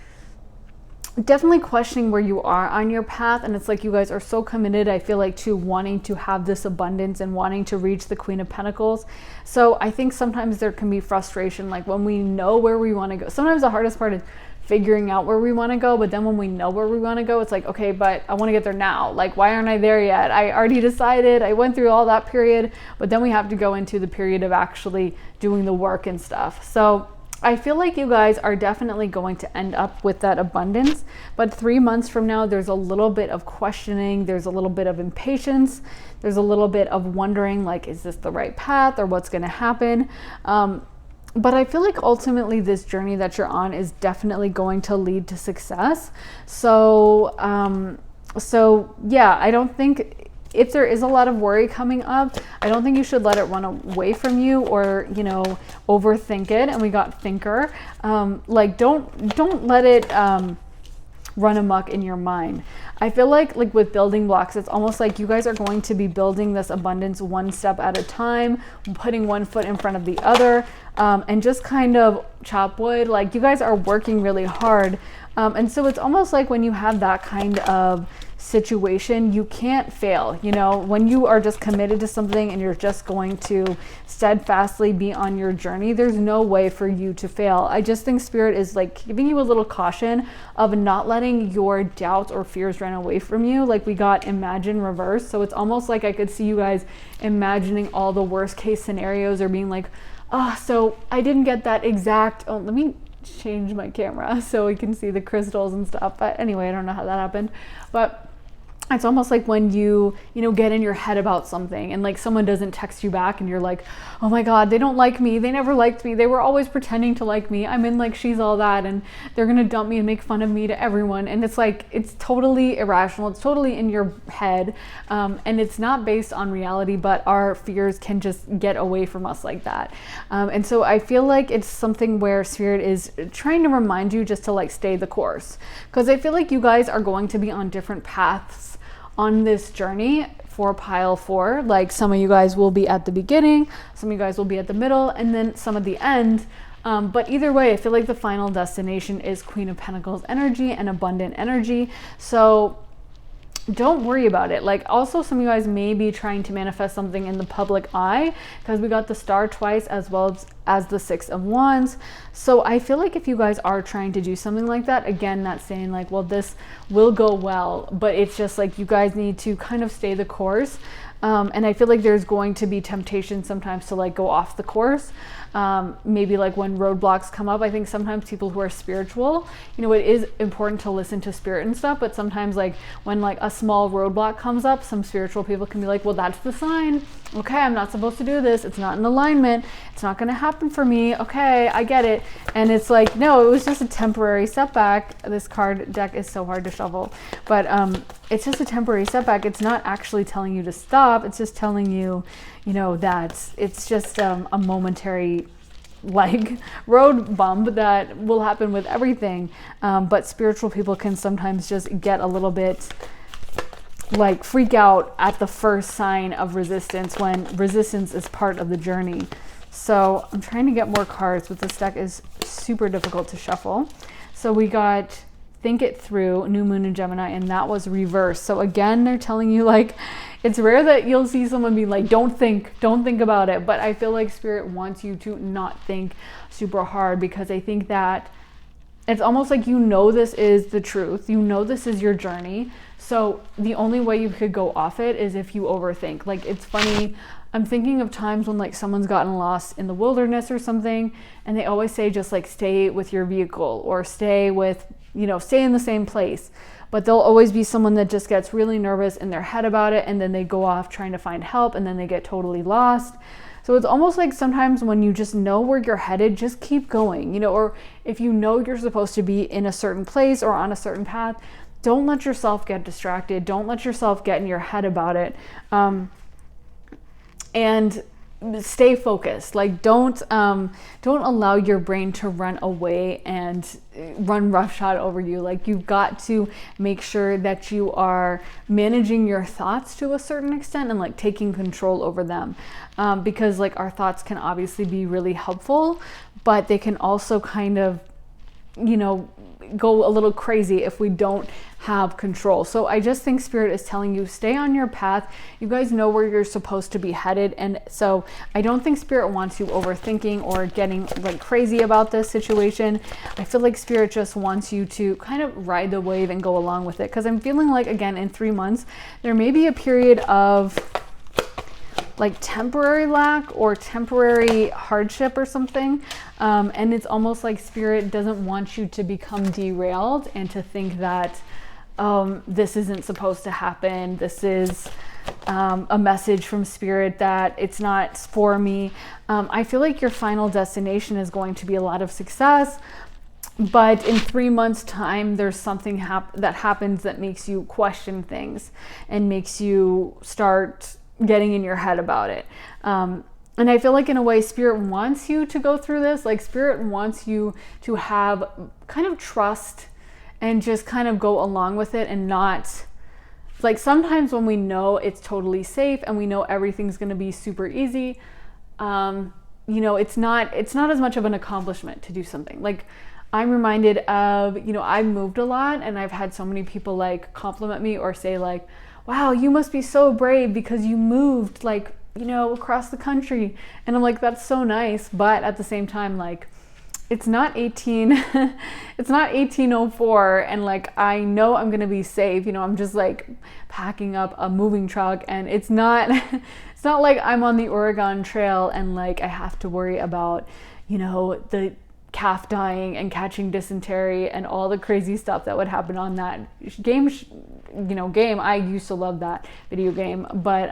where you are on your path. And it's like you guys are so committed, I feel like, to wanting to have this abundance and wanting to reach the Queen of Pentacles. So I think sometimes there can be frustration, like when we know where we want to go. Sometimes the hardest part is figuring out where we want to go, but then when we know where we want to go, it's like, okay, but I want to get there now. Like, why aren't I there yet? I already decided, I went through all that period, but then we have to go into the period of actually doing the work and stuff. So I feel like you guys are definitely going to end up with that abundance, but 3 months from now, there's a little bit of questioning, there's a little bit of impatience, there's a little bit of wondering, like, is this the right path or what's going to happen? But I feel like ultimately this journey that you're on is definitely going to lead to success. So, yeah, I don't think, if there is a lot of worry coming up, I don't think you should let it run away from you or, you know, overthink it. And we got thinker. Like, don't let it run amok in your mind. I feel like with building blocks, it's almost like you guys are going to be building this abundance one step at a time, putting one foot in front of the other, and just kind of chop wood. Like, you guys are working really hard. And so it's almost like when you have that kind of situation, you can't fail. You know, when you are just committed to something and you're just going to steadfastly be on your journey, there's no way for you to fail. I just think Spirit is like giving you a little caution of not letting your doubts or fears run away from you. Like, we got imagine reverse. So it's almost like I could see you guys imagining all the worst case scenarios, or being like, oh, so I didn't get that exact, oh, let me change my camera so we can see the crystals and stuff. But anyway, I don't know how that happened, but it's almost like when you get in your head about something and like someone doesn't text you back and you're like, oh my God, they don't like me. They never liked me. They were always pretending to like me. I'm in like She's All That, and they're going to dump me and make fun of me to everyone. And it's like, it's totally irrational. It's totally in your head. And it's not based on reality, but our fears can just get away from us like that. And so I feel like it's something where Spirit is trying to remind you just to like stay the course. Because I feel like you guys are going to be on different paths on this journey for pile 4. Like some of you guys will be at the beginning, some of you guys will be at the middle, and then some at the end. But either way, I feel like the final destination is Queen of Pentacles energy and abundant energy. So don't worry about it. Like also some of you guys may be trying to manifest something in the public eye, because we got the Star twice as well as the 6 of Wands. So I feel like if you guys are trying to do something like that, again, not saying like, well, this will go well, but it's just like you guys need to kind of stay the course. And I feel like there's going to be temptation sometimes to like go off the course. Maybe like when roadblocks come up. I think sometimes people who are spiritual, it is important to listen to spirit and stuff, but sometimes like when like a small roadblock comes up, some spiritual people can be like, well, that's the sign. Okay, I'm not supposed to do this. It's not in alignment. It's not going to happen for me. Okay, I get it. And it's like, no, it was just a temporary setback. This card deck is so hard to shuffle, but it's just a temporary setback. It's not actually telling you to stop. It's just telling you, that it's just a momentary like road bump that will happen with everything. But spiritual people can sometimes just get a little bit like freak out at the first sign of resistance, when resistance is part of the journey. So I'm trying to get more cards, but this deck is super difficult to shuffle. So we got Think It Through, New Moon in Gemini, and that was reversed. So again, they're telling you like, it's rare that you'll see someone be like, don't think about it. But I feel like Spirit wants you to not think super hard, because I think that it's almost like, this is the truth. This is your journey. So the only way you could go off it is if you overthink. Like, it's funny. I'm thinking of times when like someone's gotten lost in the wilderness or something, and they always say just like stay with your vehicle, or stay with, stay in the same place. But there'll always be someone that just gets really nervous in their head about it, and then they go off trying to find help, and then they get totally lost. So it's almost like sometimes when you just know where you're headed, just keep going, or if you're supposed to be in a certain place or on a certain path, don't let yourself get distracted. Don't let yourself get in your head about it. And stay focused. Like don't allow your brain to run away and run roughshod over you. Like you've got to make sure that you are managing your thoughts to a certain extent and like taking control over them. Because like our thoughts can obviously be really helpful, but they can also kind of, go a little crazy if we don't have control. So I just think Spirit is telling you, stay on your path. You guys know where you're supposed to be headed. And so I don't think Spirit wants you overthinking or getting like crazy about this situation. I feel like Spirit just wants you to kind of ride the wave and go along with it. Because I'm feeling like, again, in 3 months, there may be a period of like temporary lack or temporary hardship or something. And it's almost like Spirit doesn't want you to become derailed and to think that this isn't supposed to happen. This is a message from Spirit that it's not for me. I feel like your final destination is going to be a lot of success. But in 3 months' time, there's something that happens that makes you question things and makes you start getting in your head about it. And I feel like in a way Spirit wants you to go through this. Like Spirit wants you to have kind of trust and just kind of go along with it, and not like, sometimes when we know it's totally safe and we know everything's going to be super easy, it's not as much of an accomplishment to do something. Like I'm reminded of, I've moved a lot, and I've had so many people like compliment me or say like, wow, you must be so brave because you moved like, across the country. And I'm like, that's so nice. But at the same time, like, it's not 1804. And like, I know I'm going to be safe. I'm just like packing up a moving truck, and it's not like I'm on the Oregon Trail and like, I have to worry about, the calf dying and catching dysentery and all the crazy stuff that would happen on that game. I used to love that video game, but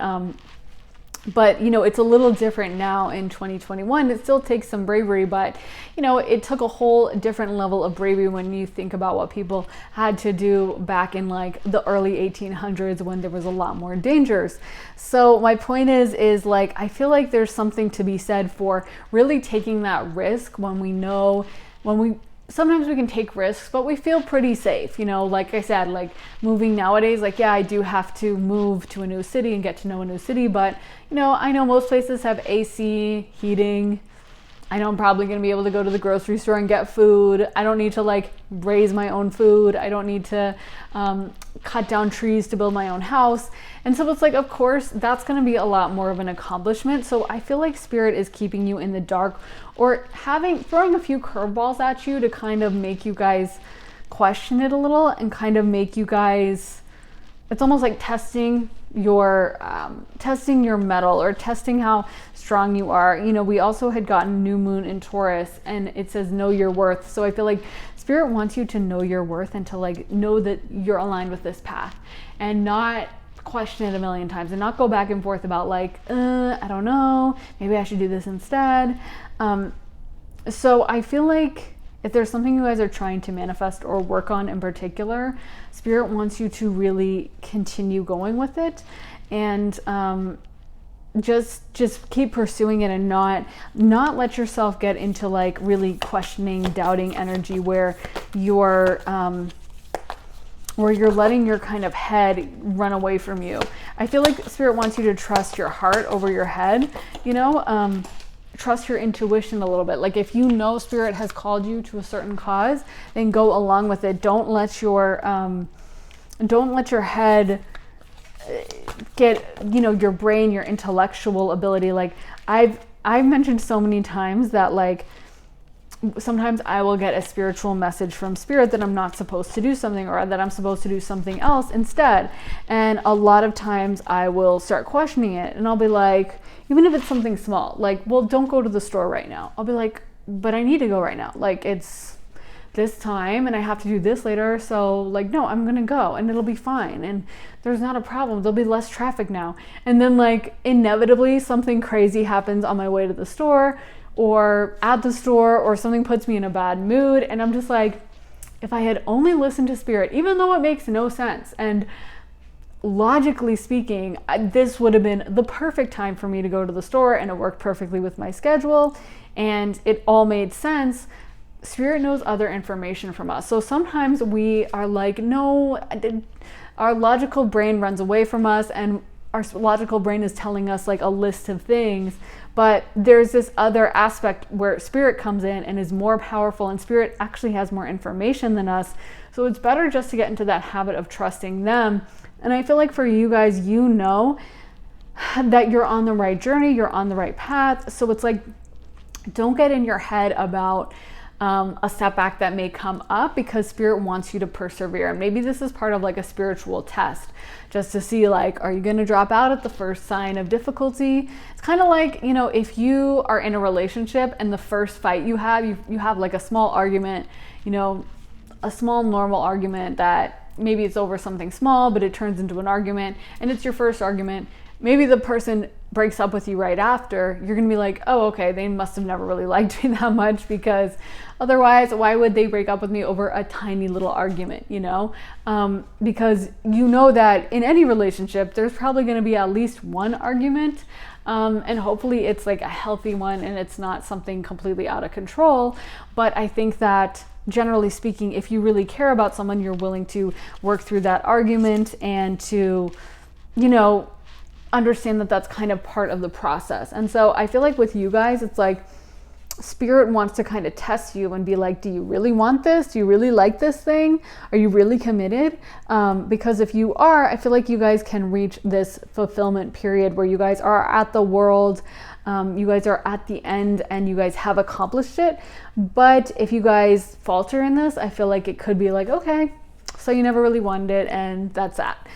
it's a little different now in 2021. It still takes some bravery, but it took a whole different level of bravery when you think about what people had to do back in like the early 1800s when there was a lot more dangers. So my point is like, I feel like there's something to be said for really taking that risk sometimes we can take risks, but we feel pretty safe. Like I said, like moving nowadays, like, yeah, I do have to move to a new city and get to know a new city, but I know most places have AC, heating. I know I'm probably going to be able to go to the grocery store and get food. I don't need to like raise my own food. I don't need to cut down trees to build my own house. And so it's like, of course, that's going to be a lot more of an accomplishment. So I feel like Spirit is keeping you in the dark, or throwing a few curveballs at you to kind of make you guys question it a little, and kind of make you guys, it's almost like testing your mettle, or testing how strong you are. We also had gotten new moon in Taurus, and it says know your worth. So I feel like Spirit wants you to know your worth and to like know that you're aligned with this path, and not question it a million times, and not go back and forth about like, I don't know, maybe I should do this instead. So I feel like if there's something you guys are trying to manifest or work on in particular, Spirit wants you to really continue going with it, and just keep pursuing it, and not let yourself get into like really questioning, doubting energy where you're letting your kind of head run away from you. I feel like Spirit wants you to trust your heart over your head, trust your intuition a little bit. Like if Spirit has called you to a certain cause, then go along with it. Don't let your head get, your brain, your intellectual ability. Like I've mentioned so many times that like sometimes I will get a spiritual message from Spirit that I'm not supposed to do something, or that I'm supposed to do something else instead. And a lot of times I will start questioning it, and I'll be like, even if it's something small, like, well, don't go to the store right now. I'll be like, but I need to go right now. Like it's this time and I have to do this later. So like, no, I'm going to go and it'll be fine. And there's not a problem. There'll be less traffic now. And then like inevitably something crazy happens on my way to the store, or at the store, or something puts me in a bad mood. And I'm just like, if I had only listened to Spirit, even though it makes no sense, and logically speaking, this would have been the perfect time for me to go to the store, and it worked perfectly with my schedule, and it all made sense. Spirit knows other information from us. So sometimes we are like, no, our logical brain runs away from us, and our logical brain is telling us like a list of things, but there's this other aspect where Spirit comes in and is more powerful, and Spirit actually has more information than us. So it's better just to get into that habit of trusting them. And I feel like for you guys, that you're on the right journey, you're on the right path. So it's like, don't get in your head about a setback that may come up, because Spirit wants you to persevere. And maybe this is part of like a spiritual test, just to see like, are you going to drop out at the first sign of difficulty? It's kind of like, if you are in a relationship and the first fight you have like a small argument, a small normal argument that maybe it's over something small, but it turns into an argument, and it's your first argument. Maybe the person breaks up with you right after. You're going to be like, oh, okay, they must have never really liked me that much, because otherwise, why would they break up with me over a tiny little argument, because that in any relationship, there's probably going to be at least one argument, and hopefully it's like a healthy one and it's not something completely out of control. But I think that generally speaking, if you really care about someone, you're willing to work through that argument and to, understand that that's kind of part of the process. And so I feel like with you guys, it's like Spirit wants to kind of test you and be like, do you really want this? Do you really like this thing? Are you really committed? Because if you are, I feel like you guys can reach this fulfillment period where you guys are at the world, you guys are at the end, and you guys have accomplished it. But if you guys falter in this, I feel like it could be like, okay, so you never really wanted it, and that's that.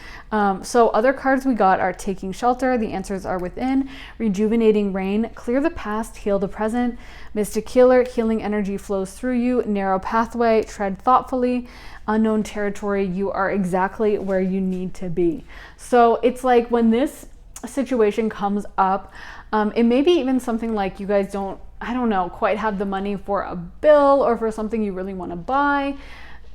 So other cards we got are taking shelter, the answers are within, rejuvenating rain, clear the past, heal the present, mystic healer, healing energy flows through you, narrow pathway, tread thoughtfully, unknown territory, you are exactly where you need to be. So it's like when this situation comes up, it may be even something like you guys don't, I don't know, quite have the money for a bill or for something you really want to buy.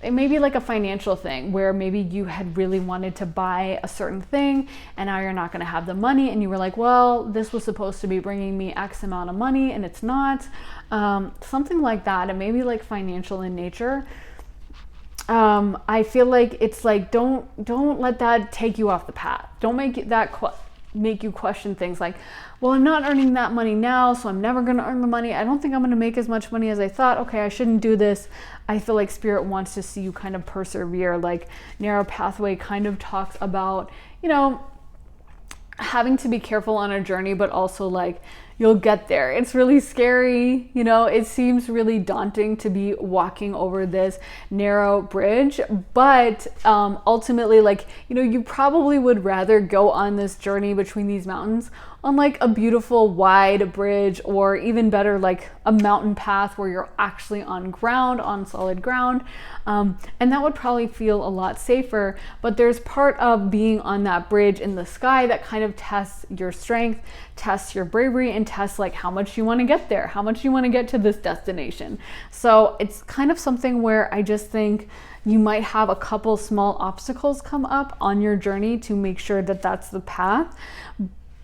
It may be like a financial thing where maybe you had really wanted to buy a certain thing and now you're not going to have the money, and you were like, well, this was supposed to be bringing me X amount of money and it's not. Something like that. It may be like financial in nature. I feel like it's like, don't let that take you off the path. Don't make that make you question things like, well, I'm not earning that money now, so I'm never going to earn the money. I don't think I'm going to make as much money as I thought. Okay, I shouldn't do this. I feel like Spirit wants to see you kind of persevere. Like narrow pathway kind of talks about, you know, having to be careful on a journey, but also like you'll get there. It's really scary, you know, it seems really daunting to be walking over this narrow bridge, but ultimately, like, you know, you probably would rather go on this journey between these mountains on like a beautiful wide bridge, or even better, like a mountain path where you're actually on ground, on solid ground. And that would probably feel a lot safer, but there's part of being on that bridge in the sky that kind of tests your strength, tests your bravery, and tests like how much you want to get there, how much you want to get to this destination. So it's kind of something where I just think you might have a couple small obstacles come up on your journey to make sure that that's the path.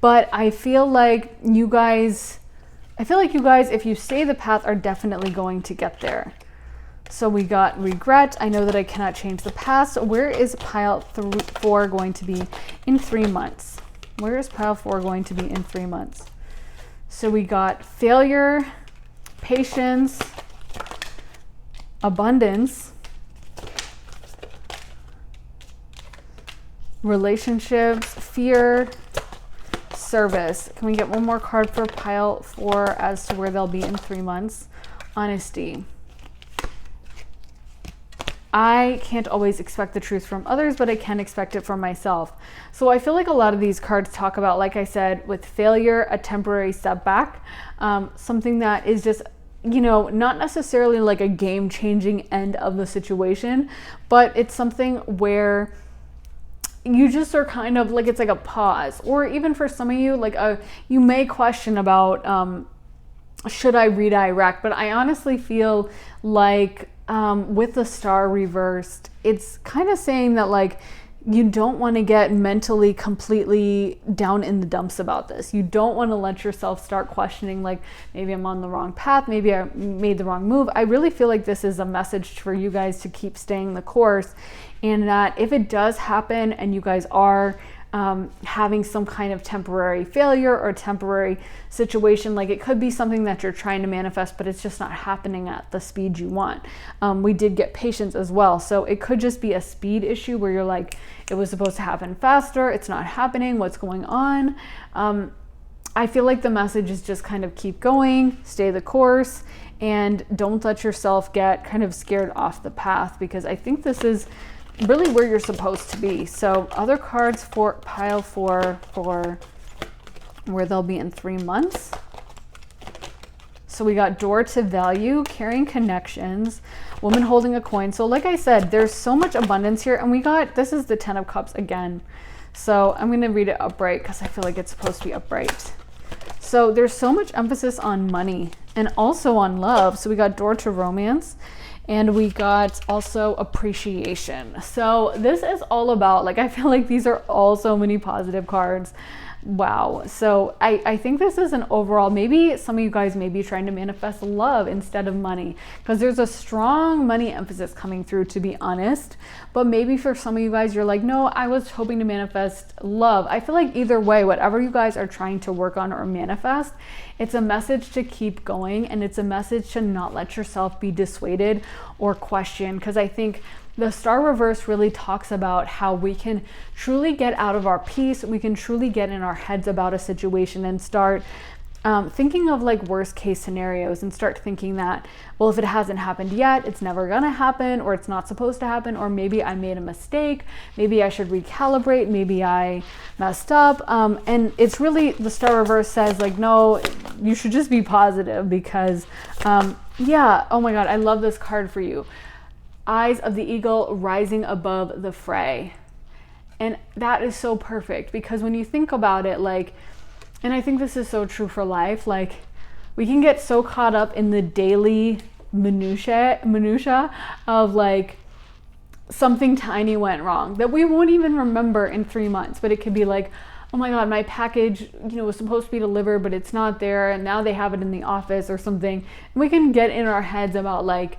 But I feel like you guys, if you stay the path, are definitely going to get there. So we got regret. I know that I cannot change the past. Where is pile 4 going to be in 3 months? Where is pile 4 going to be in 3 months? So we got failure, patience, abundance, relationships, fear, service. Can we get one more card for pile 4 as to where they'll be in 3 months? Honesty. I can't always expect the truth from others, but I can expect it from myself. So I feel like a lot of these cards talk about, like I said, with failure, a temporary setback, something that is just, you know, not necessarily like a game-changing end of the situation, but it's something where you just are kind of like, it's like a pause. Or even for some of you, like you may question about, should I redirect? But I honestly feel like with the star reversed, it's kind of saying that like you don't want to get mentally completely down in the dumps about this. You don't want to let yourself start questioning like, maybe I'm on the wrong path, maybe I made the wrong move. I really feel like this is a message for you guys to keep staying the course, and that if it does happen and you guys are having some kind of temporary failure or temporary situation, like it could be something that you're trying to manifest, but it's just not happening at the speed you want. We did get patience as well. So it could just be a speed issue where you're like, it was supposed to happen faster, it's not happening, what's going on? I feel like the message is just kind of keep going, stay the course, and don't let yourself get kind of scared off the path, because I think this is really where you're supposed to be. So other cards for pile 4 for where they'll be in 3 months. So we got door to value, carrying connections, woman holding a coin. So like I said, there's so much abundance here, and we got, this is the 10 of cups again. So I'm going to read it upright because I feel like it's supposed to be upright. So there's so much emphasis on money and also on love. So we got door to romance, and we got also appreciation. So this is all about, like, I feel like these are all so many positive cards. Wow. So I think this is an overall, maybe some of you guys may be trying to manifest love instead of money, because there's a strong money emphasis coming through, to be honest. But maybe for some of you guys, you're like, no, I was hoping to manifest love. I feel like either way, whatever you guys are trying to work on or manifest, it's a message to keep going, and it's a message to not let yourself be dissuaded or questioned, because I think the star reverse really talks about how we can truly get out of our peace, we can truly get in our heads about a situation and start thinking of like worst case scenarios and start thinking that, well, if it hasn't happened yet, it's never gonna happen, or it's not supposed to happen, or maybe I made a mistake, maybe I should recalibrate, maybe I messed up. And it's really, the star reverse says like, no, you should just be positive because, yeah, oh my God, I love this card for you. Eyes of the eagle rising above the fray. And that is so perfect because when you think about it, like, and I think this is so true for life, like we can get so caught up in the daily minutia of like something tiny went wrong that we won't even remember in 3 months, but it could be like, oh my God, my package, was supposed to be delivered, but it's not there. And now they have it in the office or something. And we can get in our heads about like,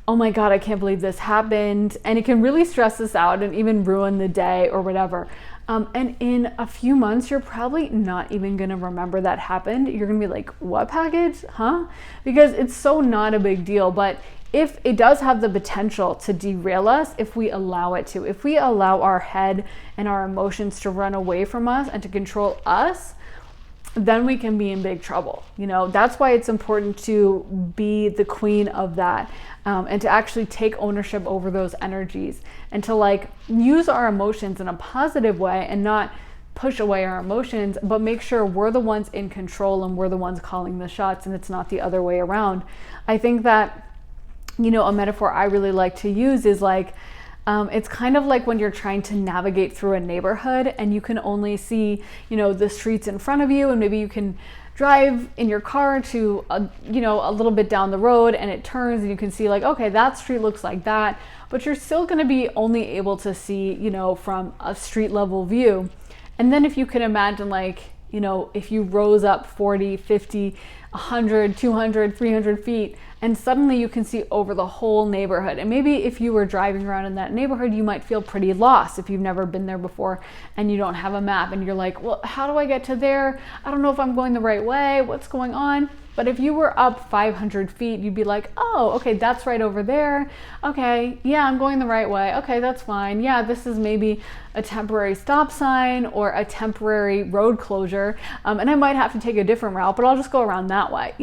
oh my God, I can't believe this happened. And it can really stress us out and even ruin the day or whatever. And in a few months, you're probably not even gonna remember that happened. You're gonna be like, what package, huh? Because it's so not a big deal. But if it does have the potential to derail us, if we allow it to, if we allow our head and our emotions to run away from us and to control us, then we can be in big trouble. That's why it's important to be the queen of that, and to actually take ownership over those energies and to like use our emotions in a positive way and not push away our emotions, but make sure we're the ones in control and we're the ones calling the shots and it's not the other way around. I think that, a metaphor I really like to use is like, it's kind of like when you're trying to navigate through a neighborhood and you can only see, the streets in front of you, and maybe you can drive in your car to, a little bit down the road and it turns and you can see like, okay, that street looks like that, but you're still going to be only able to see, from a street level view. And then if you can imagine like, if you rose up 40, 50, 100, 200, 300 feet, and suddenly you can see over the whole neighborhood. And maybe if you were driving around in that neighborhood, you might feel pretty lost if you've never been there before and you don't have a map and you're like, well, how do I get to there? I don't know if I'm going the right way. What's going on? But if you were up 500 feet, you'd be like, oh, okay, that's right over there. Okay, yeah, I'm going the right way. Okay, that's fine. Yeah, this is maybe a temporary stop sign or a temporary road closure. And I might have to take a different route, but I'll just go around that way,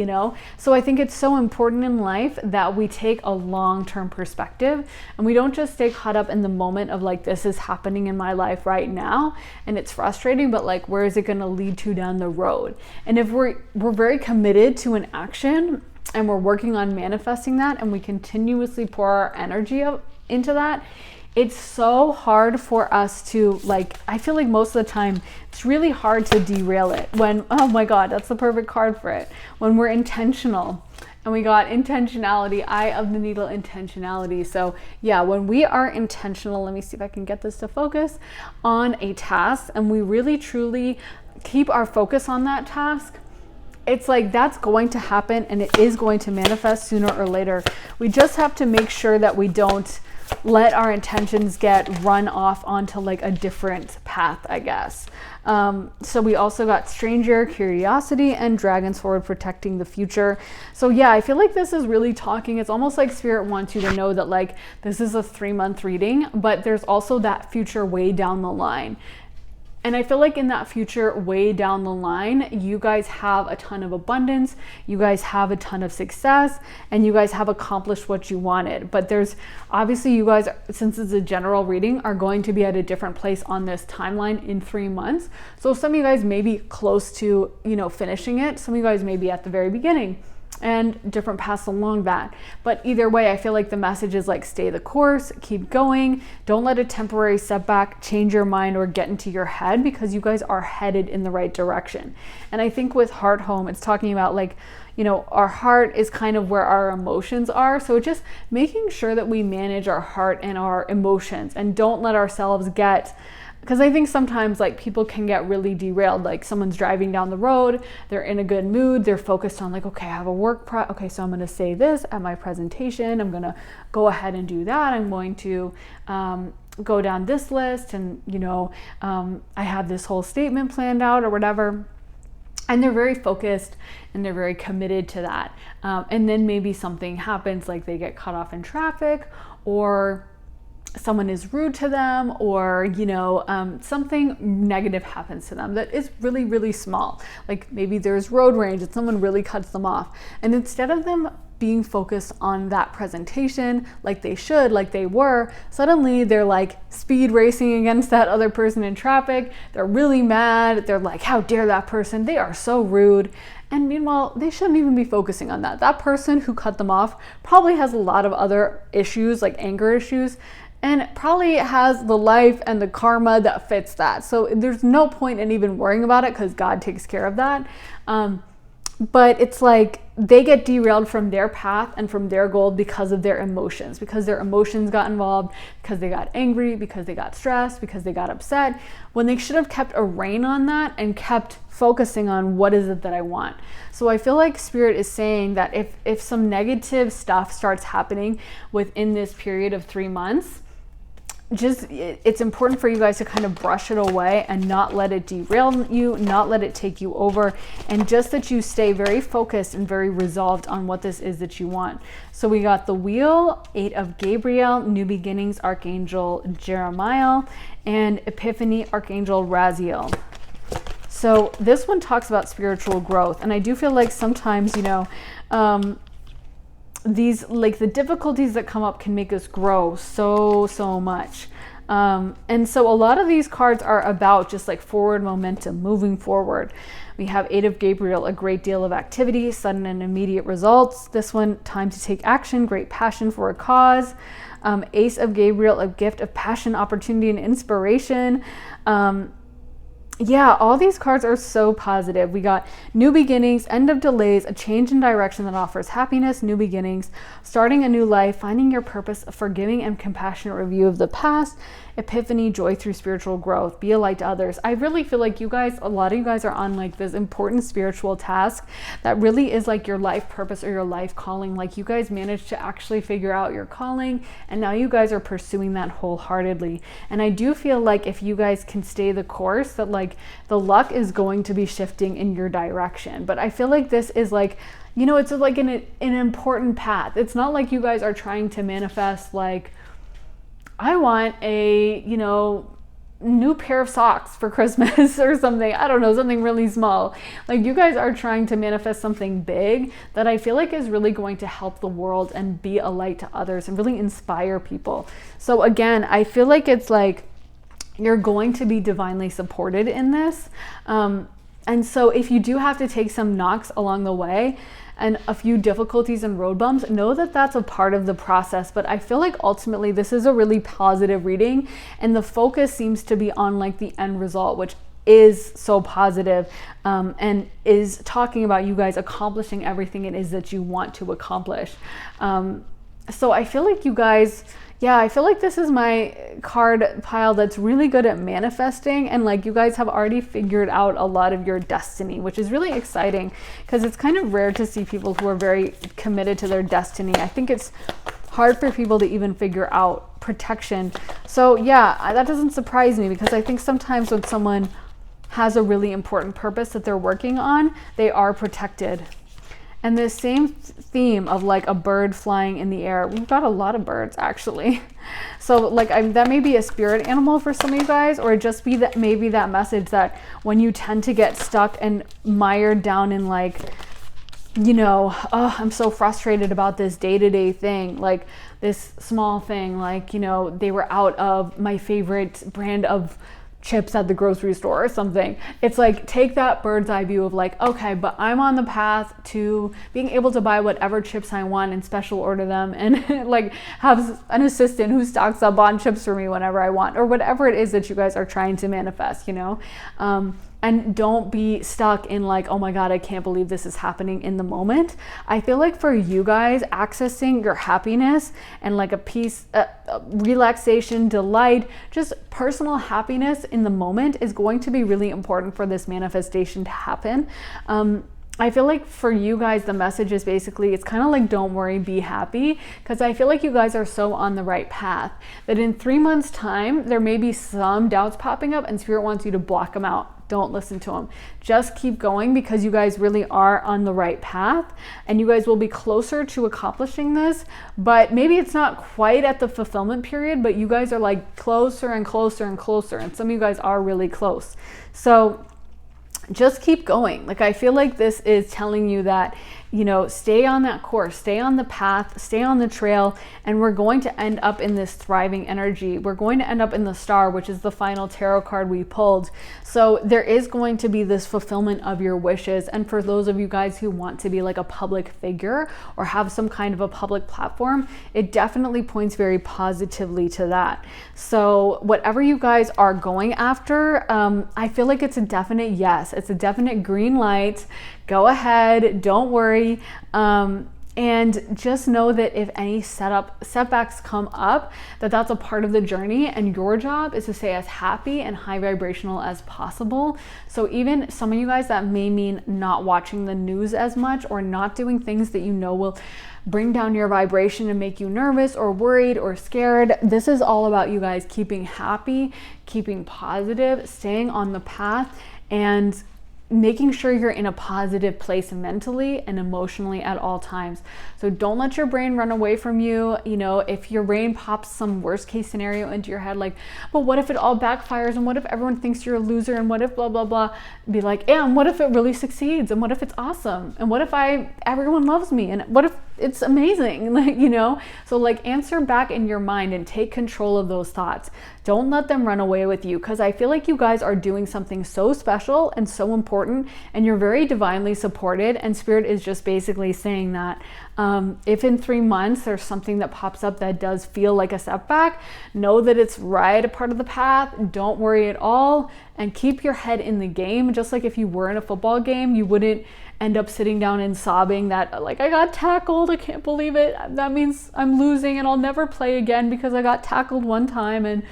So I think it's so important in life that we take a long-term perspective and we don't just stay caught up in the moment of like, this is happening in my life right now and it's frustrating, but like, where is it going to lead to down the road? And if we're very committed to an action and we're working on manifesting that and we continuously pour our energy into that, it's so hard for us to like, I feel like most of the time it's really hard to derail it when, oh my God, that's the perfect card for it. When we're intentional, and we got intentionality, eye of the needle, intentionality. So yeah, when we are intentional, let me see if I can get this to focus on a task and we really truly keep our focus on that task, it's like that's going to happen and it is going to manifest sooner or later. We just have to make sure that we don't let our intentions get run off onto like a different path, I guess. So we also got stranger, curiosity, and dragons forward, protecting the future. So yeah, I feel like this is really talking. It's almost like spirit wants you to know that like this is a 3-month reading, but there's also that future way down the line. And I feel like in that future way down the line, you guys have a ton of abundance, you guys have a ton of success, and you guys have accomplished what you wanted. But there's obviously, you guys, since it's a general reading, are going to be at a different place on this timeline in 3 months. So some of you guys may be close to, finishing it. Some of you guys may be at the very beginning, and different paths along that. But either way, I feel like the message is like, stay the course, keep going. Don't let a temporary setback change your mind or get into your head, because you guys are headed in the right direction. And I think with Heart Home, it's talking about like, our heart is kind of where our emotions are. So just making sure that we manage our heart and our emotions and don't let ourselves get, because I think sometimes like people can get really derailed. Like someone's driving down the road, they're in a good mood, they're focused on like, okay, I have a okay, so I'm going to say this at my presentation, I'm going to go ahead and do that, I'm going to go down this list, and I have this whole statement planned out or whatever. And they're very focused and they're very committed to that. And then maybe something happens, like they get cut off in traffic, or someone is rude to them, or something negative happens to them that is really, really small. Like maybe there's road rage and someone really cuts them off, and instead of them being focused on that presentation like they should, like they were, suddenly they're like speed racing against that other person in traffic. They're really mad. They're like, how dare that person? They are so rude. And meanwhile, they shouldn't even be focusing on that. That person who cut them off probably has a lot of other issues, like anger issues, and probably has the life and the karma that fits that. So there's no point in even worrying about it because God takes care of that. But it's like they get derailed from their path and from their goal because of their emotions, because their emotions got involved, because they got angry, because they got stressed, because they got upset, when they should have kept a rein on that and kept focusing on what is it that I want. So I feel like Spirit is saying that if some negative stuff starts happening within this period of 3 months, it's important for you guys to kind of brush it away and not let it derail you, not let it take you over, and just that you stay very focused and very resolved on what this is that you want. So we got the Wheel, 8 of Gabriel, New Beginnings, Archangel Jeremiah, and Epiphany, Archangel Raziel. So this one talks about spiritual growth, and I do feel like sometimes, these, like the difficulties that come up can make us grow so much. And so a lot of these cards are about just like forward momentum, moving forward. We have 8 of Gabriel, a great deal of activity, sudden and immediate results. This one, time to take action, great passion for a cause. Ace of Gabriel, a gift of passion, opportunity, and inspiration. Yeah, all these cards are so positive. We got new beginnings, end of delays, a change in direction that offers happiness, new beginnings, starting a new life, finding your purpose, a forgiving and compassionate review of the past, epiphany, joy through spiritual growth, be a light to others. I really feel like you guys, a lot of you guys are on like this important spiritual task that really is like your life purpose or your life calling. Like you guys managed to actually figure out your calling, and now you guys are pursuing that wholeheartedly. And I do feel like if you guys can stay the course, that like the luck is going to be shifting in your direction. But I feel like this is like, it's like an important path. It's not like you guys are trying to manifest like, I want a, new pair of socks for Christmas or something. I don't know, something really small. Like you guys are trying to manifest something big that I feel like is really going to help the world and be a light to others and really inspire people. So again, I feel like it's like you're going to be divinely supported in this. And so if you do have to take some knocks along the way, and a few difficulties and road bumps, know that that's a part of the process. But I feel like ultimately this is a really positive reading, and the focus seems to be on like the end result, which is so positive, and is talking about you guys accomplishing everything it is that you want to accomplish. So I feel like you guys, I feel like this is my card pile that's really good at manifesting, and like you guys have already figured out a lot of your destiny, which is really exciting because it's kind of rare to see people who are very committed to their destiny. I think it's hard for people to even figure out protection. So that doesn't surprise me, because I think sometimes when someone has a really important purpose that they're working on, they are protected. And this same theme of like a bird flying in the air, we've got a lot of birds actually. So like that may be a spirit animal for some of you guys, or just be that maybe that message that when you tend to get stuck and mired down in like, I'm so frustrated about this day-to-day thing, like this small thing, like, they were out of my favorite brand of chips at the grocery store or something. It's like, take that bird's eye view of like, okay, but I'm on the path to being able to buy whatever chips I want and special order them, and like have an assistant who stocks up on chips for me whenever I want, or whatever it is that you guys are trying to manifest, and don't be stuck in like, oh my God, I can't believe this is happening in the moment. I feel like for you guys, accessing your happiness and like a peace, relaxation, delight, just personal happiness in the moment is going to be really important for this manifestation to happen. I feel like for you guys, the message is basically, it's kind of like, don't worry, be happy. Because I feel like you guys are so on the right path that in 3 months time, there may be some doubts popping up and Spirit wants you to block them out. don't listen to them. Just keep going, because you guys really are on the right path and you guys will be closer to accomplishing this. But maybe it's not quite at the fulfillment period, but you guys are like closer and closer and closer. And some of you guys are really close. So just keep going. Like, I feel like this is telling you that, you know, stay on that course, stay on the path, stay on the trail, and we're going to end up in this thriving energy. We're going to end up in the Star, which is the final tarot card we pulled. So there is going to be this fulfillment of your wishes. And for those of you guys who want to be like a public figure or have some kind of a public platform, it definitely points very positively to that. So whatever you guys are going after, I feel like it's a definite yes. It's a definite green light. Go ahead, don't worry. And just know that if any setbacks come up, that's a part of the journey, and your job is to stay as happy and high vibrational as possible. So even some of you guys, that may mean not watching the news as much or not doing things that you know will bring down your vibration and make you nervous or worried or scared. This is all about you guys keeping happy, keeping positive, staying on the path, and making sure you're in a positive place mentally and emotionally at all times. So don't let your brain run away from you. You know, if your brain pops some worst case scenario into your head, like, but what if it all backfires? And what if everyone thinks you're a loser? And what if blah, blah, blah? Be like, yeah, and what if it really succeeds? And what if it's awesome? And what if everyone loves me? And what if it's amazing? Like, you know, so like answer back in your mind and take control of those thoughts. Don't let them run away with you, because I feel like you guys are doing something so special and so important, and you're very divinely supported. And Spirit is just basically saying that if in 3 months there's something that pops up that does feel like a setback, know that it's right a part of the path. Don't worry at all, and keep your head in the game. Just like if you were in a football game, you wouldn't end up sitting down and sobbing that like, I got tackled, I can't believe it, that means I'm losing and I'll never play again because I got tackled one time, and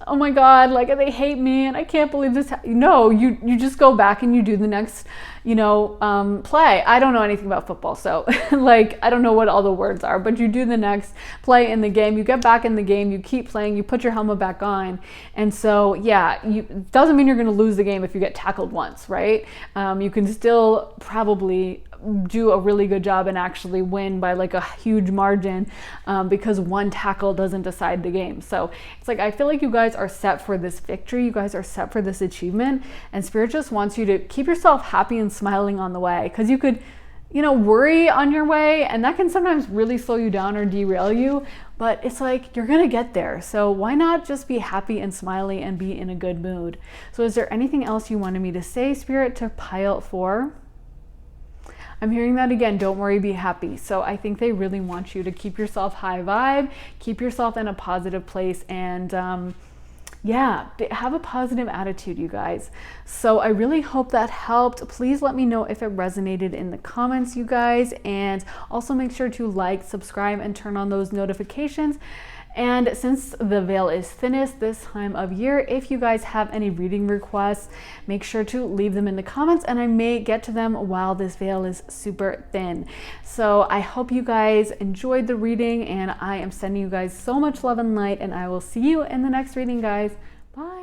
oh my God, like they hate me and I can't believe this. No, you just go back and you do the next, you know, play. I don't know anything about football, so like I don't know what all the words are, but you do the next play in the game, you get back in the game, you keep playing, you put your helmet back on. And so yeah, doesn't mean you're going to lose the game if you get tackled once, right? You can still probably do a really good job and actually win by like a huge margin, because one tackle doesn't decide the game. So it's like, I feel like you guys are set for this victory. You guys are set for this achievement, and Spirit just wants you to keep yourself happy and smiling on the way, because you could, you know, worry on your way, and that can sometimes really slow you down or derail you, but it's like you're gonna get there. So why not just be happy and smiley and be in a good mood? So is there anything else you wanted me to say, Spirit, to pile for? I'm hearing that again, don't worry, be happy. So I think they really want you to keep yourself high vibe, keep yourself in a positive place, and yeah, have a positive attitude, you guys. So I really hope that helped. Please let me know if it resonated in the comments, you guys, and also make sure to like, subscribe, and turn on those notifications. And since the veil is thinnest this time of year, if you guys have any reading requests, make sure to leave them in the comments, and I may get to them while this veil is super thin. So I hope you guys enjoyed the reading, and I am sending you guys so much love and light, and I will see you in the next reading, guys. Bye.